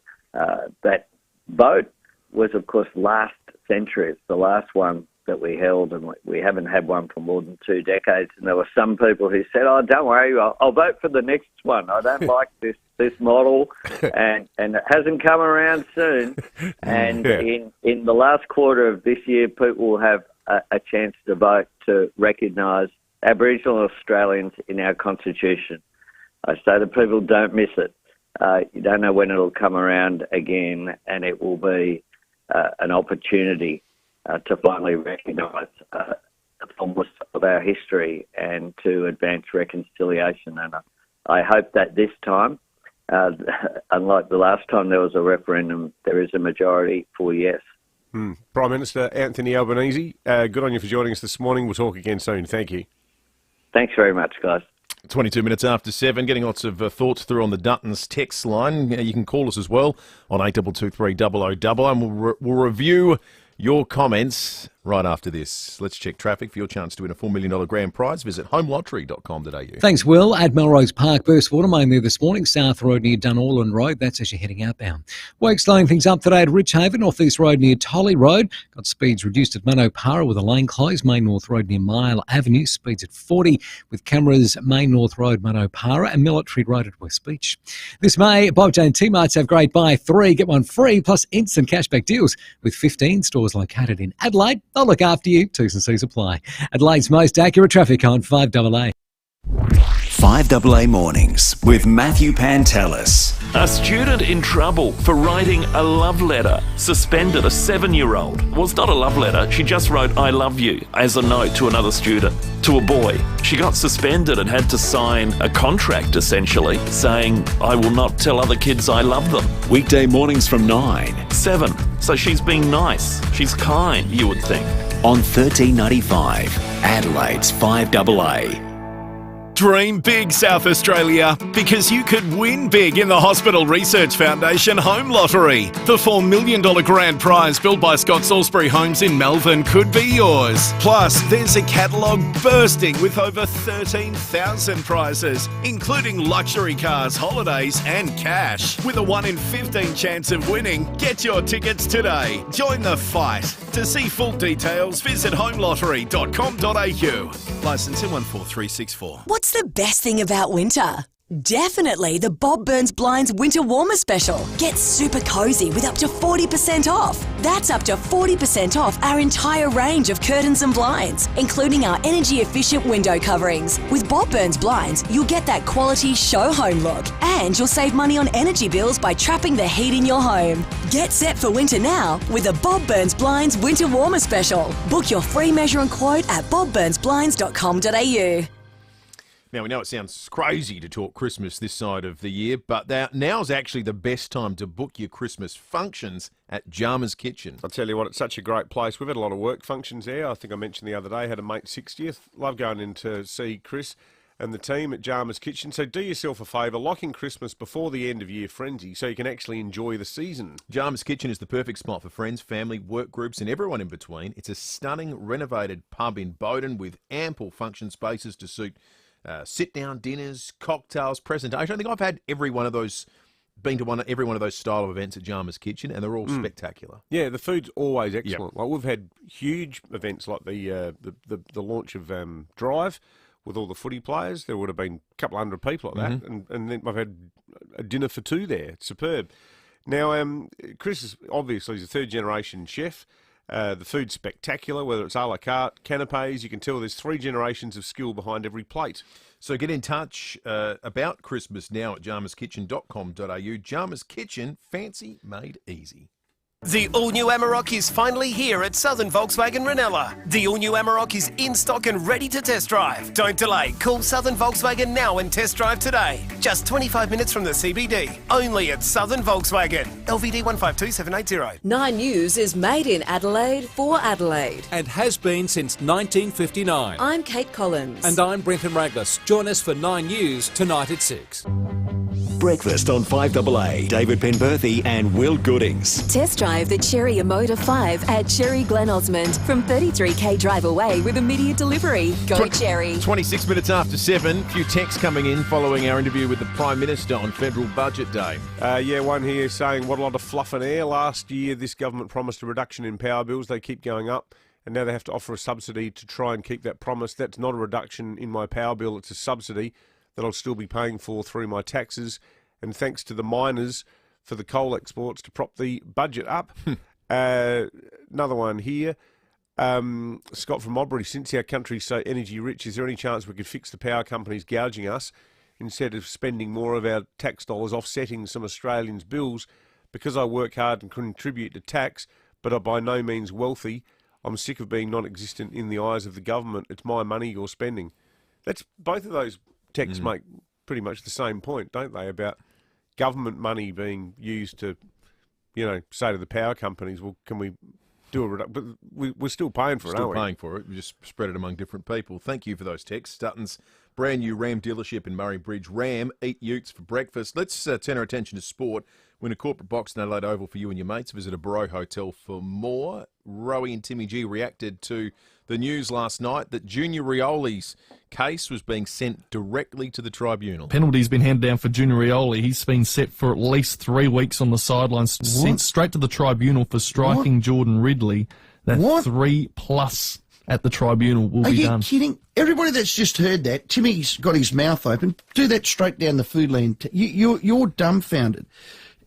that vote was, of course, last century. It's the last one that we held, and we haven't had one for more than 2 decades. And there were some people who said, "Oh, don't worry, I'll vote for the next one. I don't like this model," and it hasn't come around soon. And in the last quarter of this year, people will have a chance to vote to recognise Aboriginal Australians in our Constitution. I say to people, don't miss it. You don't know when it'll come around again, and it will be an opportunity to finally recognise the fullness of our history and to advance reconciliation. And I hope that this time, unlike the last time there was a referendum, there is a majority for yes. Prime Minister Anthony Albanese, good on you for joining us this morning. We'll talk again soon. Thank you. Thanks very much, guys. 22 minutes after 7, getting lots of thoughts through on the Duttons text line. You can call us as well on 8223 and we'll review your comments right after this. Let's check traffic for your chance to win a $4 million grand prize. Visit homelottery.com.au. Thanks, Will. At Melrose Park, burst water main there this morning, South Road near Dunallen Road. That's as you're heading outbound. Work slowing things up today at Richhaven, North East Road near Tolley Road. Got speeds reduced at Manopara with a lane closed. Main North Road near Mile Avenue, speeds at 40 with cameras. Main North Road, Manopara, and Military Road at West Beach. This May, Bob Jane T-Marts have great buy 3, get 1 free, plus instant cashback deals with 15 stores located in Adelaide. They'll look after you. T's and C's apply. Adelaide's most accurate traffic on 5AA. 5AA Mornings with Matthew Pantelis. A student in trouble for writing a love letter. Suspended a 7-year-old. Well, it's not a love letter. She just wrote, "I love you," as a note to another student, to a boy. She got suspended and had to sign a contract, essentially, saying, "I will not tell other kids I love them." Weekday mornings from 9. 7. So she's being nice. She's kind, you would think. On 1395, Adelaide's 5AA. Dream big, South Australia, because you could win big in the Hospital Research Foundation Home Lottery. The $4 million grand prize built by Scott Salisbury Homes in Melbourne could be yours. Plus, there's a catalogue bursting with over 13,000 prizes, including luxury cars, holidays and cash. With a 1 in 15 chance of winning, get your tickets today. Join the fight. To see full details, visit homelottery.com.au. Licence in 14364. What's the best thing about winter? Definitely the Bob Burns Blinds Winter Warmer Special. Get super cozy with up to 40% off. That's up to 40% off our entire range of curtains and blinds, including our energy-efficient window coverings. With Bob Burns Blinds, you'll get that quality show home look, and you'll save money on energy bills by trapping the heat in your home. Get set for winter now with the Bob Burns Blinds Winter Warmer Special. Book your free measure and quote at bobburnsblinds.com.au. Now, we know it sounds crazy to talk Christmas this side of the year, but now's actually the best time to book your Christmas functions at Jarman's Kitchen. I'll tell you what, it's such a great place. We've had a lot of work functions there. I think I mentioned the other day, had a mate's 60th. Love going in to see Chris and the team at Jarman's Kitchen. So do yourself a favour, lock in Christmas before the end of year frenzy so you can actually enjoy the season. Jarman's Kitchen is the perfect spot for friends, family, work groups and everyone in between. It's a stunning renovated pub in Bowden with ample function spaces to suit sit-down dinners, cocktails, presentation. I think I've had every one of those style of events at Jarman's Kitchen, and they're all spectacular. Yeah, the food's always excellent. Yep. Like we've had huge events like the launch of Drive with all the footy players. There would have been a couple hundred people at that, and then I've had a dinner for 2 there. It's superb. Now, Chris is obviously he's a third-generation chef. The food's spectacular, whether it's a la carte, canapes, you can tell there's 3 generations of skill behind every plate. So get in touch about Christmas now at jarmanskitchen.com.au. Jarman's Kitchen, fancy made easy. The all-new Amarok is finally here at Southern Volkswagen Ranella. The all-new Amarok is in stock and ready to test drive. Don't delay. Call Southern Volkswagen now and test drive today. Just 25 minutes from the CBD. Only at Southern Volkswagen. LVD 152780. 9 News is made in Adelaide for Adelaide. And has been since 1959. I'm Kate Collins. And I'm Brenton Raglas. Join us for 9 News tonight at 6. Breakfast on 5AA. David Penberthy and Will Goodings. Test drive the Cherry Emotor 5 at Cherry Glen Osmond from 33k drive away with immediate delivery. Go Cherry. 26 minutes after 7. Few texts coming in following our interview with the Prime Minister on Federal Budget Day. One here saying what a lot of fluff and air. Last year this government promised a reduction in power bills. They keep going up. And now they have to offer a subsidy to try and keep that promise. That's not a reduction in my power bill. It's a subsidy that I'll still be paying for through my taxes, and thanks to the miners for the coal exports to prop the budget up. Another one here. Scott from Modbury, since our country's so energy rich, is there any chance we could fix the power companies gouging us instead of spending more of our tax dollars offsetting some Australians' bills? Because I work hard and contribute to tax, but I'm by no means wealthy, I'm sick of being non-existent in the eyes of the government. It's my money you're spending. That's both of those texts make pretty much the same point, don't they, about government money being used to, say to the power companies, well, can we do it, but we're still paying for it, Still aren't we? paying for it. We just spread it among different people. Thank you for those texts. Dutton's brand new Ram dealership in Murray Bridge. Ram, eat utes for breakfast. Let's turn our attention to sport. Win a corporate box in Adelaide Oval for you and your mates. Visit a Bro Hotel for more. Rowie and Timmy G reacted to the news last night that Junior Rioli's case was being sent directly to the tribunal. Penalty's been handed down for Junior Rioli. He's been set for at least 3 weeks on the sidelines, sent straight to the tribunal for striking Jordan Ridley. That 3+ at the tribunal will be done. Are you kidding? Everybody that's just heard that, Timmy's got his mouth open. Do that straight down the Foodland. You're dumbfounded.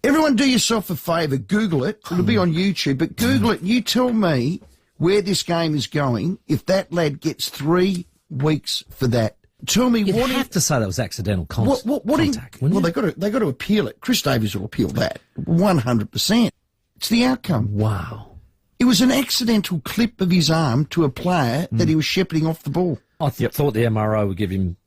Everyone do yourself a favour, Google it. It'll be on YouTube, but Google it. You tell me where this game is going if that lad gets 3 weeks for that. Tell me You'd what... have to say that was accidental contact. Well, they got to appeal it. Chris Davies will appeal that 100%. It's the outcome. Wow. It was an accidental clip of his arm to a player that he was shepherding off the ball. I thought the MRO would give him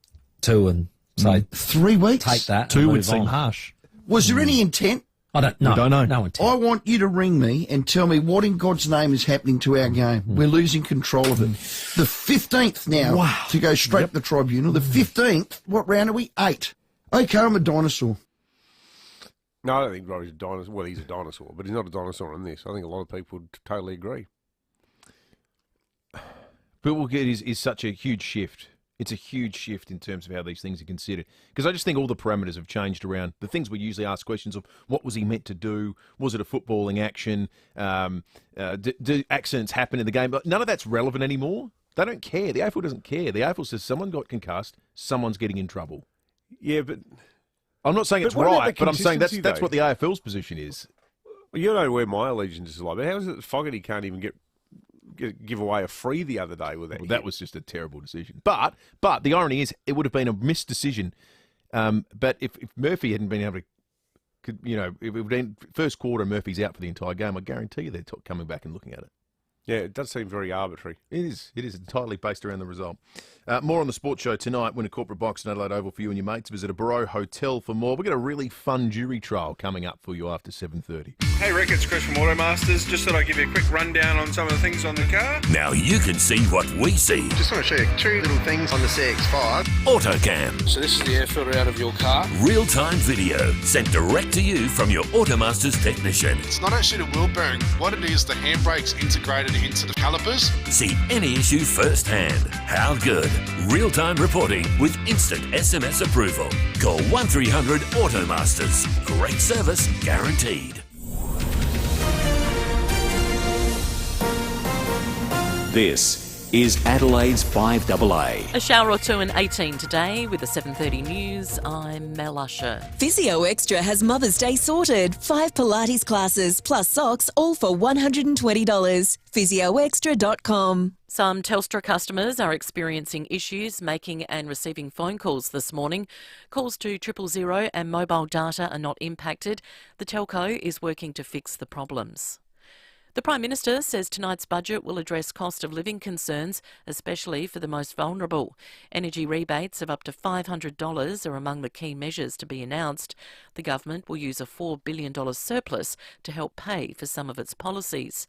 2 and say 3 weeks. Take that. 2 and would move seem on. harsh. Was there any intent? I don't know. We don't know. No intent. I want you to ring me and tell me what in God's name is happening to our game. We're losing control of it. The 15th now to go straight to the tribunal. The 15th, what round are we? 8. Okay, I'm a dinosaur. No, I don't think Rory's a dinosaur. Well, he's a dinosaur, but he's not a dinosaur in this. I think a lot of people would totally agree. But we'll get is such a huge shift. It's a huge shift in terms of how these things are considered. Because I just think all the parameters have changed around the things we usually ask questions of. What was he meant to do? Was it a footballing action? Do accidents happen in the game? But none of that's relevant anymore. They don't care. The AFL doesn't care. The AFL says someone got concussed, someone's getting in trouble. Yeah, but... I'm not saying it's right, but I'm saying that's what the AFL's position is. Well, you know where my allegiance is like. But how is it that Fogarty can't even give away a free the other day with that? Well, that was just a terrible decision. But the irony is, it would have been a missed decision. But if Murphy hadn't been able to, if it would been first quarter, Murphy's out for the entire game, I guarantee you they're coming back and looking at it. Yeah, it does seem very arbitrary. It is. It is entirely based around the result. More on the sports show tonight. Win a corporate box in Adelaide Oval for you and your mates. Visit a Bro Hotel for more. We've got a really fun jury trial coming up for you after 7:30. Hey Rick, it's Chris from Automasters. Just thought I'd give you a quick rundown on some of the things on the car. Now you can see what we see. Just want to show you 2 little things on the CX-5. AutoCam. So this is the air filter out of your car. Real-time video sent direct to you from your Automasters technician. It's not actually the wheel bearing. What it is, the handbrake's integrated into the calipers. See any issue firsthand. How good? Real-time reporting with instant SMS approval. Call 1300 Automasters. Great service guaranteed. This is Adelaide's 5AA. A shower or two and 18 today with the 7:30 news. I'm Mel Usher. Physio Extra has Mother's Day sorted. 5 Pilates classes plus socks, all for $120. PhysioExtra.com. Some Telstra customers are experiencing issues making and receiving phone calls this morning. Calls to 000 and mobile data are not impacted. The telco is working to fix the problems. The Prime Minister says tonight's budget will address cost of living concerns, especially for the most vulnerable. Energy rebates of up to $500 are among the key measures to be announced. The government will use a $4 billion surplus to help pay for some of its policies.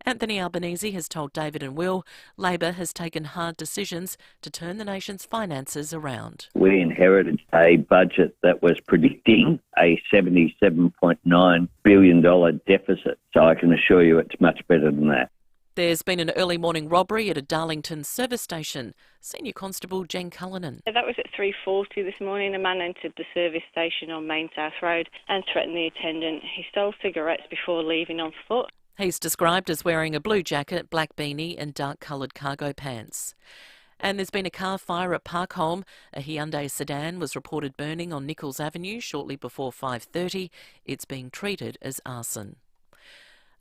Anthony Albanese has told David and Will Labor has taken hard decisions to turn the nation's finances around. We inherited a budget that was predicting a $77.9 billion deficit, so I can assure you it's much better than that. There's been an early morning robbery at a Darlington service station. Senior Constable Jen Cullinan. That was at 3:40 this morning. A man entered the service station on Main South Road and threatened the attendant. He stole cigarettes before leaving on foot. He's described as wearing a blue jacket, black beanie and dark-coloured cargo pants. And there's been a car fire at Parkholme. A Hyundai sedan was reported burning on Nichols Avenue shortly before 5:30. It's being treated as arson.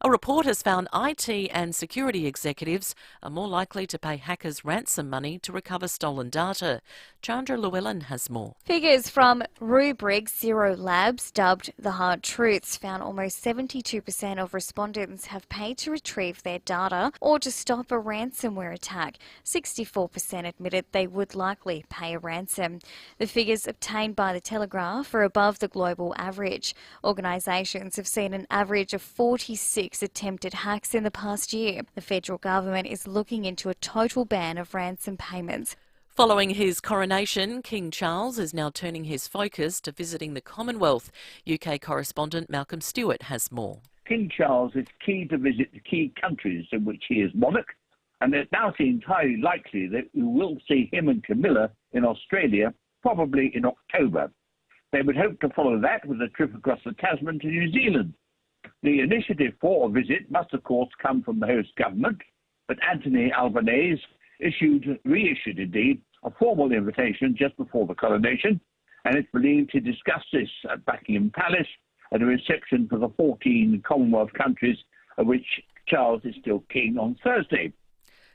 A report has found IT and security executives are more likely to pay hackers ransom money to recover stolen data. Chandra Llewellyn has more. Figures from Rubrik Zero Labs, dubbed The Hard Truths, found almost 72% of respondents have paid to retrieve their data or to stop a ransomware attack. 64% admitted they would likely pay a ransom. The figures obtained by The Telegraph are above the global average. Organisations have seen an average of 46 36 attempted hacks in the past year. The federal government is looking into a total ban of ransom payments. Following his coronation, King Charles is now turning his focus to visiting the Commonwealth. UK correspondent Malcolm Stewart has more. King Charles is keen to visit the key countries in which he is monarch, and it now seems highly likely that we will see him and Camilla in Australia, probably in October. They would hope to follow that with a trip across the Tasman to New Zealand. The initiative for a visit must, of course, come from the host government, but Anthony Albanese reissued indeed, a formal invitation just before the coronation, and it's believed he discussed this at Buckingham Palace at a reception for the 14 Commonwealth countries of which Charles is still king on Thursday.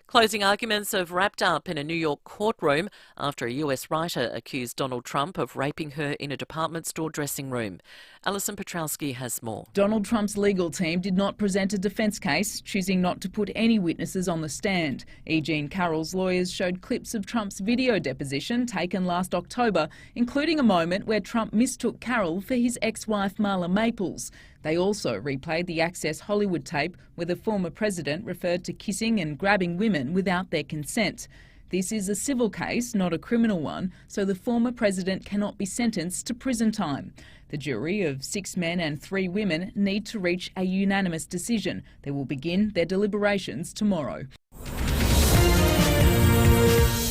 Closing arguments have wrapped up in a New York courtroom after a US writer accused Donald Trump of raping her in a department store dressing room. Alison Petrowski has more. Donald Trump's legal team did not present a defence case, choosing not to put any witnesses on the stand. E. Jean Carroll's lawyers showed clips of Trump's video deposition taken last October, including a moment where Trump mistook Carroll for his ex-wife Marla Maples. They also replayed the Access Hollywood tape where the former president referred to kissing and grabbing women without their consent. This is a civil case, not a criminal one, so the former president cannot be sentenced to prison time. The jury of 6 men and 3 women need to reach a unanimous decision. They will begin their deliberations tomorrow.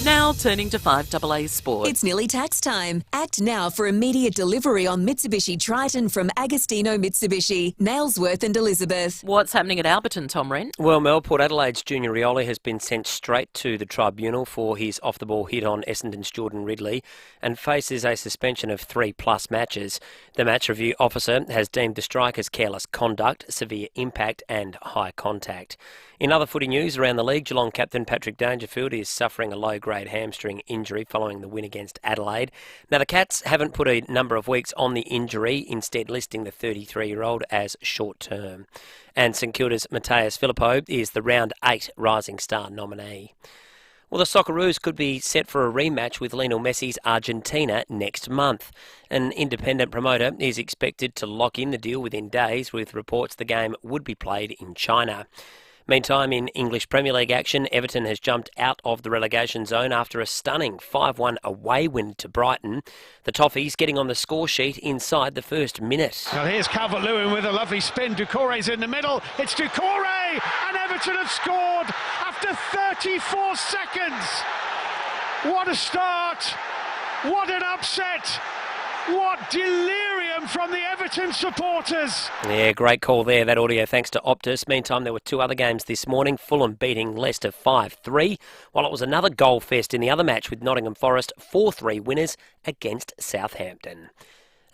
Now turning to 5AA Sport. It's nearly tax time. Act now for immediate delivery on Mitsubishi Triton from Agostino Mitsubishi, Nailsworth and Elizabeth. What's happening at Alberton, Tom Wren? Well, Mel, Port Adelaide's Junior Rioli has been sent straight to the tribunal for his off-the-ball hit on Essendon's Jordan Ridley and faces a suspension of 3+ matches. The match review officer has deemed the striker's careless conduct, severe impact and high contact. In other footy news around the league, Geelong captain Patrick Dangerfield is suffering a low-grade hamstring injury following the win against Adelaide. Now, the Cats haven't put a number of weeks on the injury, instead listing the 33-year-old as short-term. And St Kilda's Mateus Filippo is the Round 8 Rising Star nominee. Well, the Socceroos could be set for a rematch with Lionel Messi's Argentina next month. An independent promoter is expected to lock in the deal within days, with reports the game would be played in China. Meantime, in English Premier League action, Everton has jumped out of the relegation zone after a stunning 5-1 away win to Brighton. The Toffees getting on the score sheet inside the first minute. Now here's Calvert-Lewin with a lovely spin. Doucouré's in the middle. It's Doucouré, and Everton have scored after 34 seconds. What a start! What an upset! What delirium from the Everton supporters. Yeah, great call there, that audio, thanks to Optus. Meantime, there were 2 other games this morning. Fulham beating Leicester 5-3, while it was another goal fest in the other match with Nottingham Forest 4-3 winners against Southampton.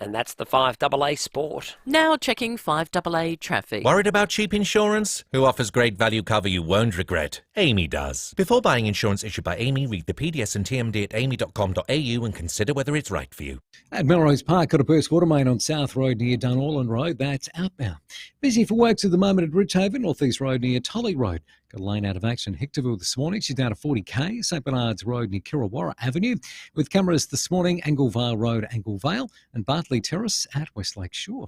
And that's the 5AA Sport. Now checking 5AA traffic. Worried about cheap insurance? Who offers great value cover you won't regret? Amy does. Before buying insurance issued by Amy, read the PDS and TMD at amy.com.au and consider whether it's right for you. At Melrose Park, got a burst water main on South Road near Dunallen Road. That's outbound. Busy for works at the moment at Ridgehaven, North East Road near Tolley Road. Got a lane out of action Hectorville this morning. She's down to 40k. St Bernard's Road near Kirrawara Avenue. With cameras this morning, Anglevale Road, Anglevale, and Bartley Terrace at Westlake Shore.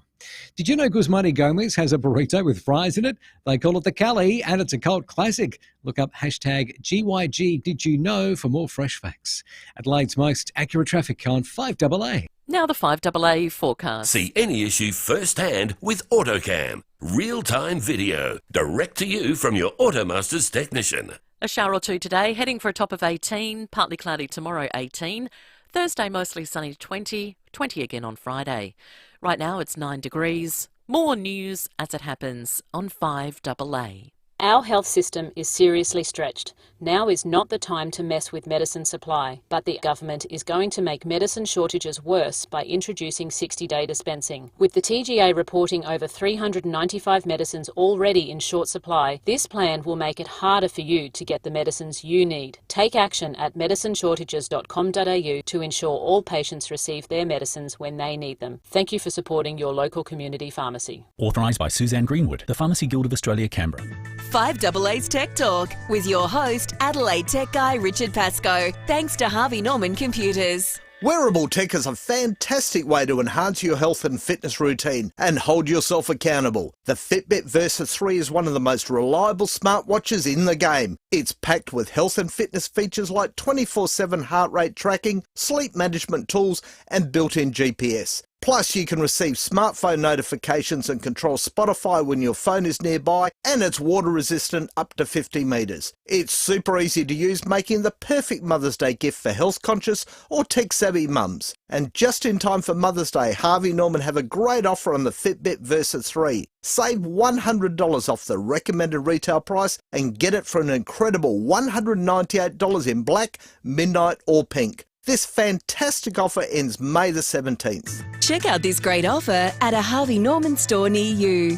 Did you know Guzmani Gomez has a burrito with fries in it? They call it the Cali, and it's a cult classic. Look up hashtag GYG Did You Know for more fresh facts. Adelaide's most accurate traffic on 5AA. Now the 5AA forecast. See any issue firsthand with AutoCam. Real-time video, direct to you from your Automasters technician. A shower or two today, heading for a top of 18, partly cloudy tomorrow 18, Thursday mostly sunny 20, 20 again on Friday. Right now it's 9 degrees. More news as it happens on 5AA. Our health system is seriously stretched. Now is not the time to mess with medicine supply, but the government is going to make medicine shortages worse by introducing 60-day dispensing. With the TGA reporting over 395 medicines already in short supply, this plan will make it harder for you to get the medicines you need. Take action at medicineshortages.com.au to ensure all patients receive their medicines when they need them. Thank you for supporting your local community pharmacy. Authorised by Suzanne Greenwood, the Pharmacy Guild of Australia, Canberra. 5AA's Tech Talk with your host, Adelaide Tech Guy Richard Pascoe. Thanks to Harvey Norman Computers. Wearable tech is a fantastic way to enhance your health and fitness routine and hold yourself accountable. The Fitbit Versa 3 is one of the most reliable smartwatches in the game. It's packed with health and fitness features like 24/7 heart rate tracking, sleep management tools, and built-in GPS. Plus, you can receive smartphone notifications and control Spotify when your phone is nearby, and it's water resistant up to 50 metres. It's super easy to use, making the perfect Mother's Day gift for health-conscious or tech-savvy mums. And just in time for Mother's Day, Harvey Norman have a great offer on the Fitbit Versa 3. Save $100 off the recommended retail price and get it for an incredible $198 in black, midnight or pink. This fantastic offer ends May the 17th. Check out this great offer at a Harvey Norman store near you.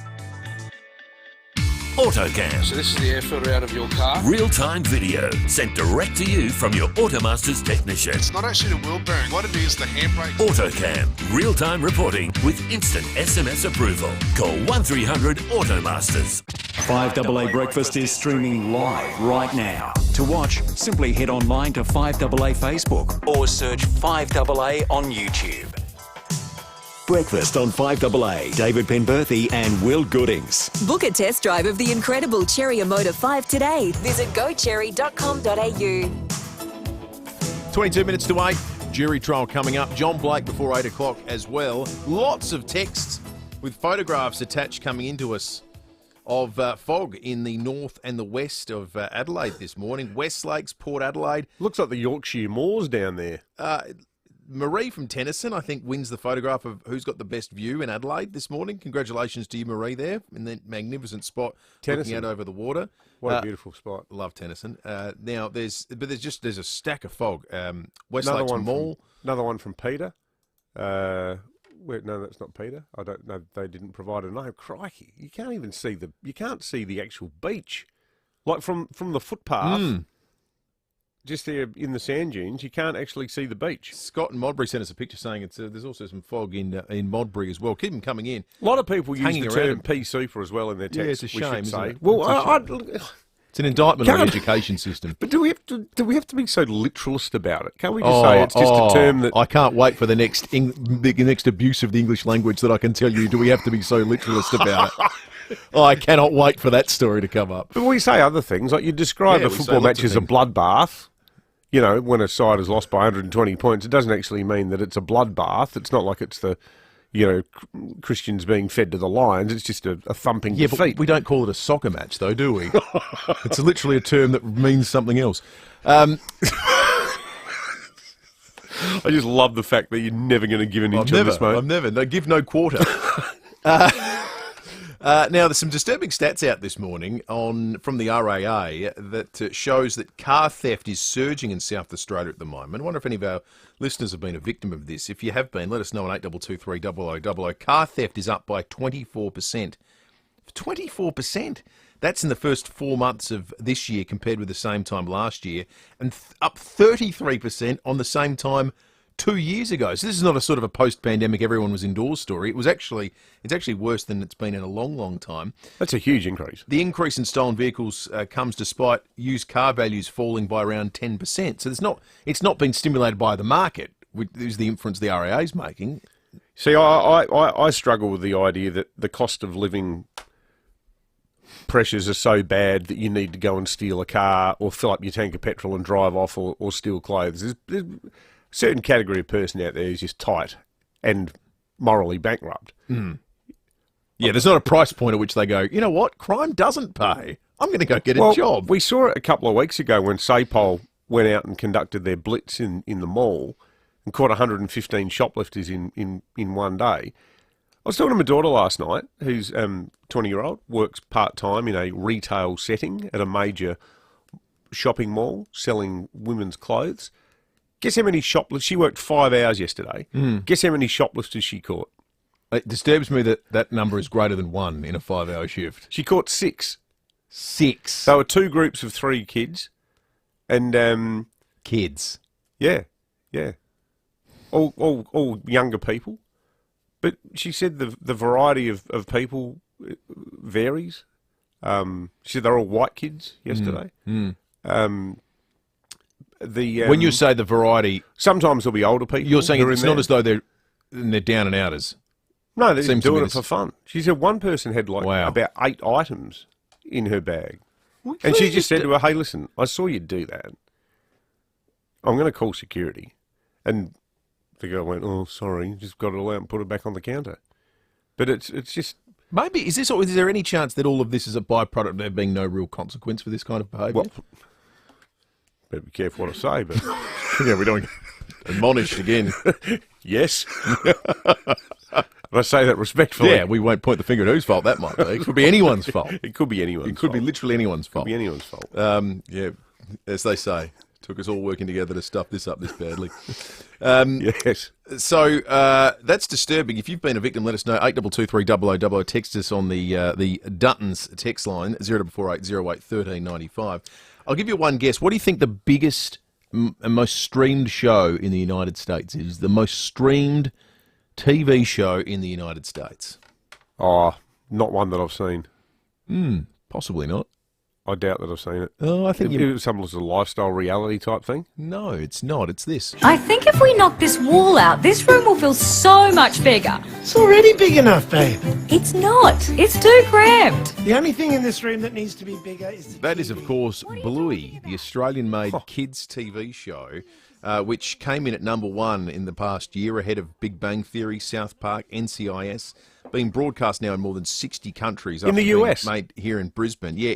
AutoCam. So this is the air filter out of your car. Real-time video sent direct to you from your Automasters technician. It's not actually the wheel bearing. What it is, the handbrake. AutoCam. Real-time reporting with instant SMS approval. Call 1300 Automasters. 5AA Breakfast is streaming live right now. To watch, simply head online to 5AA Facebook or search 5AA on YouTube. Breakfast on 5AA. David Penberthy and Will Goodings. Book a test drive of the incredible Cherry Motor 5 today. Visit gocherry.com.au. 22 minutes to 8. Jury trial coming up. John Blake before 8 o'clock as well. Lots of texts with photographs attached coming into us of fog in the north and the west of Adelaide this morning. West Lakes, Port Adelaide. Looks like the Yorkshire Moors down there. Marie from Tennyson, I think, wins the photograph of who's got the best view in Adelaide this morning. Congratulations to you, Marie, there in that magnificent spot, looking out over the water. What a beautiful spot. Love Tennyson. Now, there's a stack of fog. West Another Lakes one Mall. Another one from Peter. No, that's not Peter. I don't know. They didn't provide a name. Crikey, you can't even see you can't see the actual beach, like from the footpath. Just there in the sand dunes, you can't actually see the beach. Scott in Modbury sent us a picture saying there's also some fog in Modbury as well. Keep them coming in. A lot of people use the term pea super as well in their text. Yeah, it's a shame, isn't it? Well, it's an indictment on the education system. But do we have to be so literalist about it? Can't we just say it's just a term that... I can't wait for the next abuse of the English language that I can tell you. Do we have to be so literalist about it? I cannot wait for that story to come up. But we say other things, like you describe a football match as a bloodbath. You know, when a side has lost by 120 points, it doesn't actually mean that it's a bloodbath. It's not like it's the, Christians being fed to the lions. It's just a thumping defeat. But we don't call it a soccer match, though, do we? It's literally a term that means something else. I just love the fact that you're never going to give an inch on this, mate. I'm never. No, give no quarter. Now, there's some disturbing stats out this morning from the RAA that shows that car theft is surging in South Australia at the moment. I wonder if any of our listeners have been a victim of this. If you have been, let us know on 8223 0000. Car theft is up by 24%. 24%? That's in the first 4 months of this year compared with the same time last year, and up 33% on the same time 2 years ago. So this is not a sort of a post-pandemic everyone was indoors story. It's actually worse than it's been in a long, long time. That's a huge increase. The increase in stolen vehicles comes despite used car values falling by around 10%. So it's not been stimulated by the market, which is the inference the RAA is making. See, I struggle with the idea that the cost of living pressures are so bad that you need to go and steal a car or fill up your tank of petrol and drive off or steal clothes. There's certain category of person out there is just tight and morally bankrupt. Yeah, there's not a price point at which they go, you know what, crime doesn't pay. I'm going to go get a job. We saw it a couple of weeks ago when SAPOL went out and conducted their blitz in the mall and caught 115 shoplifters in one day. I was talking to my daughter last night, who's 20-year-old, works part-time in a retail setting at a major shopping mall selling women's clothes. Guess how many shoplifters? She worked 5 hours yesterday. Guess how many shoplifters she caught? It disturbs me that number is greater than one in a 5-hour shift. She caught 6. 6? There were 2 groups of 3 kids. And kids? Yeah. All younger people. But she said the variety of people varies. She said they're all white kids yesterday. when you say the variety, sometimes there'll be older people. You're saying it's not there. as though they're down and outers. No, they're doing it for fun. She said one person had about 8 items in her bag. Well, and she just said to her, hey, listen, I saw you do that. I'm going to call security. And the girl went, oh, sorry, just got it all out and put it back on the counter. But it's just... Maybe, is there any chance that all of this is a byproduct of there being no real consequence for this kind of behaviour? Well, better be careful what I say, but... yeah, we don't get admonished again. Yes. I say that respectfully. Yeah, we won't point the finger at whose fault that might be. It could be anyone's fault. It could be anyone's fault. It could be literally anyone's fault. It could be anyone's fault. Yeah, as they say, took us all working together to stuff this up this badly. Yes. So that's disturbing. If you've been a victim, let us know. 8223 Text us on the Duttons text line 0448 08 1395. I'll give you one guess. What do you think the biggest and most streamed show in the United States is? The most streamed TV show in the United States? Oh, not one that I've seen. Possibly not. I doubt that I've seen it. Oh, I think it's some sort of lifestyle reality type thing. No, it's not. It's this. I think if we knock this wall out, this room will feel so much bigger. It's already big enough, babe. It's not. It's too cramped. The only thing in this room that needs to be bigger is That is, of course, Bluey, the Australian-made kids' TV show, which came in at #1 in the past year, ahead of Big Bang Theory, South Park, NCIS, being broadcast now in more than 60 countries. In the US? Made here in Brisbane. Yeah,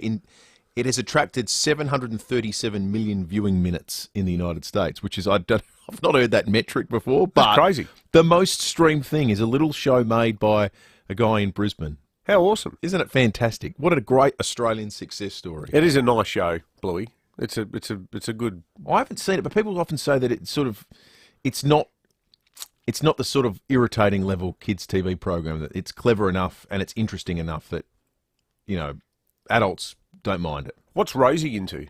it has attracted 737 million viewing minutes in the United States, which is, I've not heard that metric before, but that's crazy. The most streamed thing is a little show made by a guy in Brisbane. How awesome. Not it fantastic? What a great Australian success story. It is a nice show, Bluey. It's a good... I haven't seen it, but people often say that it's not the sort of irritating level kids TV program, that it's clever enough and it's interesting enough that, adults don't mind it. What's Rosie into?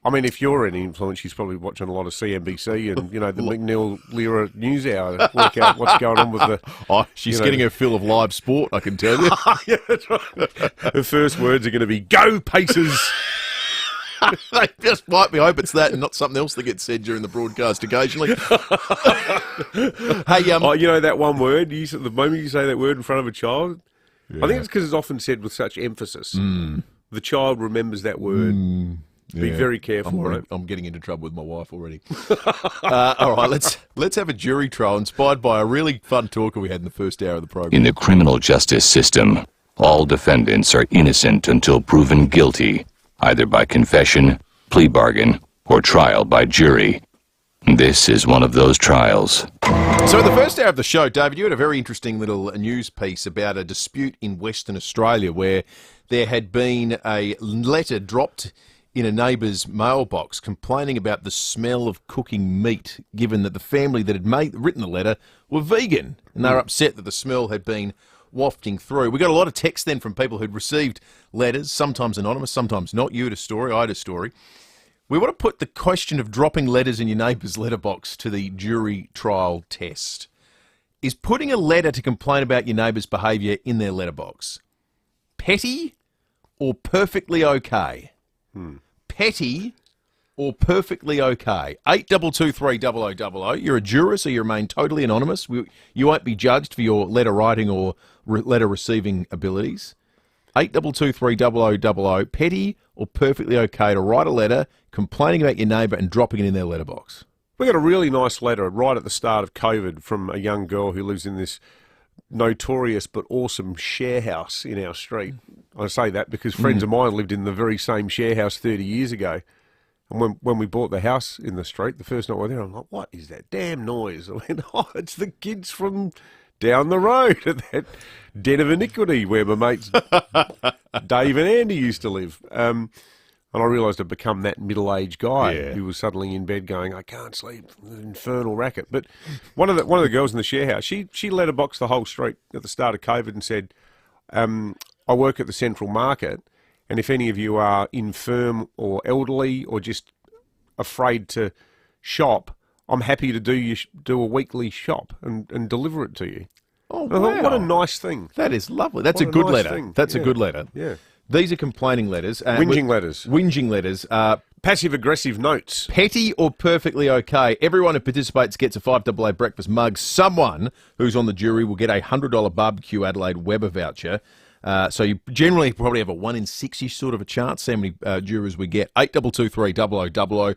I mean, if you're any influence, she's probably watching a lot of CNBC and, the McNeil Lira News Hour to work out what's going on with the... Oh, she's getting her fill of live sport, I can tell you. Yeah, that's right. Her first words are going to be, go Pacers! They just might be hope it's that and not something else that gets said during the broadcast occasionally. Hey, that one word, the moment you say that word in front of a child, I think it's because it's often said with such emphasis. The child remembers that word. Be very careful. I'm getting into trouble with my wife already. All right, let's have a jury trial inspired by a really fun talker we had in the first hour of the program. In the criminal justice system, all defendants are innocent until proven guilty, either by confession, plea bargain, or trial by jury. This is one of those trials. So in the first hour of the show, David, you had a very interesting little news piece about a dispute in Western Australia where there had been a letter dropped in a neighbour's mailbox complaining about the smell of cooking meat, given that the family that had written the letter were vegan, and they were upset that the smell had been wafting through. We got a lot of text then from people who'd received letters, sometimes anonymous, sometimes not. You had a story, I had a story. We want to put the question of dropping letters in your neighbour's letterbox to the jury trial test. Is putting a letter to complain about your neighbour's behaviour in their letterbox petty or perfectly okay? Petty or perfectly okay? 8223 You're a juror, so you remain totally anonymous. You won't be judged for your letter writing or letter receiving abilities. 8223 petty or perfectly okay to write a letter complaining about your neighbour and dropping it in their letterbox? We got a really nice letter right at the start of COVID from a young girl who lives in this notorious but awesome share house in our street. I say that because friends of mine lived in the very same share house 30 years ago. And when we bought the house in the street, the first night we were there, I'm like, what is that damn noise? I went, it's the kids from down the road at that den of iniquity where my mates Dave and Andy used to live. And I realised I'd become that middle-aged guy who was suddenly in bed going, I can't sleep, the infernal racket. But one of the girls in the share house, she letterboxed the whole street at the start of COVID and said, I work at the Central Market, and if any of you are infirm or elderly or just afraid to shop, I'm happy to do a weekly shop and deliver it to you. Oh, wow. wow. What a nice thing. That is lovely. That's a good letter. That's a good letter. Yeah. These are complaining letters. Whinging letters. Whinging letters. passive-aggressive notes. Petty or perfectly okay? Everyone who participates gets a FIVEAA breakfast mug. Someone who's on the jury will get a $100 Barbecue Adelaide Weber voucher. So you generally probably have a 1 in 6-ish sort of a chance. See how many jurors we get. 8223 0000.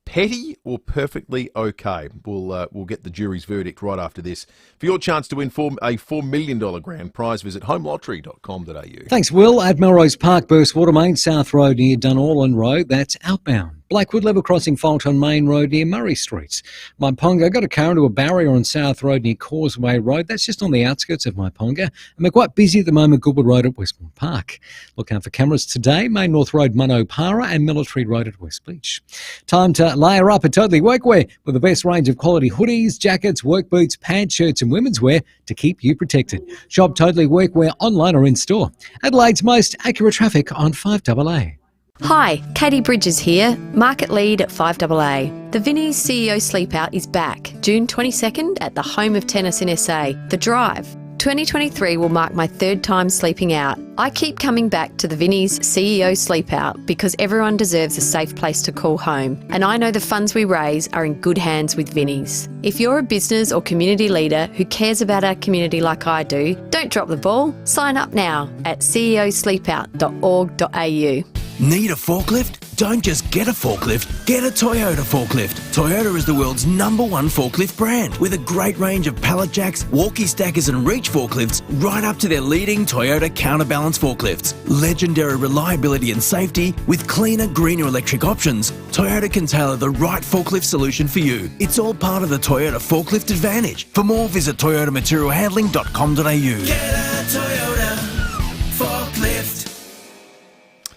Petty or perfectly okay? We'll get the jury's verdict right after this. For your chance to win a $4 million grand prize, visit homelottery.com.au. Thanks, Will. At Melrose Park, burst water main, South Road near Dunorlan Road. That's outbound. Blackwood level crossing fault on Main Road near Murray Street. Maiponga got a car into a barrier on South Road near Causeway Road. That's just on the outskirts of Maiponga. And we're quite busy at the moment, Goodwood Road at Westmore Park. Look out for cameras today, Main North Road, Munopara and Military Road at West Beach. Time to layer up at Totally Workwear with the best range of quality hoodies, jackets, work boots, pants, shirts and women's wear to keep you protected. Shop Totally Workwear online or in store. Adelaide's most accurate traffic on 5AA. Hi, Katie Bridges here, Market Lead at 5AA. The Vinnie's CEO Sleepout is back, June 22nd at the home of tennis in SA, The Drive. 2023 will mark my third time sleeping out. I keep coming back to the Vinnie's CEO Sleepout because everyone deserves a safe place to call home, and I know the funds we raise are in good hands with Vinnie's. If you're a business or community leader who cares about our community like I do, don't drop the ball. Sign up now at ceosleepout.org.au. Need a forklift? Don't just get a forklift, get a Toyota forklift. Toyota is the world's #1 forklift brand with a great range of pallet jacks, walkie stackers and reach forklifts right up to their leading Toyota counterbalance forklifts. Legendary reliability and safety with cleaner, greener electric options, Toyota can tailor the right forklift solution for you. It's all part of the Toyota Forklift Advantage. For more, visit toyotamaterialhandling.com.au. Get a Toyota forklift.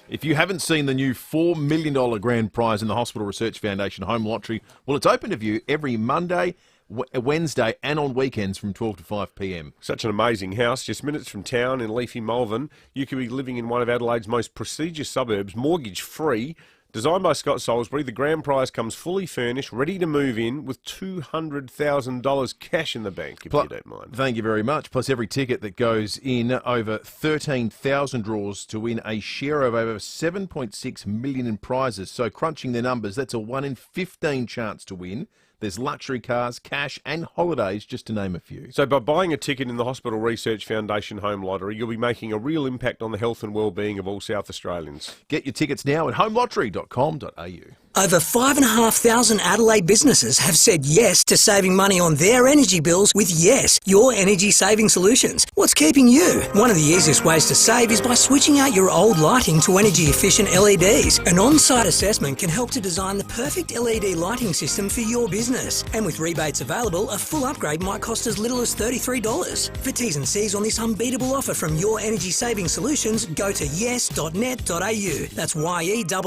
If you haven't seen the new $4 million grand prize in the Hospital Research Foundation Home Lottery, well, it's open to view every Monday, Wednesday and on weekends from 12 to 5 p.m. Such an amazing house, just minutes from town in leafy Malvern. You could be living in one of Adelaide's most prestigious suburbs, mortgage-free. Designed by Scott Salisbury, the grand prize comes fully furnished, ready to move in with $200,000 cash in the bank, if you don't mind. Thank you very much. Plus every ticket that goes in, over 13,000 draws to win a share of over 7.6 million in prizes. So crunching the numbers, that's a 1 in 15 chance to win. There's luxury cars, cash and holidays, just to name a few. So by buying a ticket in the Hospital Research Foundation Home Lottery, you'll be making a real impact on the health and well-being of all South Australians. Get your tickets now at homelottery.com.au. Over 5,500 Adelaide businesses have said yes to saving money on their energy bills with Yes, your energy saving solutions. What's keeping you? One of the easiest ways to save is by switching out your old lighting to energy efficient LEDs. An on-site assessment can help to design the perfect LED lighting system for your business. And with rebates available, a full upgrade might cost as little as $33. For T's and C's on this unbeatable offer from your energy saving solutions, go to yes.net.au. That's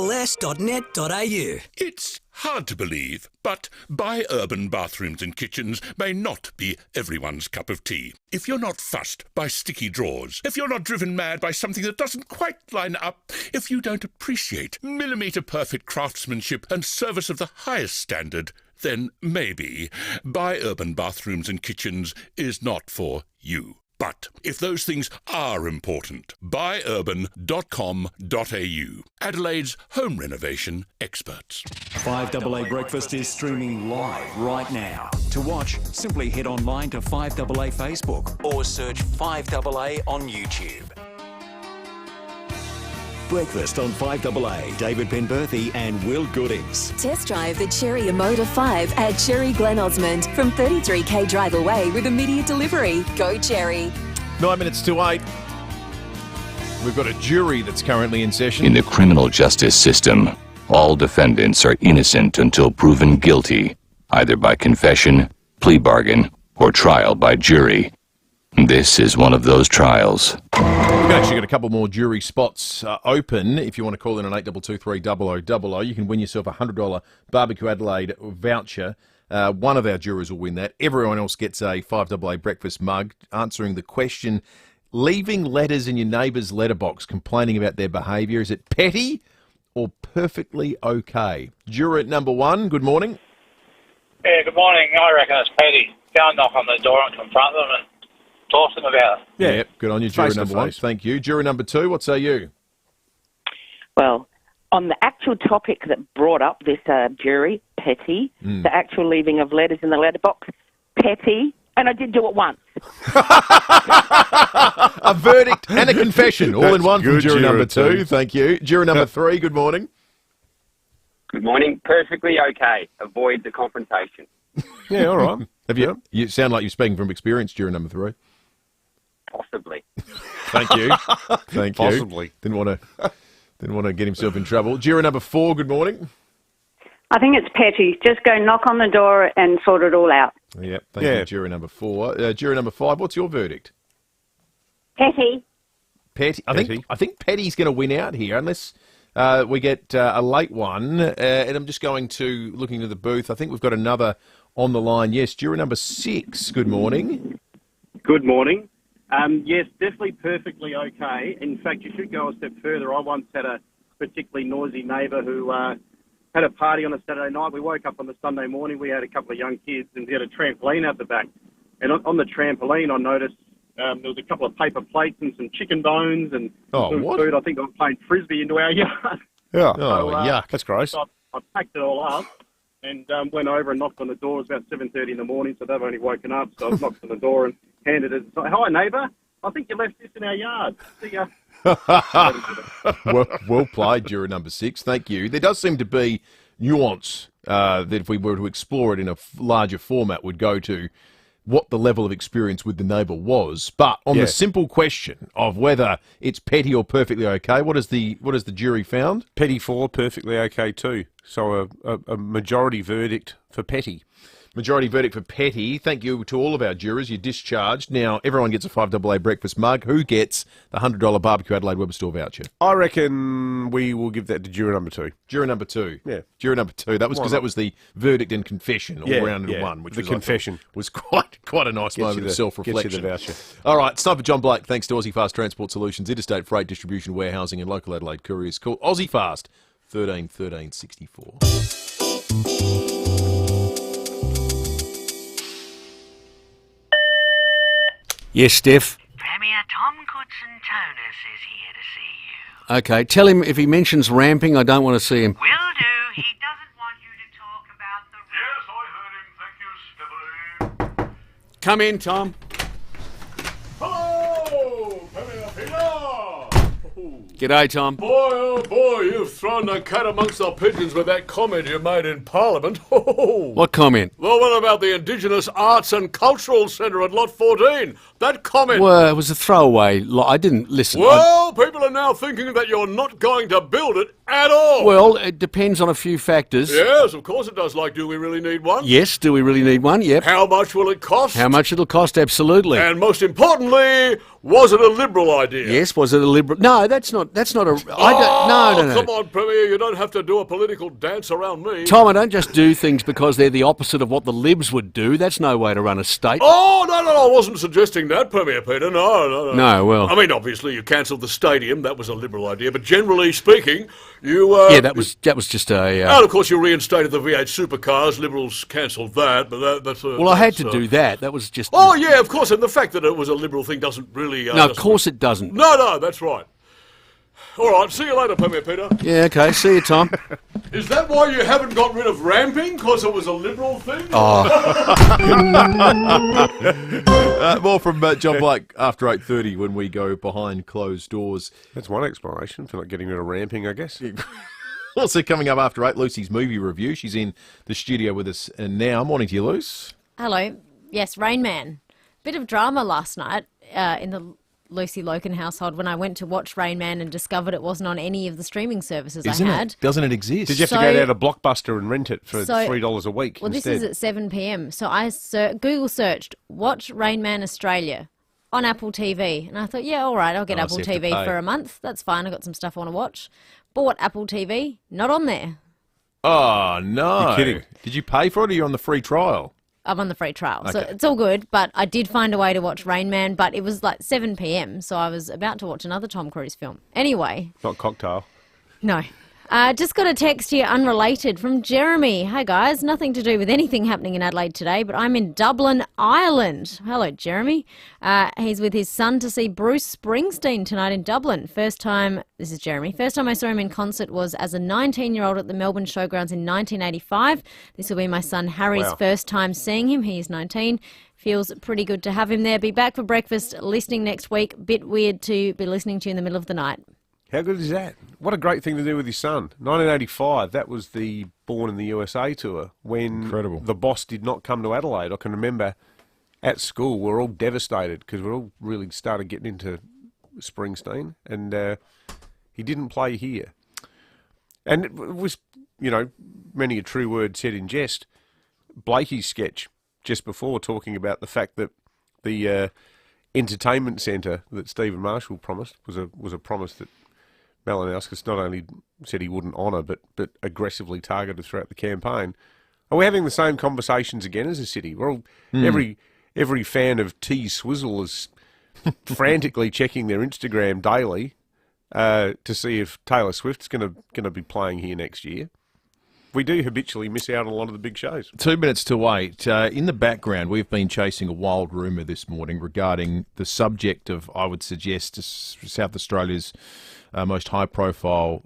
yes.net.au. It's hard to believe, but Buy Urban bathrooms and kitchens may not be everyone's cup of tea. If you're not fussed by sticky drawers, if you're not driven mad by something that doesn't quite line up, if you don't appreciate millimetre-perfect craftsmanship and service of the highest standard, then maybe Buy Urban bathrooms and kitchens is not for you. But if those things are important, buyurban.com.au. Adelaide's home renovation experts. 5AA Breakfast is streaming live right now. To watch, simply head online to 5AA Facebook or search 5AA on YouTube. Breakfast on 5AA. David Penberthy and Will Goodings. Test drive the Cherry Emoda 5 at Cherry Glen Osmond from 33k drive away with immediate delivery. Go Cherry. 9 minutes to 8. We've got a jury that's currently in session. In the criminal justice system, all defendants are innocent until proven guilty, either by confession, plea bargain, or trial by jury. This is one of those trials. We've actually got a couple more jury spots open. If you want to call in on 8223 0000, you can win yourself a $100 Barbecue Adelaide voucher. One of our jurors will win that. Everyone else gets a 5AA breakfast mug, answering the question, leaving letters in your neighbour's letterbox complaining about their behaviour, is it petty or perfectly okay? Juror number 1, good morning. Yeah, good morning. I reckon it's petty. Go and knock on the door and confront them and talk to them about it. Yeah, good on you, juror number 1. Thank you. Juror number 2, what say you? Well, on the actual topic that brought up this jury, petty, the actual leaving of letters in the letterbox, petty, and I did do it once. A verdict and a confession, all in one from good, juror number juror 2. Thank you. Juror number 3, good morning. Good morning. Perfectly okay. Avoid the confrontation. Yeah, all right. You sound like you're speaking from experience, juror number 3. Possibly. Thank you. Thank you. Possibly. Didn't want to get himself in trouble. Juror number 4, good morning. I think it's petty. Just go knock on the door and sort it all out. Yep, thank you, juror number 4. Juror number 5, what's your verdict? Petty. Petty. I think Petty's going to win out here, unless we get a late one. And I'm just looking to the booth. I think we've got another on the line. Yes, juror number 6, good morning. Good morning. Yes, definitely perfectly okay. In fact, you should go a step further. I once had a particularly noisy neighbour who had a party on a Saturday night. We woke up on the Sunday morning. We had a couple of young kids, and we had a trampoline out the back. And on the trampoline, I noticed there was a couple of paper plates and some chicken bones and some food. I think I was playing frisbee into our yard. Yeah. So, yuck. That's gross. So I packed it all up and went over and knocked on the door. It was about 7:30 in the morning, so they've only woken up. So I knocked on the door and handed it. So, hi, neighbour. I think you left this in our yard. See ya. well played, juror number 6. Thank you. There does seem to be nuance that if we were to explore it in a larger format would go to what the level of experience with the neighbour was. But on the simple question of whether it's petty or perfectly okay, what has the jury found? Petty 4, perfectly okay too. So a majority verdict for petty. Majority verdict for petty. Thank you to all of our jurors. You're discharged. Now, everyone gets a FIVEAA breakfast mug. Who gets the $100 Barbecue Adelaide Weber Store voucher? I reckon we will give that to juror number 2. Juror number 2. Yeah. Juror number 2. That was because that was the verdict and confession all round in one, which the confession was quite a nice moment of self-reflection. Gets you the voucher. All right, it's time for John Blake. Thanks to Aussie Fast Transport Solutions, interstate freight distribution, warehousing and local Adelaide couriers. Call Aussie Fast 13 13 64. Yes, Steph. Premier Tom Goodson-Tonus is here to see you. Okay, tell him if he mentions ramping, I don't want to see him. Will do. He doesn't want you to talk about the... Yes, I heard him. Thank you, Stephen. Come in, Tom. Hello, Premier Peter. G'day, Tom. Boy, oh boy, you've thrown the cat amongst the pigeons with that comment you made in Parliament. What comment? The one about the Indigenous Arts and Cultural Centre at Lot 14. That comment. Well, it was a throwaway. I didn't listen. Well, people are now thinking that you're not going to build it at all. Well, it depends on a few factors. Yes, of course it does. Like, do we really need one? Yes, do we really need one? Yep. How much will it cost? How much it'll cost, absolutely. And most importantly, was it a Liberal idea? Yes, was it a Liberal... No, that's not a... No. Come on, Premier, you don't have to do a political dance around me. Tom, I don't just do things because they're the opposite of what the Libs would do. That's no way to run a state. Oh, no, I wasn't suggesting that, Premier Peter. No. No, well... I mean, obviously, you cancelled the stadium. That was a Liberal idea. But generally speaking, you... yeah, that was just a... And, of course, you reinstated the V8 supercars. Liberals cancelled that, but that's... well, I had to do that. That was just... Oh, yeah, of course, and the fact that it was a Liberal thing doesn't really... no, of course it doesn't. No, that's right. All right, see you later, Premier Peter. Yeah, okay, see you, Tom. Is that why you haven't got rid of ramping? Because it was a Liberal thing? More from John Blake after 8:30 when we go behind closed doors. That's one explanation for not getting rid of ramping, I guess. Also coming up after 8, Lucy's movie review. She's in the studio with us now. Morning to you, Luce. Hello. Yes, Rain Man. Bit of drama last night in the Lucy Loken household when I went to watch Rain Man and discovered it wasn't on any of the streaming services I had. Doesn't it exist? Did you have to go down to Blockbuster and rent it for $3 a week Well, instead? this is at 7 p.m. So I Google searched, watch Rain Man Australia on Apple TV. And I thought, yeah, all right, I'll get Apple TV for a month. That's fine. I've got some stuff I want to watch. Bought Apple TV. Not on there. Oh, no. You're kidding. Did you pay for it or you're on the free trial? I'm on the free trial, so Okay. it's all good. But I did find a way to watch Rain Man, but it was like 7 p.m, so I was about to watch another Tom Cruise film. Anyway. Not Cocktail. No. Just got a text here, unrelated, from Jeremy. Hi, guys. Nothing to do with anything happening in Adelaide today, but I'm in Dublin, Ireland. Hello, Jeremy. He's with his son to see Bruce Springsteen tonight in Dublin. This is Jeremy. First time I saw him in concert was as a 19-year-old at the Melbourne Showgrounds in 1985. This will be my son Harry's first time seeing him. He is 19. Feels pretty good to have him there. Be back for breakfast, listening next week. Bit weird to be listening to you in the middle of the night. How good is that? What a great thing to do with his son. 1985, that was the Born in the USA tour when the boss did not come to Adelaide. I can remember at school we were all devastated because we all really started getting into Springsteen, and he didn't play here. And it was, you know, many a true word said in jest. Blakey's sketch just before, talking about the fact that the entertainment centre that Stephen Marshall promised was a promise that Malinauskas not only said he wouldn't honour, but aggressively targeted throughout the campaign. Are we having the same conversations again as a city? We're all, every fan of T Swizzle is frantically checking their Instagram daily to see if Taylor Swift's going to be playing here next year. We do habitually miss out on a lot of the big shows. 2 minutes to 8. In the background, we've been chasing a wild rumour this morning regarding the subject of, I would suggest, South Australia's most high-profile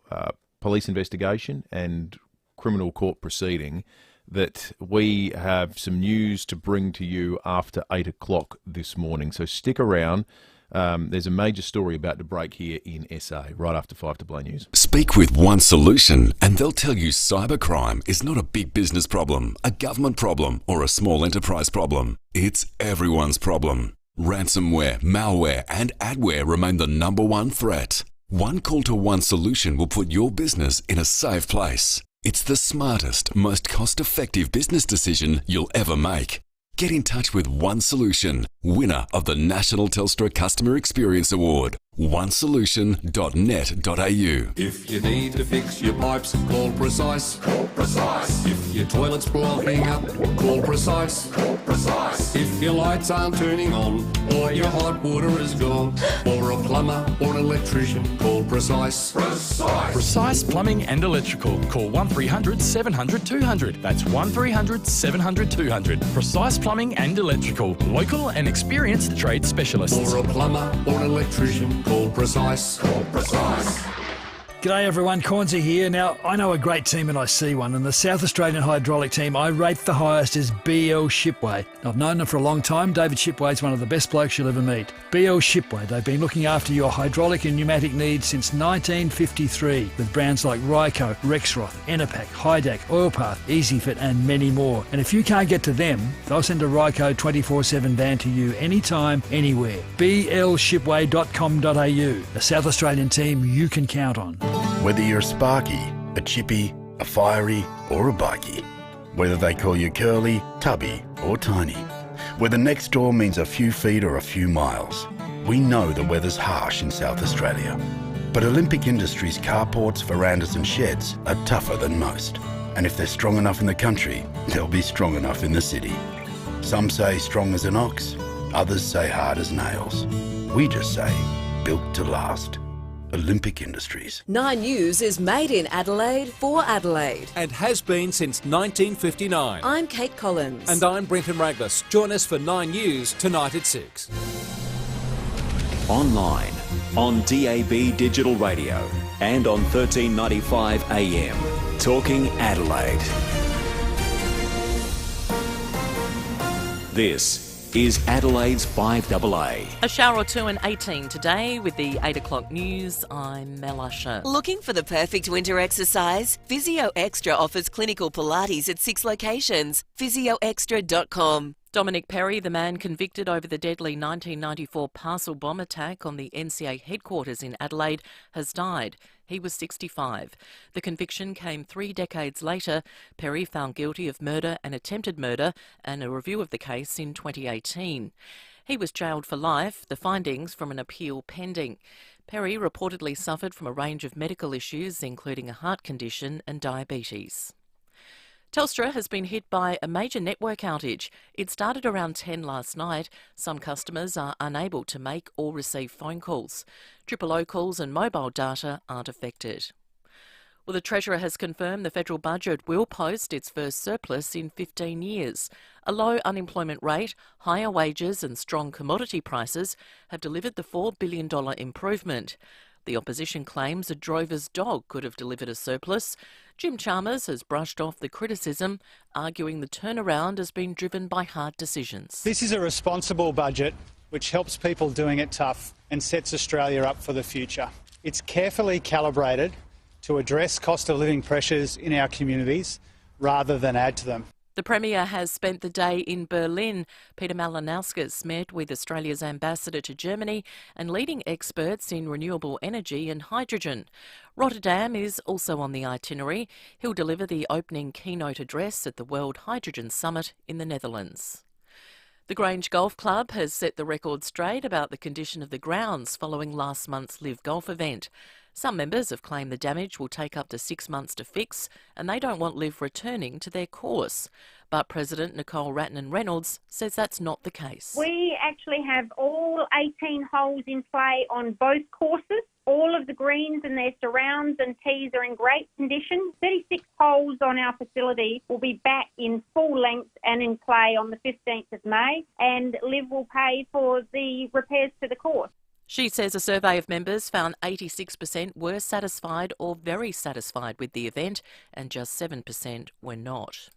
police investigation and criminal court proceeding, that we have some news to bring to you after 8 o'clock this morning. So stick around. There's a major story about to break here in SA, right after 5 to Play News. Speak with One Solution and they'll tell you cybercrime is not a big business problem, a government problem, or a small enterprise problem. It's everyone's problem. Ransomware, malware, and adware remain the #1 threat. One call to One Solution will put your business in a safe place. It's the smartest, most cost-effective business decision you'll ever make. Get in touch with One Solution, winner of the National Telstra Customer Experience Award. onesolution.net.au. If you need to fix your pipes, call Precise. Call Precise. If your toilet's blocking up, call Precise. Call Precise. If your lights aren't turning on, or your hot water is gone, or a plumber or an electrician, call Precise. Precise. Precise Plumbing and Electrical. Call 1300 700 200. That's 1300 700 200. Precise Plumbing and Electrical. Local and experienced trade specialists. Or a plumber or an electrician, call Precise. Call Precise. G'day everyone, Cornsey here. Now, I know a great team and I see one, and the South Australian hydraulic team I rate the highest is BL Shipway. I've known them for a long time. David Shipway's one of the best blokes you'll ever meet. BL Shipway, they've been looking after your hydraulic and pneumatic needs since 1953 with brands like Ryco, Rexroth, Enerpac, Hydac, Oilpath, EasyFit and many more. And if you can't get to them, they'll send a Ryco 24/7 van to you anytime, anywhere. blshipway.com.au, a South Australian team you can count on. Whether you're a sparky, a chippy, a fiery or a bikey. Whether they call you curly, tubby or tiny. Whether next door means a few feet or a few miles. We know the weather's harsh in South Australia. But Olympic Industries carports, verandas and sheds are tougher than most. And if they're strong enough in the country, they'll be strong enough in the city. Some say strong as an ox, others say hard as nails. We just say built to last. Olympic Industries. 9 News is made in Adelaide for Adelaide. And has been since 1959. I'm Kate Collins. And I'm Brenton Raglas. Join us for 9 News tonight at 6. Online, on DAB Digital Radio, and on 1395 AM. Talking Adelaide. This is Adelaide's 5AA. A shower or two and 18 today with the 8 o'clock news. I'm Mel Usher. Looking for the perfect winter exercise? Physio Extra offers clinical Pilates at 6 locations. physioextra.com. Dominic Perry, the man convicted over the deadly 1994 parcel bomb attack on the NCA headquarters in Adelaide, has died. He was 65. The conviction came 3 decades later. Perry found guilty of murder and attempted murder, and a review of the case in 2018. He was jailed for life, the findings from an appeal pending. Perry reportedly suffered from a range of medical issues, including a heart condition and diabetes. Telstra has been hit by a major network outage. It started around 10 last night. Some customers are unable to make or receive phone calls. 000 calls and mobile data aren't affected. Well, the Treasurer has confirmed the federal budget will post its first surplus in 15 years. A low unemployment rate, higher wages and strong commodity prices have delivered the $4 billion improvement. The opposition claims a drover's dog could have delivered a surplus. Jim Chalmers has brushed off the criticism, arguing the turnaround has been driven by hard decisions. This is a responsible budget which helps people doing it tough and sets Australia up for the future. It's carefully calibrated to address cost of living pressures in our communities rather than add to them. The Premier has spent the day in Berlin. Peter Malinauskas met with Australia's ambassador to Germany and leading experts in renewable energy and hydrogen. Rotterdam is also on the itinerary. He'll deliver the opening keynote address at the World Hydrogen Summit in the Netherlands. The Grange Golf Club has set the record straight about the condition of the grounds following last month's Live Golf event. Some members have claimed the damage will take up to 6 months to fix, and they don't want Live returning to their course. But President Nicole Ratnan-Reynolds says that's not the case. We actually have all 18 holes in play on both courses. All of the greens and their surrounds and tees are in great condition. 36 holes on our facility will be back in full length and in play on the 15th of May, and Live will pay for the repairs to the course. She says a survey of members found 86% were satisfied or very satisfied with the event and just 7% were not.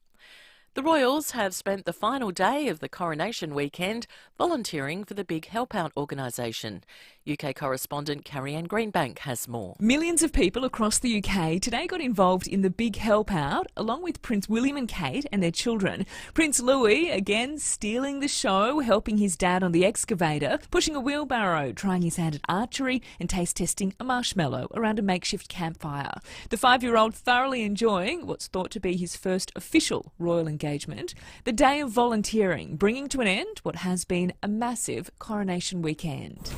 The Royals have spent the final day of the coronation weekend volunteering for the Big Help Out organisation. UK correspondent Carrie-Anne Greenbank has more. Millions of people across the UK today got involved in the Big Help Out, along with Prince William and Kate and their children. Prince Louis, again, stealing the show, helping his dad on the excavator, pushing a wheelbarrow, trying his hand at archery and taste testing a marshmallow around a makeshift campfire. The 5-year-old thoroughly enjoying what's thought to be his first official royal engagement. The day of volunteering, bringing to an end what has been a massive coronation weekend.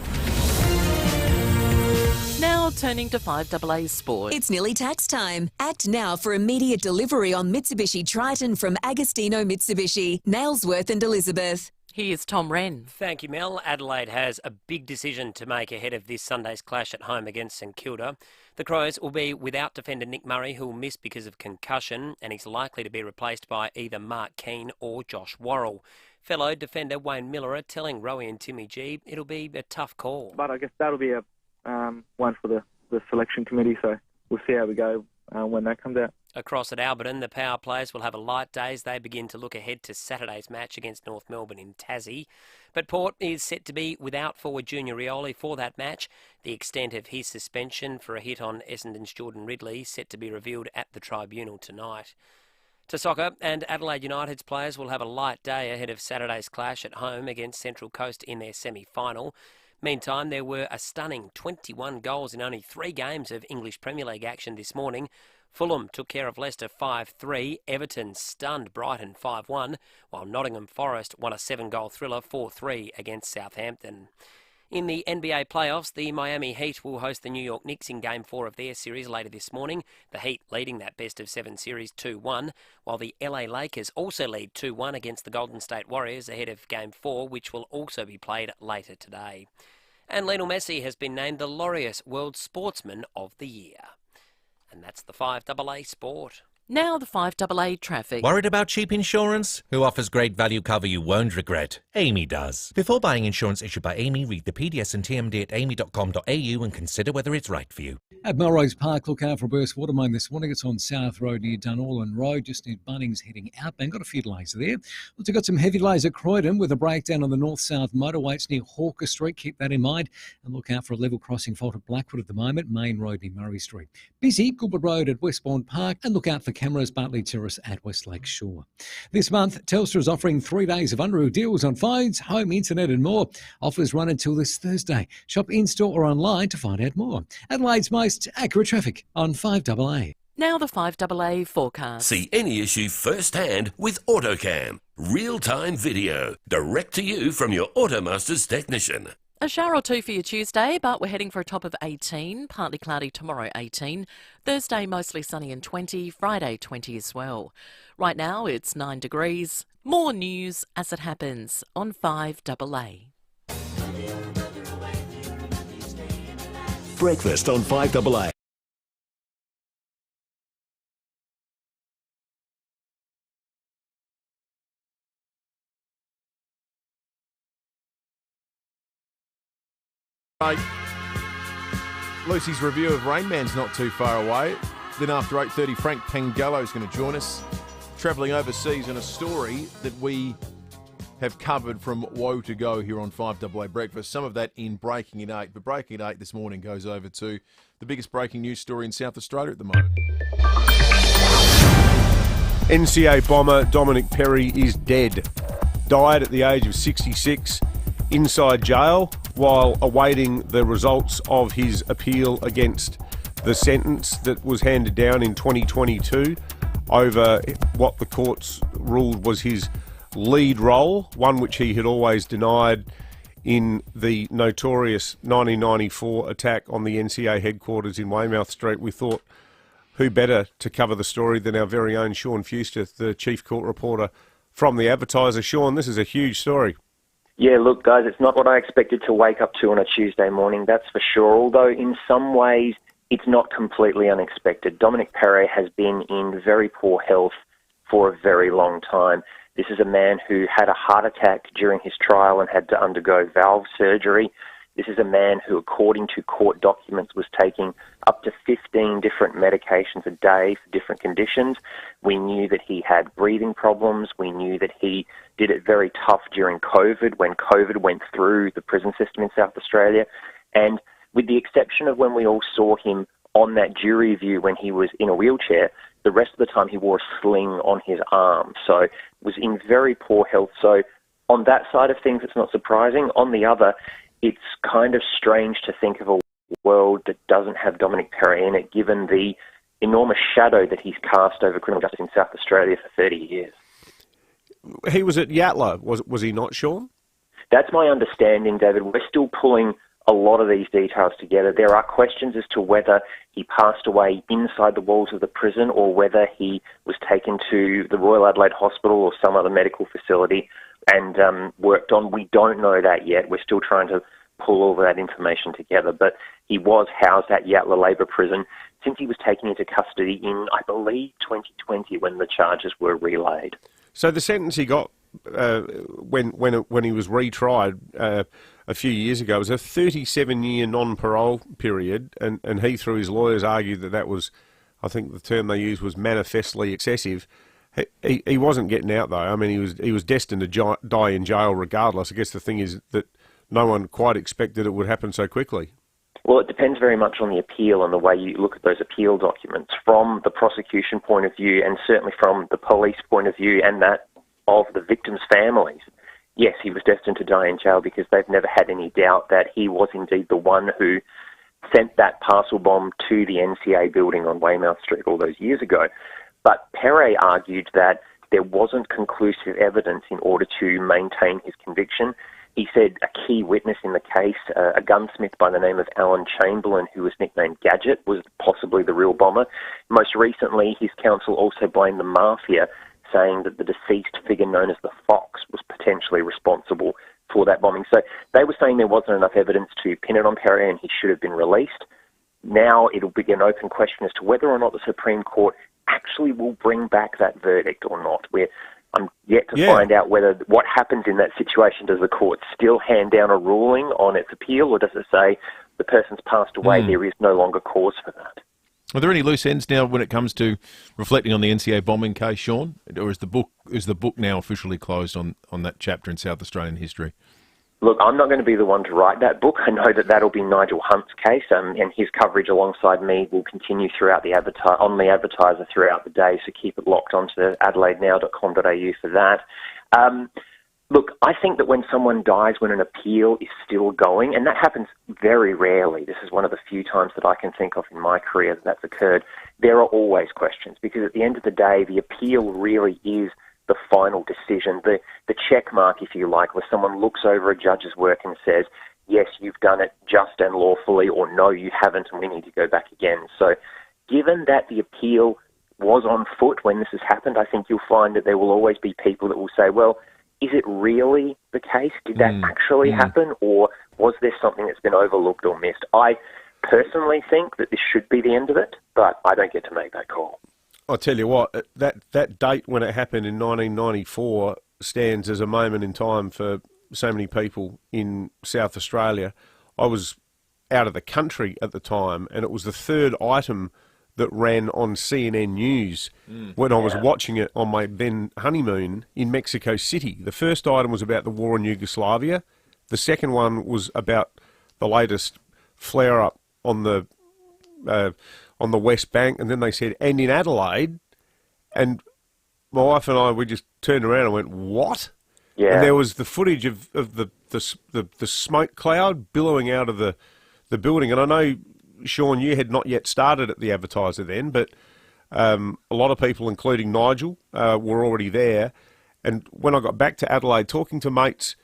Now turning to 5AA Sport. It's nearly tax time. Act now for immediate delivery on Mitsubishi Triton from Agostino Mitsubishi, Nailsworth and Elizabeth. Here's Tom Wren. Thank you, Mel. Adelaide has a big decision to make ahead of this Sunday's clash at home against St Kilda. The Crows will be without defender Nick Murray, who will miss because of concussion, and he's likely to be replaced by either Mark Keane or Josh Worrell. Fellow defender Wayne Miller telling Rowie and Timmy G it'll be a tough call. But I guess that'll be a one for the selection committee, so we'll see how we go when that comes out. Across at Alberton, the power players will have a light day as they begin to look ahead to Saturday's match against North Melbourne in Tassie. But Port is set to be without forward Junior Rioli for that match. The extent of his suspension for a hit on Essendon's Jordan Ridley set to be revealed at the tribunal tonight. To soccer, and Adelaide United's players will have a light day ahead of Saturday's clash at home against Central Coast in their semi-final. Meantime, there were a stunning 21 goals in only 3 games of English Premier League action this morning. Fulham took care of Leicester 5-3, Everton stunned Brighton 5-1, while Nottingham Forest won a 7-goal thriller 4-3 against Southampton. In the NBA playoffs, the Miami Heat will host the New York Knicks in Game 4 of their series later this morning, the Heat leading that best-of-7 series 2-1, while the LA Lakers also lead 2-1 against the Golden State Warriors ahead of Game 4, which will also be played later today. And Lionel Messi has been named the Laureus World Sportsman of the Year. And that's the 5AA Sport. Now the 5AA Traffic. Worried about cheap insurance? Who offers great value cover you won't regret? Amy does. Before buying insurance issued by Amy, read the PDS and TMD at amy.com.au and consider whether it's right for you. At Melrose Park, look out for a burst water main this morning. It's on South Road near Dunallen Road, just near Bunnings heading outbound. Got a few delays there. Also got some heavy delays at Croydon with a breakdown on the north-south motorway. It's near Hawker Street. Keep that in mind. And look out for a level crossing fault at Blackwood at the moment. Main Road near Murray Street. Busy, Goodwood Road at Westbourne Park. And look out for cameras Bartley Terrace at Westlake Shore. This month, Telstra is offering 3 days of unreal deals on phones, home, internet and more. Offers run until this Thursday. Shop in-store or online to find out more. Adelaide's most accurate traffic on 5AA. Now the 5AA forecast. See any issue firsthand with AutoCam. Real-time video. Direct to you from your Automasters technician. A shower or two for you Tuesday, but we're heading for a top of 18. Partly cloudy tomorrow, 18. Thursday, mostly sunny and 20. Friday, 20 as well. Right now, it's 9 degrees. More news as it happens on 5AA. Breakfast on 5AA. Right. Lucy's review of Rain Man's not too far away. Then after 8:30, Frank Pangallo is going to join us, travelling overseas, in a story that we have covered from woe to go here on 5AA Breakfast. Some of that in Breaking at 8. But Breaking at 8 this morning goes over to the biggest breaking news story in South Australia at the moment. NCA bomber Dominic Perry is dead. Died at the age of 66 inside jail while awaiting the results of his appeal against the sentence that was handed down in 2022 over what the courts ruled was his lead role, one which he had always denied in the notorious 1994 attack on the NCA headquarters in Weymouth Street. We thought, who better to cover the story than our very own Sean Fewster, the chief court reporter from the Advertiser. Sean, this is a huge story. Yeah, look, guys, it's not what I expected to wake up to on a Tuesday morning, that's for sure, although in some ways it's not completely unexpected. Dominic Perry has been in very poor health for a very long time. This is a man who had a heart attack during his trial and had to undergo valve surgery. This is a man who, according to court documents, was taking up to 15 different medications a day for different conditions. We knew that he had breathing problems. We knew that he did it very tough during COVID, when COVID went through the prison system in South Australia. And with the exception of when we all saw him on that jury view when he was in a wheelchair, the rest of the time he wore a sling on his arm. So was in very poor health. So on that side of things, it's not surprising. On the other, it's kind of strange to think of a world that doesn't have Dominic Perry in it, given the enormous shadow that he's cast over criminal justice in South Australia for 30 years. He was at Yatala, was he not, Sean? That's my understanding, David. We're still pulling a lot of these details together. There are questions as to whether he passed away inside the walls of the prison or whether he was taken to the Royal Adelaide Hospital or some other medical facility and worked on. We don't know that yet. We're still trying to pull all of that information together. But he was housed at Yatala Labour Prison since he was taken into custody in, I believe, 2020 when the charges were relayed. So the sentence he got when he was retried a few years ago was a 37-year non-parole period, and he, through his lawyers, argued that was, I think the term they used was manifestly excessive. He wasn't getting out, though. I mean, he was destined to die in jail regardless. I guess the thing is that no one quite expected it would happen so quickly. Well, it depends very much on the appeal and the way you look at those appeal documents. From the prosecution point of view, and certainly from the police point of view and that of the victims' families, yes, he was destined to die in jail because they've never had any doubt that he was indeed the one who sent that parcel bomb to the NCA building on Weymouth Street all those years ago. But Perret argued that there wasn't conclusive evidence in order to maintain his conviction. He said a key witness in the case, a gunsmith by the name of Alan Chamberlain, who was nicknamed Gadget, was possibly the real bomber. Most recently, his counsel also blamed the mafia, saying that the deceased figure known as the Fox was potentially responsible for that bombing. So they were saying there wasn't enough evidence to pin it on Perret and he should have been released. Now it'll be an open question as to whether or not the Supreme Court actually will bring back that verdict or not. I'm yet to find out what happens in that situation. Does the court still hand down a ruling on its appeal, or does it say the person's passed away, there is no longer cause for that? Are there any loose ends now when it comes to reflecting on the NCA bombing case, Sean? Or is the book now officially closed on that chapter in South Australian history? Look, I'm not going to be the one to write that book. I know that that'll be Nigel Hunt's case, and his coverage alongside me will continue throughout on the Advertiser throughout the day, so keep it locked onto adelaidenow.com.au for that. Look, I think that when someone dies when an appeal is still going, and that happens very rarely, this is one of the few times that I can think of in my career that that's occurred, there are always questions, because at the end of the day, the appeal really is the final decision, the check mark, if you like, where someone looks over a judge's work and says, yes, you've done it just and lawfully, or no, you haven't, and we need to go back again. So given that the appeal was on foot when this has happened, I think you'll find that there will always be people that will say, well, is it really the case? Did that actually happen, or was there something that's been overlooked or missed? I personally think that this should be the end of it, but I don't get to make that call. I'll tell you what, that date when it happened in 1994 stands as a moment in time for so many people in South Australia. I was out of the country at the time, and it was the third item that ran on CNN News when I was watching it on my then honeymoon in Mexico City. The first item was about the war in Yugoslavia. The second one was about the latest flare-up on the West Bank, and then they said, and in Adelaide, and my wife and I, we just turned around and went, what? Yeah. And there was the footage of the smoke cloud billowing out of the building, and I know, Sean, you had not yet started at the Advertiser then, but a lot of people, including Nigel, were already there. And when I got back to Adelaide, talking to mates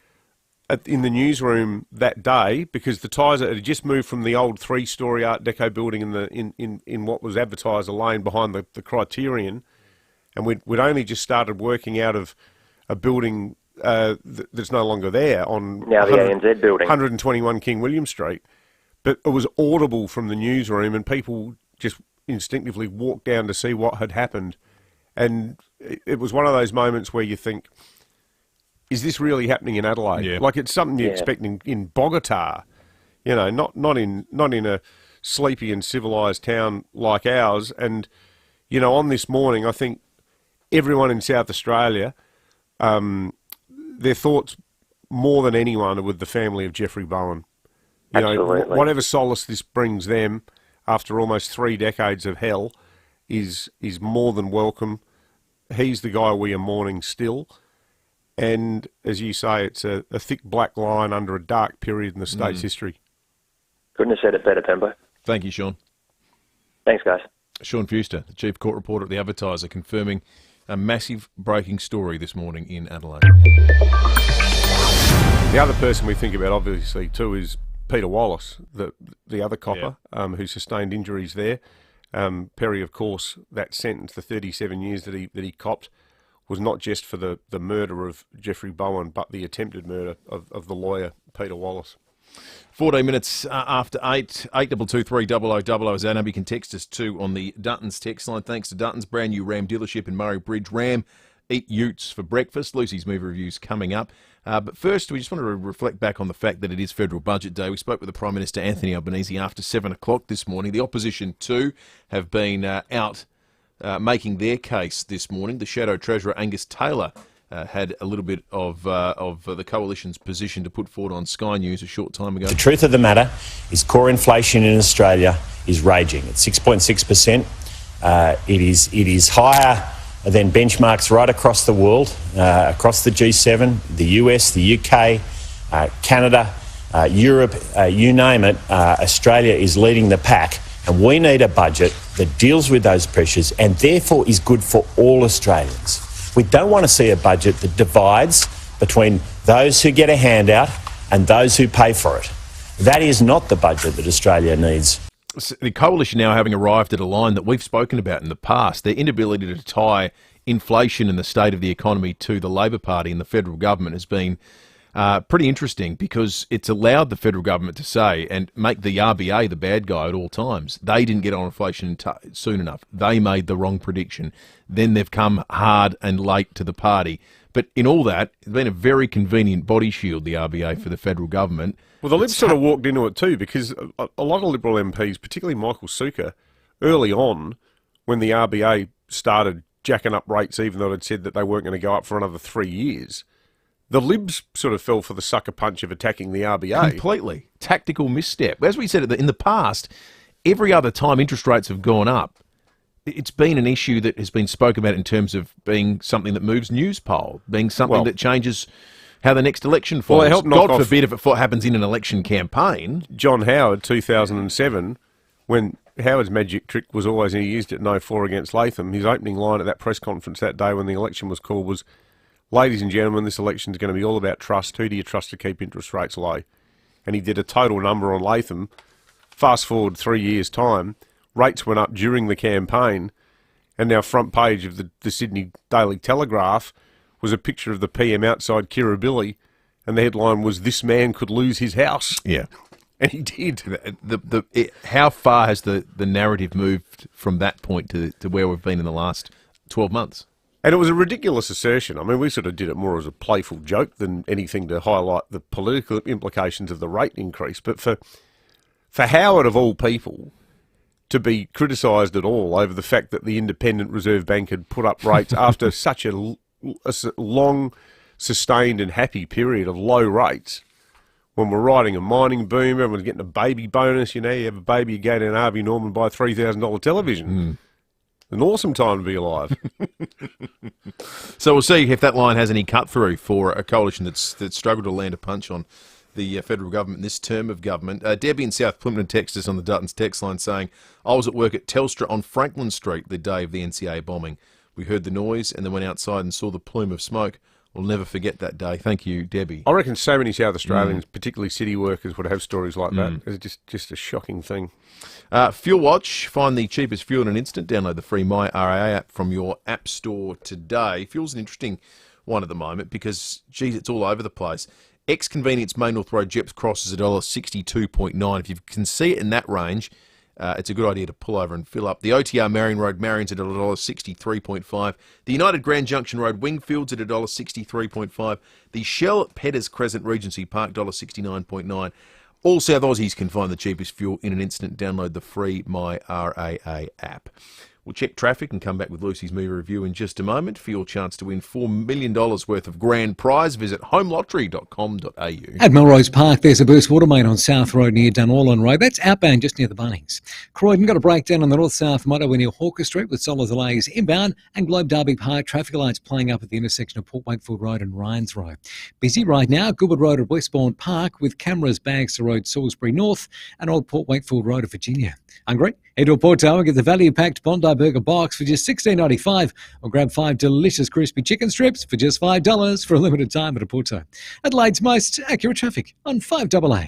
in the newsroom that day, because the Tiser had just moved from the old 3-story Art Deco building in what was Advertiser Lane behind the Criterion, and we'd only just started working out of a building that's no longer there on now the ANZ building, 121 King William Street. But it was audible from the newsroom, and people just instinctively walked down to see what had happened. And it was one of those moments where you think, is this really happening in Adelaide? Yeah. Like, it's something you expect in Bogota, you know, not in a sleepy and civilised town like ours. And, you know, on this morning, I think everyone in South Australia, their thoughts more than anyone are with the family of Jeffrey Bowen. You know, Absolutely. whatever solace this brings them after almost 3 decades of hell is more than welcome. He's the guy we are mourning still. And as you say, it's a thick black line under a dark period in the state's history. Couldn't have said it better, Pembo. Thank you, Sean. Thanks, guys. Sean Fuster, the Chief Court Reporter at the Advertiser, confirming a massive breaking story this morning in Adelaide. The other person we think about, obviously, too, is Peter Wallace, the other copper, who sustained injuries there. Perry, of course, that sentence, the 37 years that he copped, was not just for the murder of Jeffrey Bowen, but the attempted murder of the lawyer, Peter Wallace. 14 minutes after 8, 8223 is our number. You can text us too on the Duttons text line. Thanks to Duttons, brand new Ram dealership in Murray Bridge. Ram, eat utes for breakfast. Lucy's movie review's coming up. But first, we just want to reflect back on the fact that it is Federal Budget Day. We spoke with the Prime Minister, Anthony Albanese, after 7 o'clock this morning. The opposition too have been out making their case this morning. The Shadow Treasurer, Angus Taylor, had a little bit of the Coalition's position to put forward on Sky News a short time ago. The truth of the matter is core inflation in Australia is raging at 6.6%. It is higher than benchmarks right across the world, across the G7, the US, the UK, Canada, Europe, you name it. Australia is leading the pack, and we need a budget that deals with those pressures and therefore is good for all Australians. We don't want to see a budget that divides between those who get a handout and those who pay for it. That is not the budget that Australia needs. The Coalition now having arrived at a line that we've spoken about in the past, their inability to tie inflation and the state of the economy to the Labor Party and the federal government has been pretty interesting, because it's allowed the federal government to say and make the RBA the bad guy at all times. They didn't get on inflation soon enough. They made the wrong prediction. Then they've come hard and late to the party. But in all that, it's been a very convenient body shield, the RBA, for the federal government. Well, the Libs sort of walked into it too, because a lot of Liberal MPs, particularly Michael Sukkar, early on, when the RBA started jacking up rates, even though it had said that they weren't going to go up for another 3 years, the Libs sort of fell for the sucker punch of attacking the RBA. Completely. Tactical misstep. As we said in the past, every other time interest rates have gone up, it's been an issue that has been spoken about in terms of being something that moves news poll, being something that changes how the next election falls. Well, God forbid if it happens in an election campaign. John Howard, 2007, when Howard's magic trick was always, and he used it in 04 against Latham, his opening line at that press conference that day when the election was called was, "Ladies and gentlemen, this election is going to be all about trust. Who do you trust to keep interest rates low?" And he did a total number on Latham. Fast forward 3 years' time, rates went up during the campaign, and now front page of the Sydney Daily Telegraph was a picture of the PM outside Kirribilli, and the headline was, "This man could lose his house." Yeah. And he did. How far has the narrative moved from that point to where we've been in the last 12 months? And it was a ridiculous assertion. I mean, we sort of did it more as a playful joke than anything to highlight the political implications of the rate increase. But for for Howard, of all people, to be criticised at all over the fact that the Independent Reserve Bank had put up rates after such a long, sustained and happy period of low rates, when we're riding a mining boom, everyone's getting a baby bonus, you have a baby, you go down to Harvey Norman and buy a $3,000 television. An awesome time to be alive. So we'll see if that line has any cut through for a coalition that's struggled to land a punch on the federal government this term of government. Debbie in South Plympton texted us on the Duttons text line saying, I was at work at Telstra on Franklin Street the day of the NCA bombing. We heard the noise and then went outside and saw the plume of smoke. We'll never forget that day. Thank you, Debbie. I reckon so many South Australians, particularly city workers, would have stories like that. It's just a shocking thing. Fuel Watch. Find the cheapest fuel in an instant. Download the free My RAA app from your app store today. Fuel's an interesting one at the moment because, geez, it's all over the place. Ex-convenience Main North Road Jeps Cross is $1.62.9. If you can see it in that range, it's a good idea to pull over and fill up. The OTR Marion Road Marion's at $1.63.5. The United Grand Junction Road Wingfield's at $1.63.5. The Shell at Petters Crescent Regency Park $1.69.9. All South Aussies can find the cheapest fuel in an instant. Download the free My RAA app. We'll check traffic and come back with Lucy's movie review in just a moment. For your chance to win $4 million worth of grand prize, visit homelottery.com.au. At Melrose Park, there's a burst water main on South Road near Dunorlan Road. That's outbound just near the Bunnings. Croydon got a breakdown on the north-south motorway near Hawker Street with solid delays inbound, and Globe Derby Park traffic lights playing up at the intersection of Port Wakefield Road and Ryans Road. Busy right now, Goodwood Road at Westbourne Park with cameras Bagster Road, Salisbury North and Old Port Wakefield Road of Virginia. Hungry? Head to a Porto and get the value-packed Bondi Burger box for just $16.95 or grab 5 delicious crispy chicken strips for just $5 for a limited time at a Porto. Adelaide's most accurate traffic on 5AA.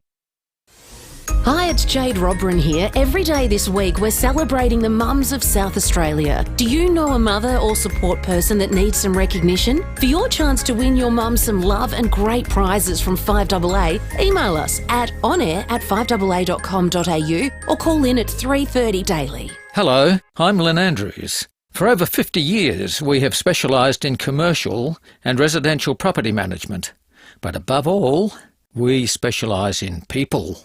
Hi, it's Jade Robran here. Every day this week, we're celebrating the mums of South Australia. Do you know a mother or support person that needs some recognition? For your chance to win your mum some love and great prizes from 5AA, email us at onair@5AA.com.au or call in at 3:30 daily. Hello, I'm Lynn Andrews. For over 50 years, we have specialised in commercial and residential property management. But above all, we specialise in people,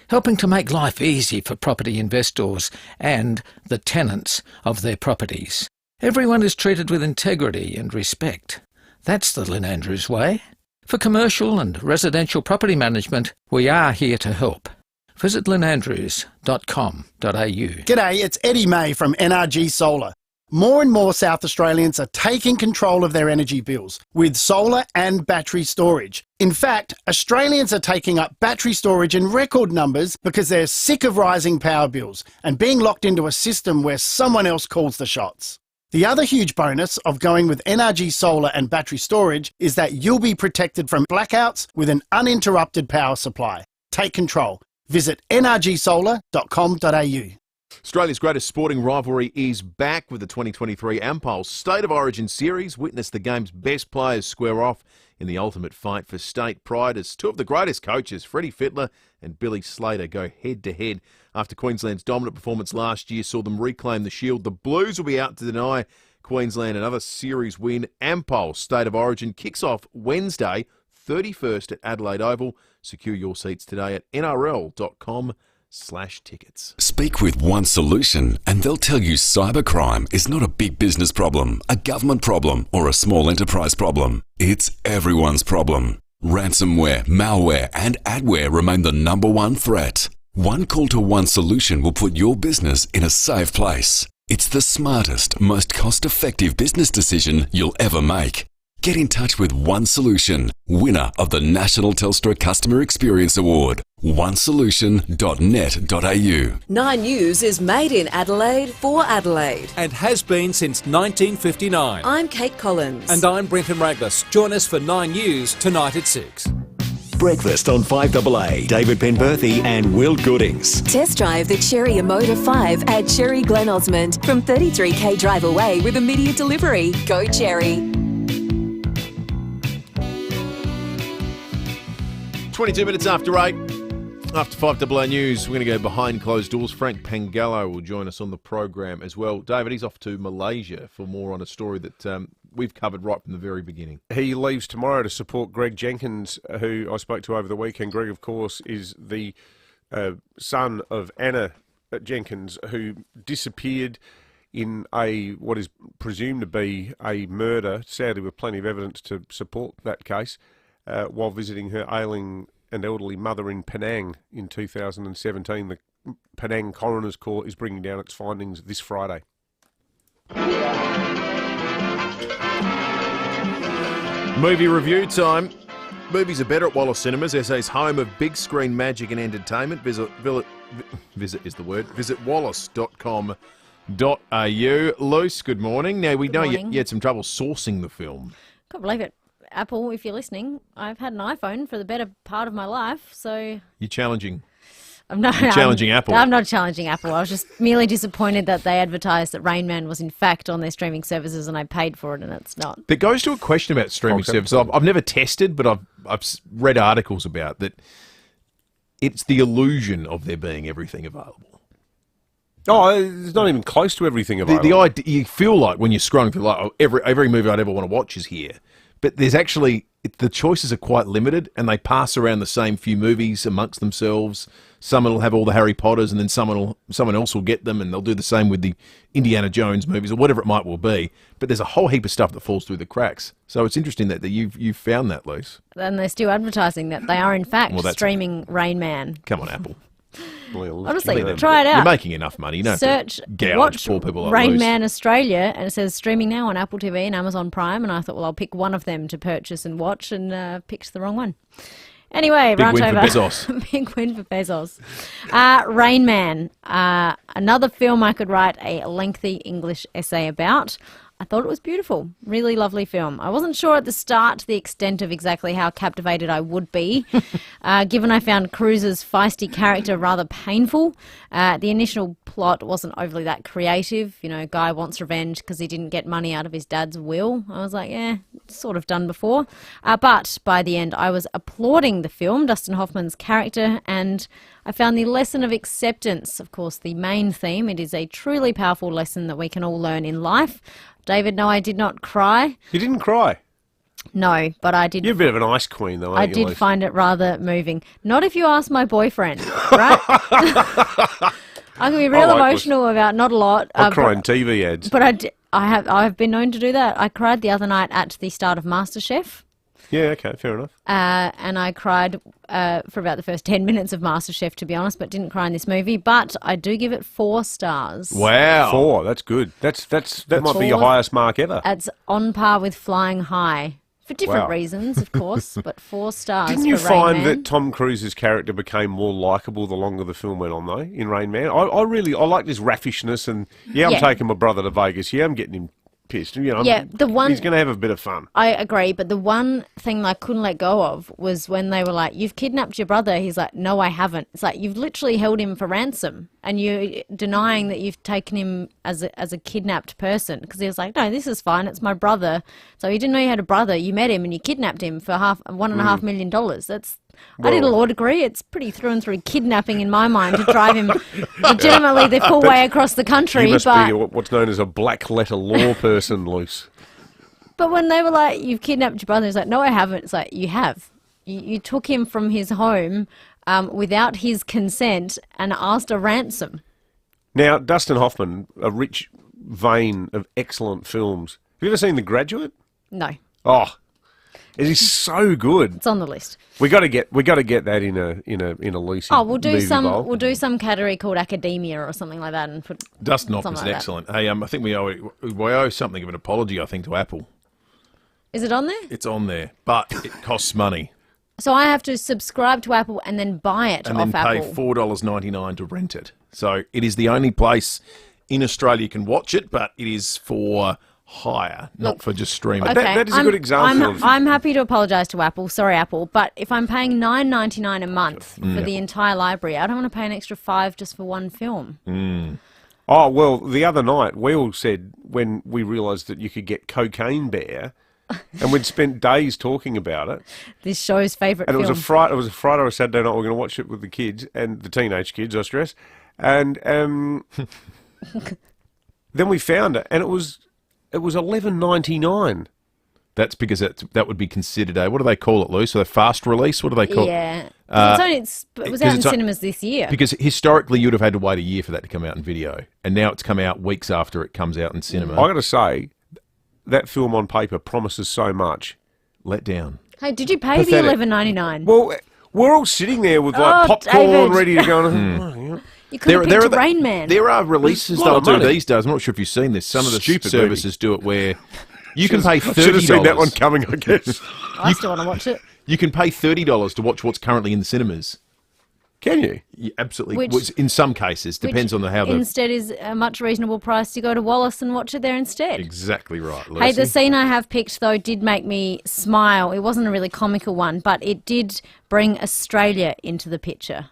helping to make life easy for property investors and the tenants of their properties. Everyone is treated with integrity and respect. That's the Lynn Andrews way. For commercial and residential property management, we are here to help. Visit lynandrews.com.au. G'day, it's Eddie May from NRG Solar. More and more South Australians are taking control of their energy bills with solar and battery storage. In fact, Australians are taking up battery storage in record numbers because they're sick of rising power bills and being locked into a system where someone else calls the shots. The other huge bonus of going with NRG Solar and battery storage is that you'll be protected from blackouts with an uninterrupted power supply. Take control. Visit nrgsolar.com.au. Australia's greatest sporting rivalry is back with the 2023 Ampol State of Origin Series. Witness the game's best players square off in the ultimate fight for state pride as two of the greatest coaches, Freddie Fittler and Billy Slater, go head-to-head. After Queensland's dominant performance last year saw them reclaim the shield, the Blues will be out to deny Queensland another series win. Ampol State of Origin kicks off Wednesday, 31st at Adelaide Oval. Secure your seats today at nrl.com/tickets. Speak with One Solution and they'll tell you cybercrime is not a big business problem, a government problem or a small enterprise problem. It's everyone's problem. Ransomware, malware and adware remain the number one threat. One call to One Solution will put your business in a safe place. It's the smartest, most cost-effective business decision you'll ever make. Get in touch with One Solution, winner of the National Telstra Customer Experience Award. onesolution.net.au. 9 News is made in Adelaide for Adelaide. And has been since 1959. I'm Kate Collins. And I'm Brenton Raglas. Join us for 9 News tonight at 6. Breakfast on 5AA. David Penberthy and Will Goodings. Test drive the Cherry Emotive 5 at Cherry Glen Osmond from 33k drive away with immediate delivery. Go Cherry. 22 minutes after 8. After 5AA News, we're going to go behind closed doors. Frank Pangallo will join us on the program as well. David, he's off to Malaysia for more on a story that we've covered right from the very beginning. He leaves tomorrow to support Greg Jenkins, who I spoke to over the weekend. Greg, of course, is the son of Anna Jenkins, who disappeared in what is presumed to be a murder, sadly with plenty of evidence to support that case, while visiting her ailing and elderly mother in Penang in 2017. The Penang Coroner's Court is bringing down its findings this Friday. Movie review time. Movies are better at Wallace Cinemas, SA's home of big screen magic and entertainment. Visit wallace.com.au. Luce, good morning. Now, we know you had some trouble sourcing the film. Can't believe it. Apple, if you're listening, I've had an iPhone for the better part of my life, so... You're challenging. You're challenging Apple. I'm not challenging Apple. I was just merely disappointed that they advertised that Rain Man was in fact on their streaming services and I paid for it and it's not. That goes to a question about streaming services. I've never tested, but I've read articles about that. It's the illusion of there being everything available. Oh, it's not even close to everything available. The idea, you feel like when you're scrolling through, like, oh, every movie I'd ever want to watch is here. But there's actually, the choices are quite limited and they pass around the same few movies amongst themselves. Someone will have all the Harry Potters and then someone else will get them and they'll do the same with the Indiana Jones movies or whatever it might well be. But there's a whole heap of stuff that falls through the cracks. So it's interesting that you've found that, Luce. And they're still advertising that they are in fact streaming Rain Man. Come on, Apple. Honestly, try it out. You're making enough money. You don't Search, gouge poor people like Rain Luce. Man Australia, and it says streaming now on Apple TV and Amazon Prime. And I thought, well, I'll pick one of them to purchase and watch, and picked the wrong one. Anyway, Big right win over. for Bezos. Big win for Bezos. Rain Man, another film I could write a lengthy English essay about. I thought it was beautiful. Really lovely film. I wasn't sure at the start the extent of exactly how captivated I would be, given I found Cruise's feisty character rather painful. The initial plot wasn't overly that creative. You know, guy wants revenge because he didn't get money out of his dad's will. I was like, yeah, sort of done before. But by the end, I was applauding the film, Dustin Hoffman's character, and I found the lesson of acceptance, of course, the main theme. It is a truly powerful lesson that we can all learn in life. David, no, I did not cry. You didn't cry? No, but I did. You're a bit of an ice queen, though, aren't you, I did find it rather moving. Not if you ask my boyfriend, right? I can be real emotional about not a lot. I cry in TV ads. But I have been known to do that. I cried the other night at the start of MasterChef. Yeah, okay, fair enough. And I cried for about the first 10 minutes of MasterChef, to be honest, but didn't cry in this movie. But I do give it 4 stars. Wow. 4, that's good. That might be your highest mark ever. It's on par with Flying High. For different reasons, of course, but 4 stars. Didn't you for find Rain Man. that Tom Cruise's character became more likeable the longer the film went on, though, in Rain Man? I like his raffishness and, I'm taking my brother to Vegas. Yeah, I'm getting him pissed. You know, yeah, he's going to have a bit of fun. I agree, but the one thing I couldn't let go of was when they were like, you've kidnapped your brother. He's like, no, I haven't. It's like, you've literally held him for ransom and you're denying that you've taken him as a kidnapped person, because he was like, no, this is fine. It's my brother. So you didn't know you had a brother. You met him and you kidnapped him for $1.5 million. That's... I did a law degree. It's pretty through and through kidnapping in my mind to drive him legitimately the full way across the country. You must be what's known as a black letter law person, Luce. But when they were like, you've kidnapped your brother, it's like, no, I haven't. It's like, you have. You took him from his home without his consent and asked a ransom. Now, Dustin Hoffman, a rich vein of excellent films. Have you ever seen The Graduate? No. Oh, it is so good. It's on the list. We got to get that in a Lucy. Oh, we'll do movie some category called Academia or something like that, and put Dustin Hoffman's excellent. Hey, I think we owe something of an apology, I think, to Apple. Is it on there? It's on there, but it costs money. So I have to subscribe to Apple and then buy it and off then pay Apple. $4.99 to rent it. So it is the only place in Australia you can watch it, but it is for hire, not for just streaming. Okay, that is a good example. I'm happy to apologise to Apple. Sorry, Apple. But if I'm paying $9.99 a month for the entire library, I don't want to pay an extra $5 just for one film. Mm. Oh, well, the other night, we all said when we realised that you could get Cocaine Bear, and we'd spent days talking about it. This show's favourite film. And it was a Friday or a Saturday night. We were going to watch it with the kids, and the teenage kids, I stress. And then we found it, and it was $11.99. That's because that would be considered what do they call it, Lou? So a fast release? What do they call it? Yeah. It was out in cinemas this year. Because historically, you'd have had to wait a year for that to come out in video, and now it's come out weeks after it comes out in cinema. I got to say, that film on paper promises so much. Let down. Hey, did you pay the $11.99? Well, we're all sitting there with popcorn David. ready to go. You could have picked Rain Man. There are releases they'll do these days. I'm not sure if you've seen this. Some of the Stupid services do it where you can pay $30. Should have seen that one coming, I guess. I still want to watch it. You can pay $30 to watch what's currently in the cinemas. Can you? Yeah, absolutely. In some cases, depends on how the... Instead is a much reasonable price to go to Wallace and watch it there instead. Exactly right, Lucy. Hey, the scene I have picked, though, did make me smile. It wasn't a really comical one, but it did bring Australia into the picture.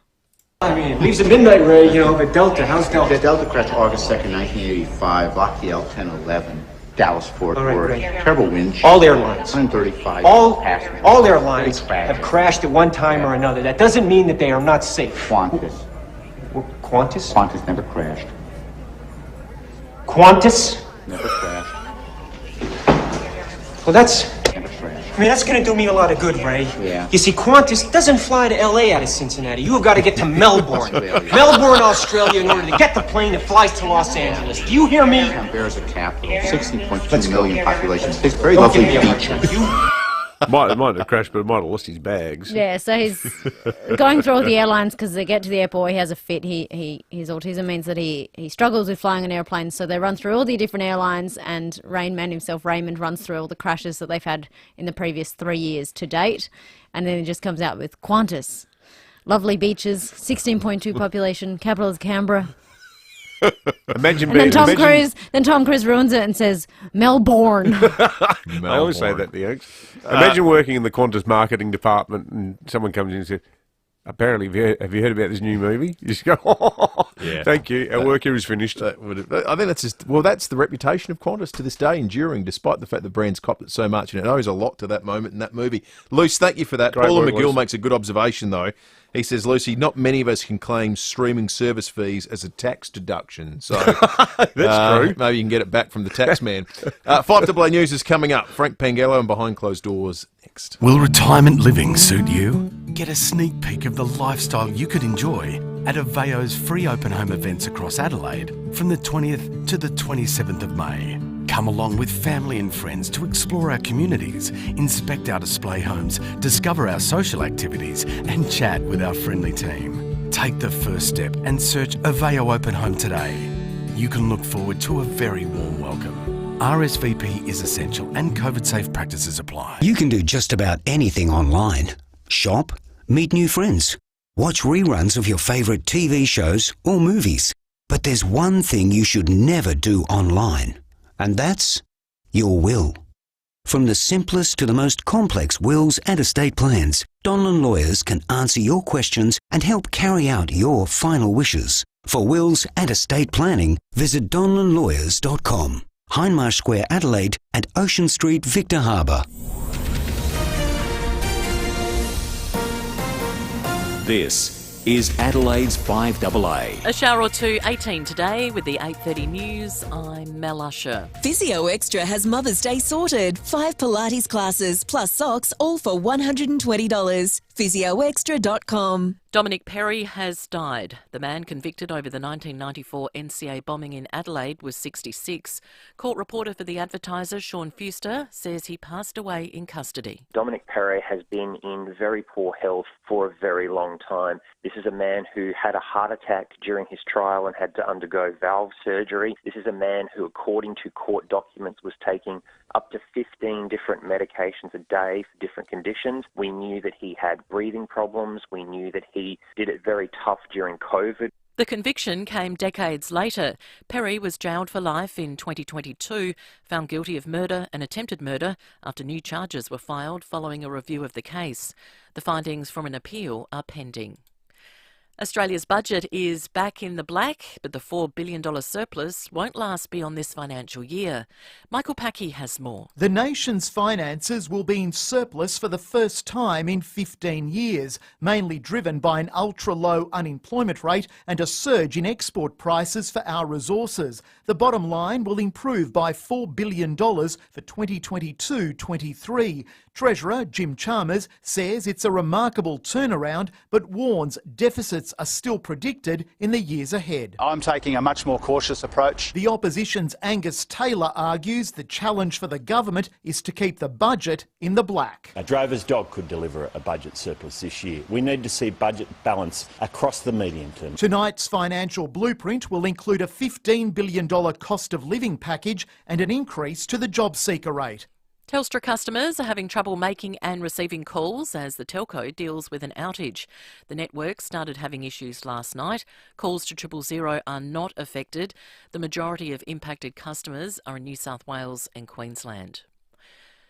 I mean, it leaves at midnight, Ray, but Delta, how's Delta? The Delta crashed August 2nd, 1985, Lockheed L-1011, Dallas, Fort Worth. Terrible wind chill. All airlines. 135 passengers. All airlines have crashed at one time or another. That doesn't mean that they are not safe. Qantas. Qantas? Qantas never crashed. Qantas? Never crashed. Well, that's... Never crashed. I mean, that's going to do me a lot of good, Ray. Yeah. You see, Qantas doesn't fly to L.A. out of Cincinnati. You have got to get to Melbourne. Melbourne, Australia, in order to get the plane that flies to Los Angeles. Do you hear me? Canberra's a capital, 60.2 million population. It's very lovely beaches. Might have crashed, but might have lost his bags. Yeah, so he's going through all the airlines because they get to the airport. He has a fit. His autism means that he struggles with flying an airplane. So they run through all the different airlines, and Rain Man himself, Raymond, runs through all the crashes that they've had in the previous 3 years to date, and then he just comes out with Qantas, lovely beaches, 16.2 population, capital is Canberra. Imagine and then Tom Cruise ruins it and says Melbourne. I always say that to the Yanks. Imagine working in the Qantas marketing department and someone comes in and says, apparently, have you heard about this new movie? You just go, Yeah. Thank you, our work here is finished. I think that's the reputation of Qantas to this day, enduring, despite the fact the brand's copped it so much, and it owes a lot to that moment in that movie. Luce, thank you for that. Great Paula work, McGill Luce. makes a good observation, though. He says, Lucy, not many of us can claim streaming service fees as a tax deduction. So That's true. Maybe you can get it back from the tax man. 5AA News is coming up. Frank Pangello and Behind Closed Doors next. Will retirement living suit you? Get a sneak peek of the lifestyle you could enjoy at FIVEAA's free open home events across Adelaide from the 20th to the 27th of May. Come along with family and friends to explore our communities, inspect our display homes, discover our social activities and chat with our friendly team. Take the first step and search FIVEAA Open Home today. You can look forward to a very warm welcome. RSVP is essential and COVID-safe practices apply. You can do just about anything online. Shop, meet new friends, watch reruns of your favourite TV shows or movies. But there's one thing you should never do online. And that's your will. From the simplest to the most complex wills and estate plans, Donlan Lawyers can answer your questions and help carry out your final wishes. For wills and estate planning, visit donlanlawyers.com. Hindmarsh Square, Adelaide, and Ocean Street, Victor Harbour. This is Adelaide's 5AA. A shower or two, 18 today with the 8:30 news. I'm Mel Usher. Physio Extra has Mother's Day sorted. 5 Pilates classes plus socks, all for $120. PhysioExtra.com. Dominic Perry has died. The man convicted over the 1994 NCA bombing in Adelaide was 66. Court reporter for The Advertiser, Sean Fuster, says he passed away in custody. Dominic Perry has been in very poor health for a very long time. This is a man who had a heart attack during his trial and had to undergo valve surgery. This is a man who, according to court documents, was taking up to 15 different medications a day for different conditions. We knew that he had breathing problems. We knew that he did it very tough during COVID. The conviction came decades later. Perry was jailed for life in 2022, found guilty of murder and attempted murder after new charges were filed following a review of the case. The findings from an appeal are pending. Australia's budget is back in the black, but the $4 billion surplus won't last beyond this financial year. Michael Packey has more. The nation's finances will be in surplus for the first time in 15 years, mainly driven by an ultra-low unemployment rate and a surge in export prices for our resources. The bottom line will improve by $4 billion for 2022-23. Treasurer Jim Chalmers says it's a remarkable turnaround, but warns deficits are still predicted in the years ahead. I'm taking a much more cautious approach. The opposition's Angus Taylor argues the challenge for the government is to keep the budget in the black. A drover's dog could deliver a budget surplus this year. We need to see budget balance across the medium term. Tonight's financial blueprint will include a $15 billion cost of living package and an increase to the job seeker rate. Telstra customers are having trouble making and receiving calls as the telco deals with an outage. The network started having issues last night. Calls to 000 are not affected. The majority of impacted customers are in New South Wales and Queensland.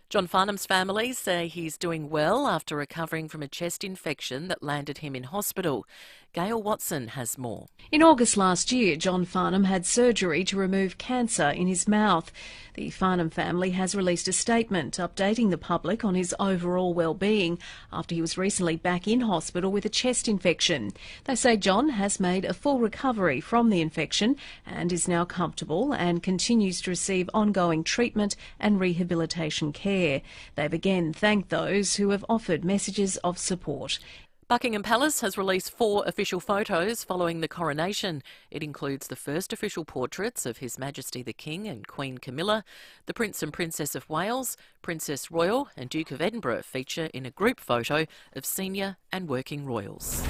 John Farnham's family say he's doing well after recovering from a chest infection that landed him in hospital. Gail Watson has more. In August last year, John Farnham had surgery to remove cancer in his mouth. The Farnham family has released a statement updating the public on his overall well-being after he was recently back in hospital with a chest infection. They say John has made a full recovery from the infection and is now comfortable and continues to receive ongoing treatment and rehabilitation care. They've again thanked those who have offered messages of support. Buckingham Palace has released 4 official photos following the coronation. It includes the first official portraits of His Majesty the King and Queen Camilla. The Prince and Princess of Wales, Princess Royal and Duke of Edinburgh feature in a group photo of senior and working royals.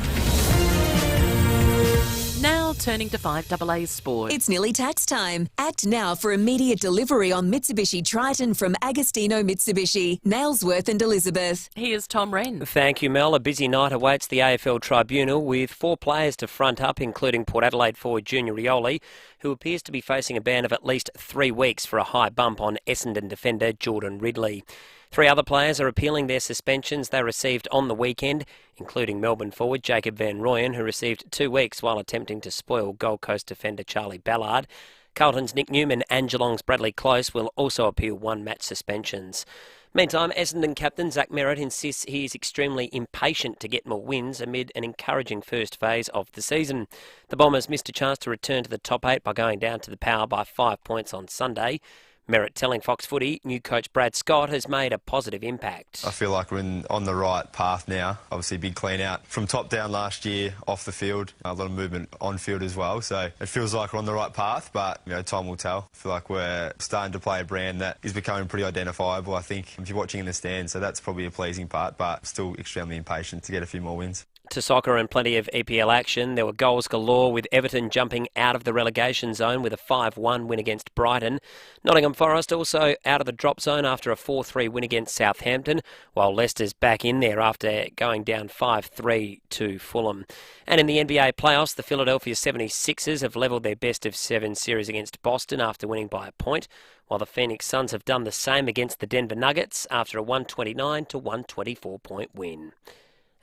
Now turning to 5AA Sport. It's nearly tax time. Act now for immediate delivery on Mitsubishi Triton from Agostino Mitsubishi, Nailsworth and Elizabeth. Here's Tom Wren. Thank you, Mel. A busy night awaits the AFL Tribunal with 4 players to front up, including Port Adelaide forward Junior Rioli, who appears to be facing a ban of at least 3 weeks for a high bump on Essendon defender Jordan Ridley. 3 other players are appealing their suspensions they received on the weekend, including Melbourne forward Jacob Van Rooyen, who received 2 weeks while attempting to spoil Gold Coast defender Charlie Ballard. Carlton's Nick Newman and Geelong's Bradley Close will also appeal 1-match suspensions. Meantime, Essendon captain Zach Merritt insists he is extremely impatient to get more wins amid an encouraging first phase of the season. The Bombers missed a chance to return to the top 8 by going down to the Power by 5 points on Sunday. Merritt telling Fox Footy, new coach Brad Scott has made a positive impact. I feel like we're on the right path now. Obviously a big clean out from top down last year, off the field, a lot of movement on field as well. So it feels like we're on the right path, but time will tell. I feel like we're starting to play a brand that is becoming pretty identifiable, I think, if you're watching in the stands. So that's probably a pleasing part, but still extremely impatient to get a few more wins. To soccer and plenty of EPL action, there were goals galore with Everton jumping out of the relegation zone with a 5-1 win against Brighton. Nottingham Forest also out of the drop zone after a 4-3 win against Southampton, while Leicester's back in there after going down 5-3 to Fulham. And in the NBA playoffs, the Philadelphia 76ers have levelled their best-of-7 series against Boston after winning by a point, while the Phoenix Suns have done the same against the Denver Nuggets after a 129-124 point win.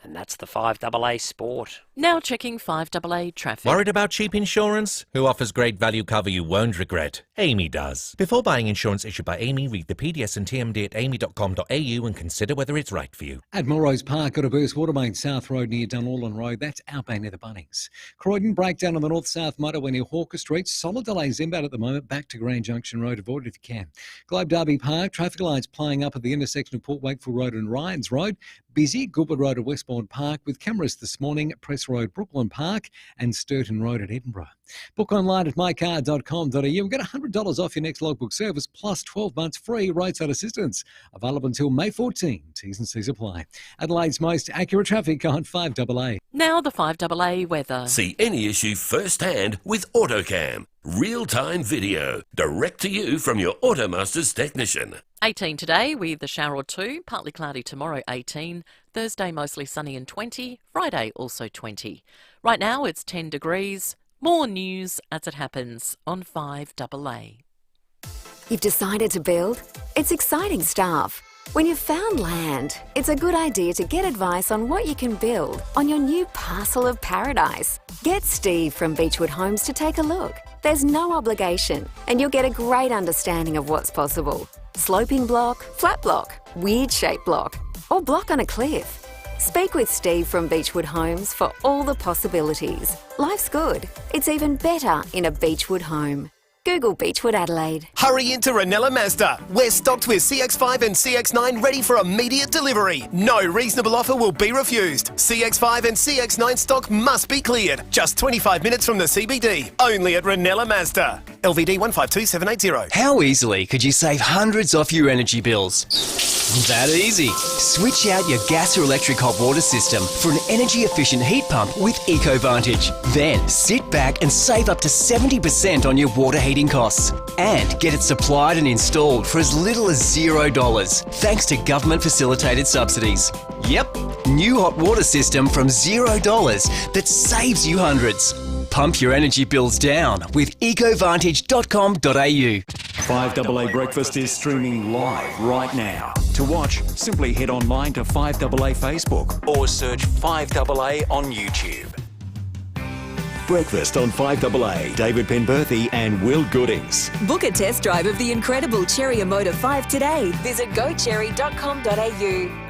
And that's the 5AA Sport. Now checking 5AA traffic. Worried about cheap insurance? Who offers great value cover you won't regret? Amy does. Before buying insurance issued by Amy, read the PDS and TMD at amy.com.au and consider whether it's right for you. At Melrose Park, got a burst water main South Road near Dunallen Road. That's outbound near the Bunnings. Croydon, breakdown on the north-south motorway near Hawker Street. Solid delays inbound at the moment. Back to Grand Junction Road. Avoid it if you can. Globe Derby Park, traffic lights playing up at the intersection of Port Wakefield Road and Ryans Road. Busy. Goodwood Road at Westbourne Park with cameras this morning. Press Road, Brooklyn Park and Sturton Road at Edinburgh. Book online at mycar.com.au and get $100 off your next logbook service plus 12 months free roadside assistance. Available until May 14. T's and C's apply. Adelaide's most accurate traffic on 5AA. Now the 5AA weather. See any issue firsthand with AutoCam. Real-time video, direct to you from your Automaster's technician. 18 today with a shower or 2, partly cloudy tomorrow 18, Thursday mostly sunny and 20, Friday also 20. Right now it's 10 degrees. More news as it happens on 5AA. You've decided to build? It's exciting stuff. When you've found land, it's a good idea to get advice on what you can build on your new parcel of paradise. Get Steve from Beechwood Homes to take a look. There's no obligation, and you'll get a great understanding of what's possible. Sloping block, flat block, weird shaped block, or block on a cliff. Speak with Steve from Beechwood Homes for all the possibilities. Life's good. It's even better in a Beechwood home. Google Beechwood Adelaide. Hurry into Ranella Mazda. We're stocked with CX-5 and CX-9 ready for immediate delivery. No reasonable offer will be refused. CX-5 and CX-9 stock must be cleared. Just 25 minutes from the CBD. Only at Ranella Mazda. LVD 152780. How easily could you save hundreds off your energy bills? That easy. Switch out your gas or electric hot water system for an energy-efficient heat pump with EcoVantage. Then sit back and save up to 70% on your water heating costs. And get it supplied and installed for as little as $0, thanks to government-facilitated subsidies. Yep, new hot water system from $0 that saves you hundreds. Pump your energy bills down with ecovantage.com.au. 5AA Breakfast is streaming live right now. To watch, simply head online to 5AA Facebook or search 5AA on YouTube. Breakfast on 5AA. David Penberthy and Will Goodings. Book a test drive of the incredible Cherry Motor 5 today. Visit gocherry.com.au.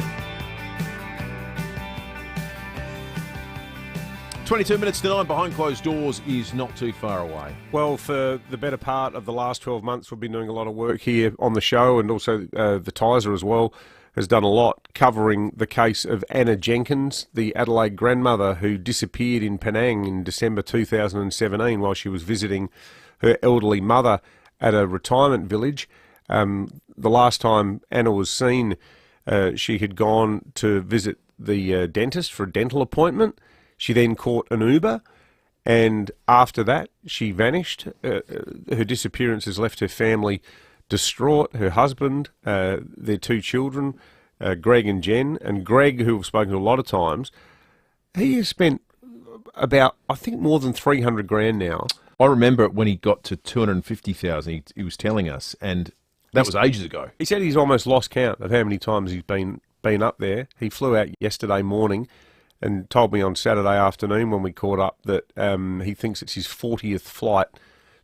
22 minutes to 9 behind closed doors is not too far away. Well, for the better part of the last 12 months, we've been doing a lot of work here on the show, and also the Tiser as well has done a lot covering the case of Anna Jenkins, the Adelaide grandmother who disappeared in Penang in December 2017 while she was visiting her elderly mother at a retirement village. The last time Anna was seen, she had gone to visit the dentist for a dental appointment. She then caught an Uber, and after that, she vanished. Her disappearance has left her family distraught. Her husband, their two children, Greg and Jen. And Greg, who we've spoken to a lot of times, he has spent about, I think, more than 300 grand now. I remember when he got to 250,000, he was telling us, and that was ages ago. He said he's almost lost count of how many times he's been up there. He flew out yesterday morning and told me on Saturday afternoon when we caught up that he thinks it's his 40th flight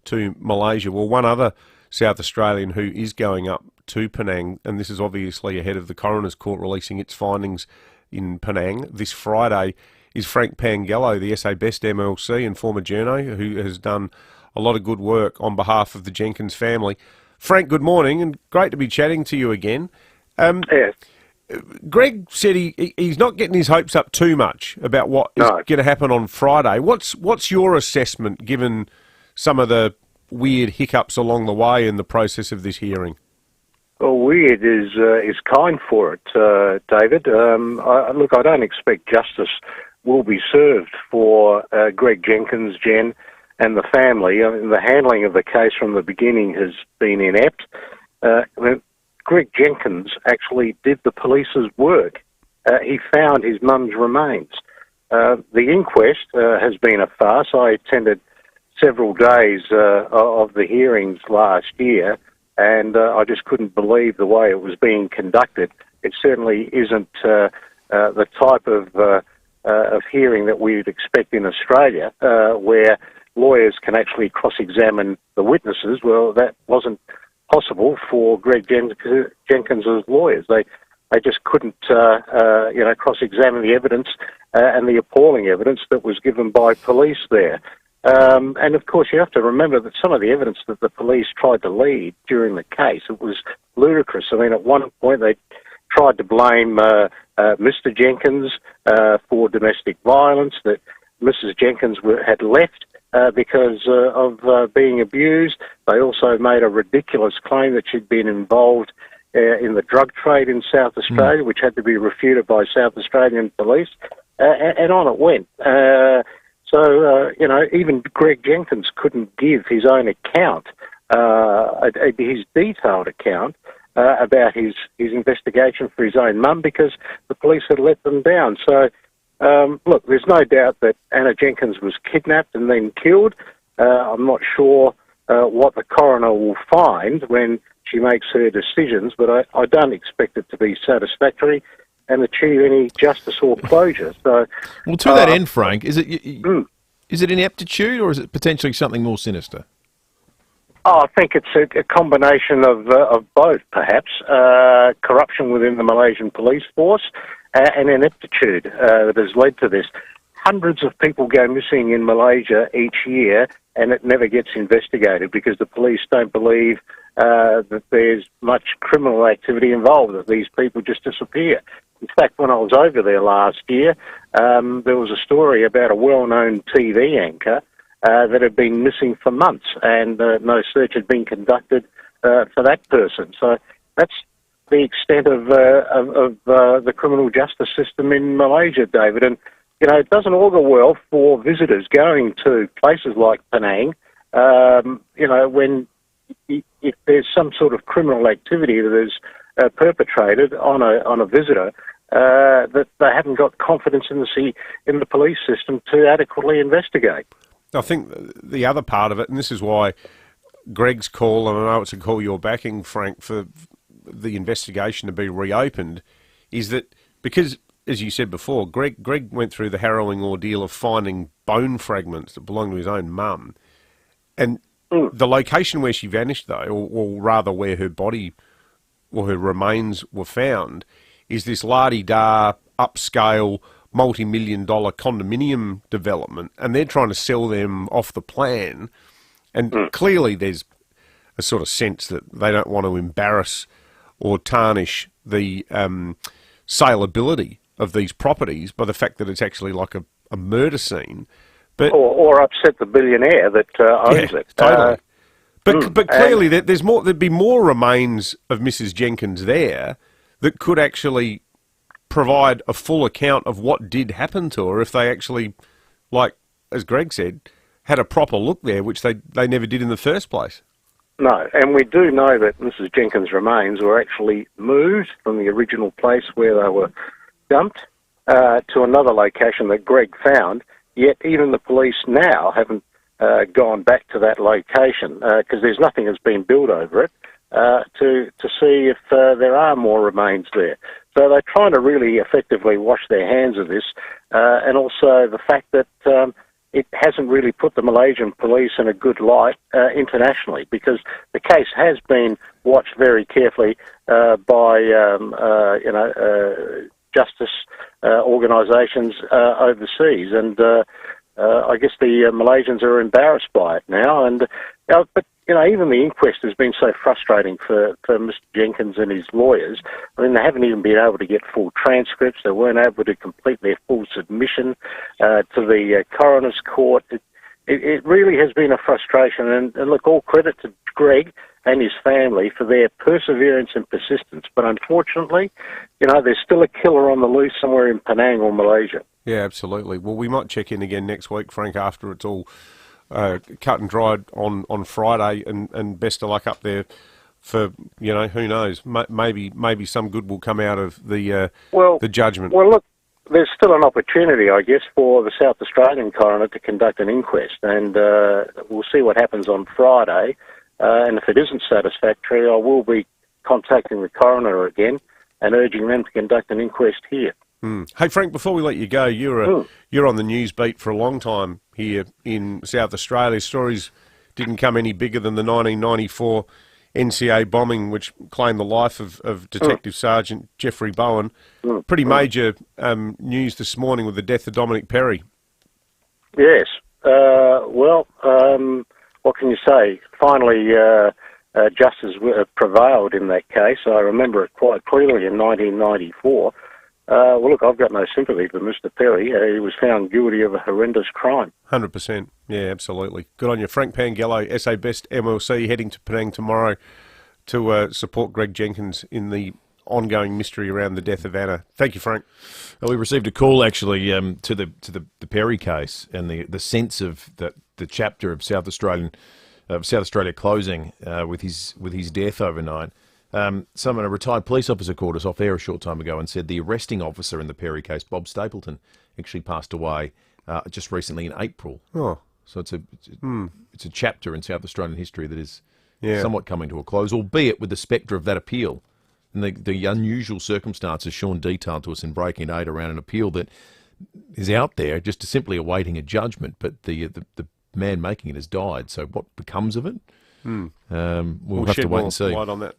to Malaysia. Well, one other South Australian who is going up to Penang, and this is obviously ahead of the Coroner's Court releasing its findings in Penang this Friday, is Frank Pangello, the SA Best MLC and former journo, who has done a lot of good work on behalf of the Jenkins family. Frank, good morning, and great to be chatting to you again. Yes. Greg said he's not getting his hopes up too much about what is going to happen on Friday. What's your assessment, given some of the weird hiccups along the way in the process of this hearing? Well, weird is kind for it, David. Look, I don't expect justice will be served for Greg Jenkins, Jen, and the family. I mean, the handling of the case from the beginning has been inept. Greg Jenkins actually did the police's work. He found his mum's remains. The inquest has been a farce. I attended several days of the hearings last year, and I just couldn't believe the way it was being conducted. It certainly isn't the type of hearing that we would expect in Australia, where lawyers can actually cross-examine the witnesses. Well, that wasn't possible for Greg Jenkins' lawyers. They just couldn't, cross-examine the evidence and the appalling evidence that was given by police there. And of course, you have to remember that some of the evidence that the police tried to lead during the case, it was ludicrous. I mean, at one point they tried to blame Mr. Jenkins for domestic violence, that Mrs. Jenkins had left because of being abused. They also made a ridiculous claim that she'd been involved in the drug trade in South Australia, which had to be refuted by South Australian police, and on it went. Even Greg Jenkins couldn't give his own account, his detailed account about his investigation for his own mum, because the police had let them down. So, look, there's no doubt that Anna Jenkins was kidnapped and then killed. I'm not sure what the coroner will find when she makes her decisions, but I don't expect it to be satisfactory and achieve any justice or closure. So, well, to that end, Frank, is it ineptitude or is it potentially something more sinister? I think it's a combination of both, perhaps. Corruption within the Malaysian police force and ineptitude that has led to this. Hundreds of people go missing in Malaysia each year, and it never gets investigated because the police don't believe that there's much criminal activity involved, that these people just disappear. In fact, when I was over there last year, there was a story about a well-known TV anchor that had been missing for months, and no search had been conducted for that person. So that's the extent of the criminal justice system in Malaysia, David. And, you know, it doesn't augur well for visitors going to places like Penang, you know, when if there's some sort of criminal activity that is perpetrated on a visitor, that they haven't got confidence in the police system to adequately investigate. I think the other part of it, and this is why Greg's call, and I know it's a call you're backing, Frank, for the investigation to be reopened, is that because, as you said before, Greg went through the harrowing ordeal of finding bone fragments that belonged to his own mum, and the location where she vanished, though, or rather where her body or her remains were found, is this la-di-da, upscale, multi-million-dollar condominium development, and they're trying to sell them off the plan. And clearly there's a sort of sense that they don't want to embarrass or tarnish the saleability of these properties by the fact that it's actually like a murder scene. But or upset the billionaire that owns it. Totally. But clearly there'd be more remains of Mrs. Jenkins there that could actually provide a full account of what did happen to her if they actually, like, as Greg said, had a proper look there, which they never did in the first place. No, and we do know that Mrs. Jenkins' remains were actually moved from the original place where they were dumped to another location that Greg found, yet even the police now haven't gone back to that location because there's nothing that's been built over it to see if there are more remains there. So they're trying to really effectively wash their hands of this, and also the fact that it hasn't really put the Malaysian police in a good light internationally, because the case has been watched very carefully by justice organisations overseas, and I guess the Malaysians are embarrassed by it now. And but you know, even the inquest has been so frustrating for Mr. Jenkins and his lawyers. I mean, they haven't even been able to get full transcripts. They weren't able to complete their full submission to the coroner's court. It really has been a frustration. And look, all credit to Greg and his family for their perseverance and persistence. But unfortunately, you know, there's still a killer on the loose somewhere in Penang or Malaysia. Yeah, absolutely. Well, we might check in again next week, Frank, after it's all cut and dried on Friday, and best of luck up there for, you know, who knows, maybe some good will come out of the judgment. Well, look, there's still an opportunity, I guess, for the South Australian coroner to conduct an inquest, and we'll see what happens on Friday, and if it isn't satisfactory, I will be contacting the coroner again and urging them to conduct an inquest here. Hey, Frank, before we let you go, you're on the news beat for a long time here in South Australia. Stories didn't come any bigger than the 1994 NCA bombing, which claimed the life of Detective Sergeant Jeffrey Bowen. Pretty major news this morning with the death of Dominic Perry. Yes. Well, what can you say? Finally, justice prevailed in that case. I remember it quite clearly in 1994. Well, look, I've got no sympathy for Mr. Perry. He was found guilty of a horrendous crime. 100%. Yeah, absolutely. Good on you. Frank Pangello, SA Best MLC, heading to Penang tomorrow to support Greg Jenkins in the ongoing mystery around the death of Anna. Thank you, Frank. Well, we received a call, actually, to the Perry case and the sense of the chapter of South Australia closing with his death overnight. A retired police officer called us off air a short time ago and said the arresting officer in the Perry case, Bob Stapleton, actually passed away just recently in April. Oh. So it's a chapter in South Australian history that is somewhat coming to a close, albeit with the spectre of that appeal and the unusual circumstances Sean detailed to us in Breaking 8 around an appeal that is out there just simply awaiting a judgment, but the man making it has died. So what becomes of it? We'll have to wait and see. Light on that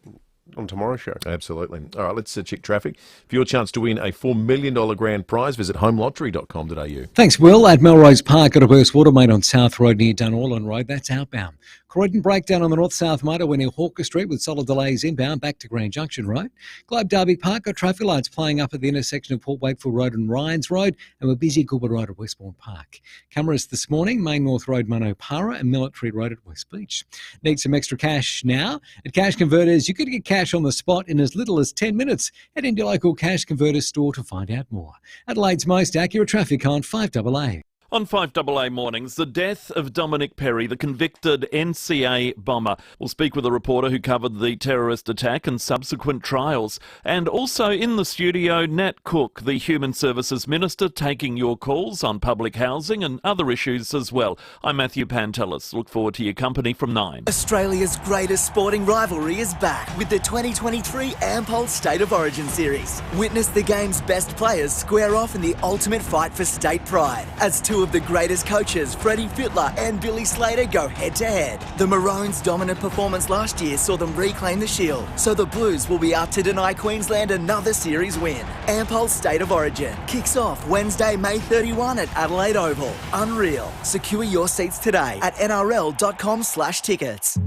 on tomorrow's show. Absolutely. All right, let's check traffic. For your chance to win a $4 million grand prize, visit homelottery.com.au. Thanks, Will. At Melrose Park, got a burst water main on South Road near Dunallen Road. That's outbound. Croydon breakdown on the north-south motorway near Hawker Street with solid delays inbound back to Grand Junction Road. Globe Derby Park got traffic lights playing up at the intersection of Port Wakefield Road and Ryans Road, and we're busy at Goulburn Road at Westbourne Park. Cameras this morning, Main North Road, Monopara, and Military Road at West Beach. Need some extra cash now? At Cash Converters, you could get cash on the spot in as little as 10 minutes. Head into your local Cash Converters store to find out more. Adelaide's most accurate traffic on 5AA. On 5AA Mornings, the death of Dominic Perry, the convicted NCA bomber. We'll speak with a reporter who covered the terrorist attack and subsequent trials. And also in the studio, Nat Cook, the Human Services Minister, taking your calls on public housing and other issues as well. I'm Matthew Pantelis. Look forward to your company from 9. Australia's greatest sporting rivalry is back with the 2023 Ampol State of Origin Series. Witness the game's best players square off in the ultimate fight for state pride as two of the greatest coaches, Freddie Fittler and Billy Slater, go head-to-head. The Maroons' dominant performance last year saw them reclaim the Shield, so the Blues will be up to deny Queensland another series win. Ampol State of Origin kicks off Wednesday, May 31 at Adelaide Oval. Unreal. Secure your seats today at nrl.com/tickets.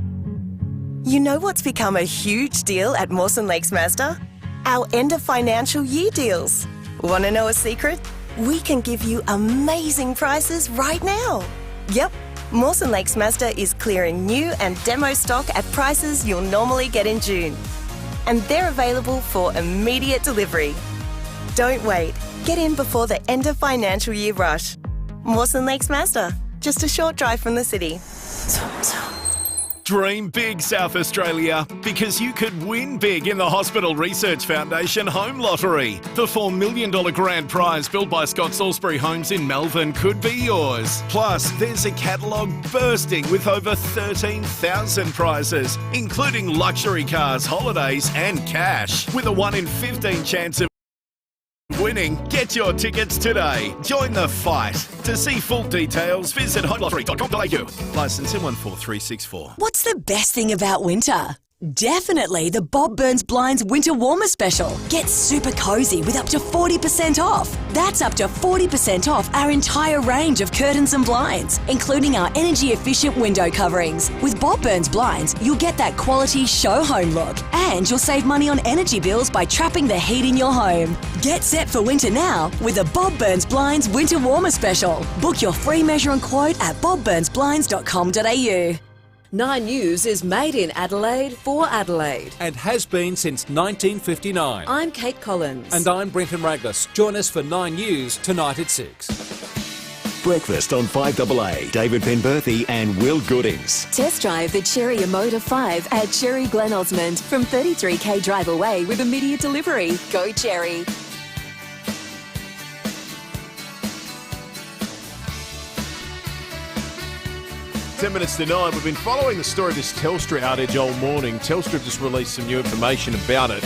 You know what's become a huge deal at Mawson Lakes Mazda? Our end of financial year deals. Want to know a secret? We can give you amazing prices right now. Yep, Mawson Lakes Mazda is clearing new and demo stock at prices you'll normally get in June. And they're available for immediate delivery. Don't wait. Get in before the end of financial year rush. Mawson Lakes Mazda, just a short drive from the city. Dream big, South Australia, because you could win big in the Hospital Research Foundation Home Lottery. The $4 million grand prize built by Scott Salisbury Homes in Melbourne could be yours. Plus, there's a catalogue bursting with over 13,000 prizes, including luxury cars, holidays and cash. With a 1 in 15 chance of winning, get your tickets today. Join the fight. To see full details, visit homelottery.com.au. Licence M14364. What's the best thing about winter? Definitely the Bob Burns Blinds Winter Warmer Special. Get super cozy with up to 40% off. That's up to 40% off our entire range of curtains and blinds, including our energy-efficient window coverings. With Bob Burns Blinds, you'll get that quality show home look, and you'll save money on energy bills by trapping the heat in your home. Get set for winter now with the Bob Burns Blinds Winter Warmer Special. Book your free measure and quote at bobburnsblinds.com.au. 9 News is made in Adelaide for Adelaide. And has been since 1959. I'm Kate Collins. And I'm Brenton Raglas. Join us for 9 News tonight at 6. Breakfast on 5AA. David Penberthy and Will Goodings. Test drive the Cherry Emoda 5 at Cherry Glen Osmond from 33k drive away with immediate delivery. Go Cherry. 10 minutes to 9. We've been following the story of this Telstra outage all morning. Telstra have just released some new information about it.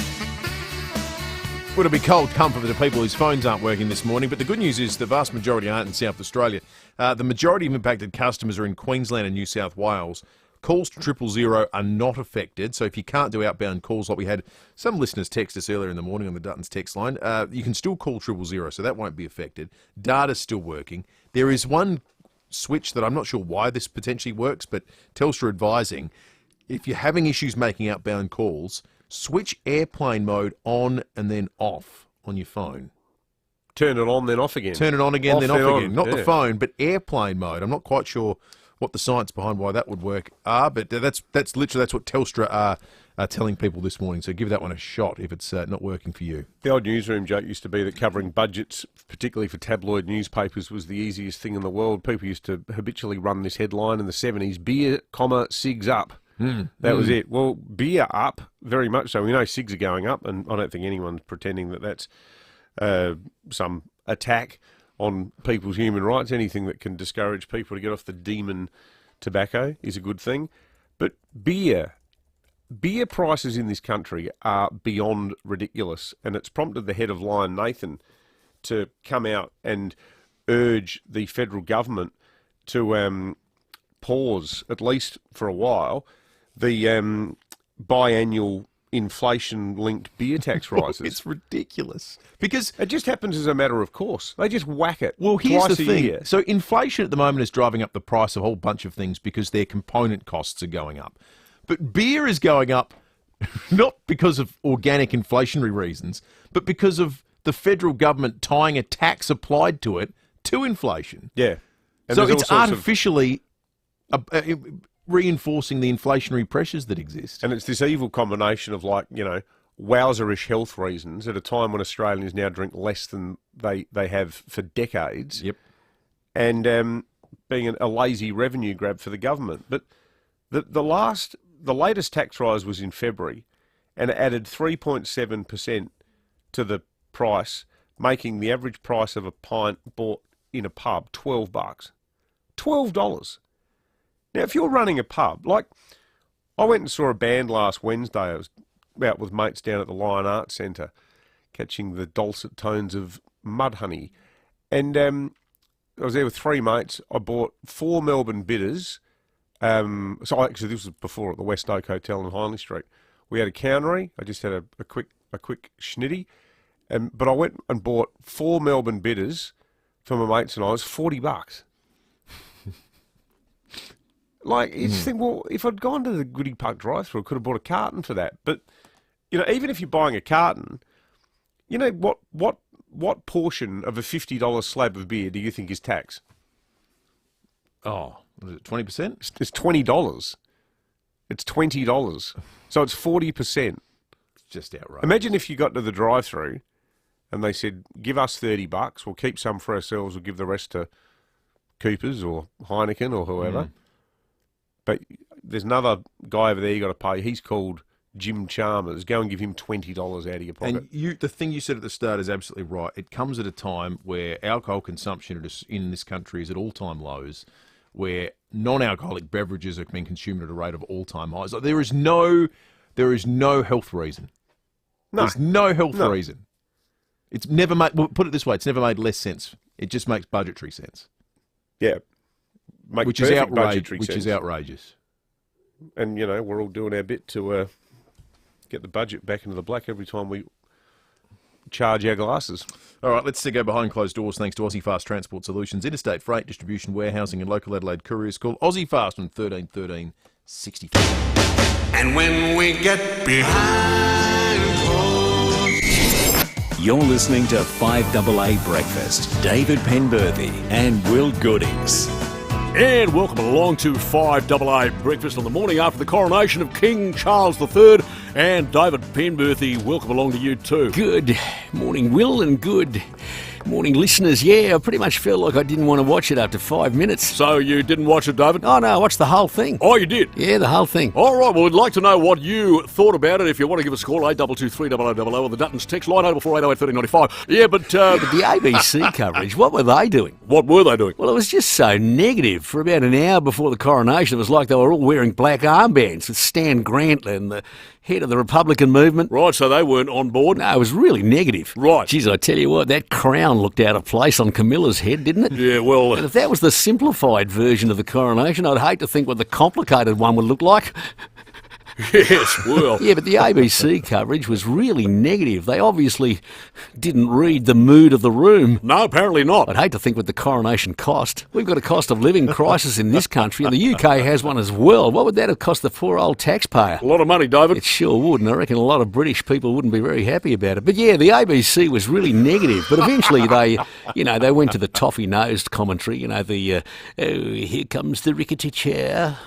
Would it be cold comfort for the people whose phones aren't working this morning? But the good news is the vast majority aren't in South Australia. The majority of impacted customers are in Queensland and New South Wales. Calls to 000 are not affected, so if you can't do outbound calls like we had some listeners text us earlier in the morning on the Duttons text line, you can still call 000, so that won't be affected. Data's still working. There is one switch that I'm not sure why this potentially works, but Telstra advising, if you're having issues making outbound calls, switch airplane mode on and then off on your phone. Turn it on, then off again. Turn it on again, then off again. Not yeah. the phone, but airplane mode. I'm not quite sure what the science behind why that would work are, but that's what Telstra are telling people this morning. So give that one a shot if it's not working for you. The old newsroom joke used to be that covering budgets, particularly for tabloid newspapers, was the easiest thing in the world. People used to habitually run this headline in the 70s, beer, cigs up. That was it. Well, beer up, very much so. We know cigs are going up, and I don't think anyone's pretending that that's some attack on people's human rights. Anything that can discourage people to get off the demon tobacco is a good thing. But beer prices in this country are beyond ridiculous, and it's prompted the head of Lion Nathan to come out and urge the federal government to pause, at least for a while, the biannual inflation-linked beer tax rises. It's ridiculous. Because it just happens as a matter of course. They just whack it. Well, here's twice the a thing. year. So inflation at the moment is driving up the price of a whole bunch of things because their component costs are going up. But beer is going up not because of organic inflationary reasons, but because of the federal government tying a tax applied to it to inflation. Yeah. And so there's it's all sorts artificially reinforcing the inflationary pressures that exist. And it's this evil combination of, like, you know, wowzerish health reasons at a time when Australians now drink less than they have for decades. Yep. And being a lazy revenue grab for the government. But the latest tax rise was in February, and it added 3.7% to the price, making the average price of a pint bought in a pub $12. $12. Now, if you're running a pub, like I went and saw a band last Wednesday. I was out with mates down at the Lion Arts Centre, catching the dulcet tones of Mudhoney. And I was there with three mates. I bought 4 Melbourne bitters. So actually, this was before at the West Oak Hotel in Hindley Street. We had a countery. I just had a quick schnitty. But I went and bought 4 Melbourne bitters for my mates and I. It was $40. Like, you just think, well, if I'd gone to the Goodie Park drive-thru, I could have bought a carton for that. But, you know, even if you're buying a carton, you know, what portion of a $50 slab of beer do you think is tax? Oh, was it 20%? It's $20. It's $20. So it's 40%. It's just outrageous. Imagine if you got to the drive-thru and they said, give us $30, we'll keep some for ourselves, we'll give the rest to Coopers or Heineken or whoever. But there's another guy over there you got to pay. He's called Jim Chalmers. Go and give him $20 out of your pocket. And the thing you said at the start is absolutely right. It comes at a time where alcohol consumption in this country is at all-time lows, where non-alcoholic beverages are being consumed at a rate of all-time highs. Like, there is no health reason. No. There's no health reason. It's never made. Well, put it this way: it's never made less sense. It just makes budgetary sense. Yeah. Which is outrageous. And, you know, we're all doing our bit to get the budget back into the black every time we charge our glasses. All right, let's go behind closed doors thanks to Aussie Fast Transport Solutions, interstate freight, distribution, warehousing and local Adelaide couriers. Call Aussie Fast on 13 13 65. And when we get behind closed... You're listening to 5AA Breakfast. David Penberthy and Will Goodings. And welcome along to 5AA Breakfast on the morning after the coronation of King Charles III. And David Penberthy, welcome along to you too. Good morning, Will, and good morning, listeners. Yeah, I pretty much felt like I didn't want to watch it after 5 minutes. So you didn't watch it, David? Oh, no, I watched the whole thing. Oh, you did? Yeah, the whole thing. All right, well, we'd like to know what you thought about it. If you want to give us a call, 822 or the Dutton's text line, 848 1395. Yeah, but the ABC coverage, what were they doing? What were they doing? Well, it was just so negative. For about an hour before the coronation, it was like they were all wearing black armbands with Stan Grantland and the head of the Republican movement. Right, so they weren't on board? No, it was really negative. Right. Geez, I tell you what, that crown looked out of place on Camilla's head, didn't it? Yeah, well... And if that was the simplified version of the coronation, I'd hate to think what the complicated one would look like. Yes, well... Yeah, but the ABC coverage was really negative. They obviously didn't read the mood of the room. No, apparently not. I'd hate to think what the coronation cost. We've got a cost of living crisis in this country, and the UK has one as well. What would that have cost the poor old taxpayer? A lot of money, David. It sure would, and I reckon a lot of British people wouldn't be very happy about it. But yeah, the ABC was really negative, but eventually they went to the toffee-nosed commentary, here comes the rickety chair.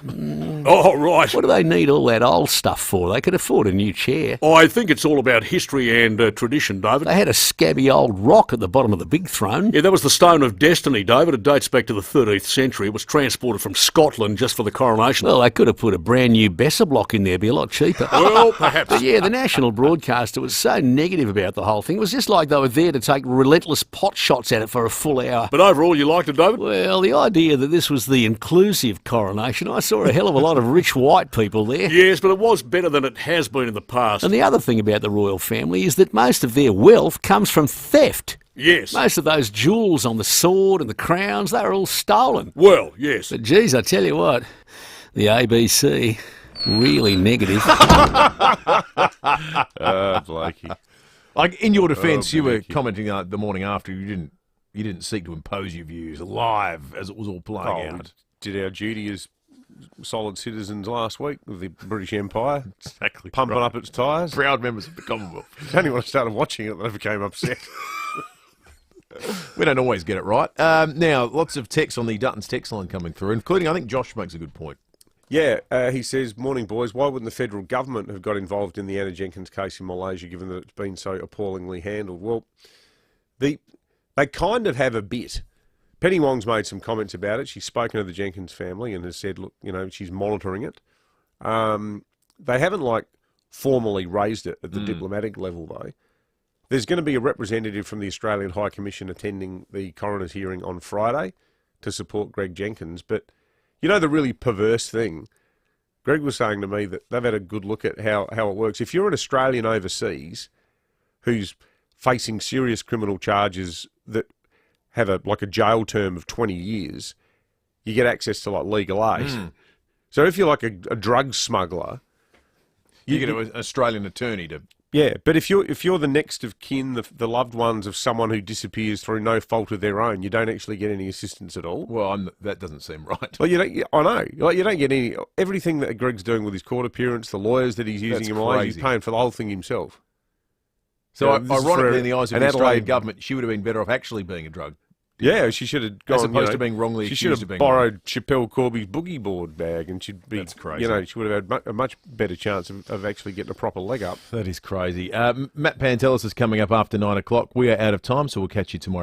Oh, right. What do they need all that old old stuff for? They could afford a new chair. I think it's all about history and tradition, David. They had a scabby old rock at the bottom of the big throne. Yeah, that was the Stone of Destiny, David. It dates back to the 13th century. It was transported from Scotland just for the coronation. Well, they could have put a brand new Besser block in there, be a lot cheaper. Well, perhaps. But yeah, the national broadcaster was so negative about the whole thing. It was just like they were there to take relentless pot shots at it for a full hour. But overall, you liked it, David? Well, the idea that this was the inclusive coronation, I saw a hell of a lot of rich white people there. Yes, but it was better than it has been in the past. And the other thing about the royal family is that most of their wealth comes from theft. Yes. Most of those jewels on the sword and the crowns, they were all stolen. Well, yes. But geez, I tell you what, the ABC, really negative. Blakey. Like, in your defence, you were commenting the morning after you didn't seek to impose your views live as it was all playing out. We did our duty as solid citizens last week with the British Empire. Exactly. Pumping up its tyres. Proud members of the Commonwealth. It's only when I started watching it that I became upset. We don't always get it right. Now, lots of texts on the Dutton's text line coming through, including, I think Josh makes a good point. Yeah, he says, morning boys, why wouldn't the federal government have got involved in the Anna Jenkins case in Malaysia given that it's been so appallingly handled? Well, they kind of have a bit. Penny Wong's made some comments about it. She's spoken to the Jenkins family and has said, look, she's monitoring it. They haven't, formally raised it at the diplomatic level, though. There's going to be a representative from the Australian High Commission attending the coroner's hearing on Friday to support Greg Jenkins, but the really perverse thing, Greg was saying to me that they've had a good look at how it works. If you're an Australian overseas who's facing serious criminal charges that have a jail term of 20 years, you get access to legal aid. So if you're a drug smuggler, you get an Australian attorney to... Yeah, but if you're the next of kin, the loved ones of someone who disappears through no fault of their own, you don't actually get any assistance at all. Well, that doesn't seem right. Well, I know. You don't get any... Everything that Greg's doing with his court appearance, the lawyers that he's using in Malaysia, he's paying for the whole thing himself. So, ironically, in the eyes of the Australian government, she would have been better off actually being a drug. Yeah, she should have gone... As opposed to being wrongly accused of being... She should have borrowed Chappelle Corby's boogie board bag and she'd be... That's crazy. She would have had a much better chance of actually getting a proper leg up. That is crazy. Matt Pantelis is coming up after 9 o'clock. We are out of time, so we'll catch you tomorrow morning.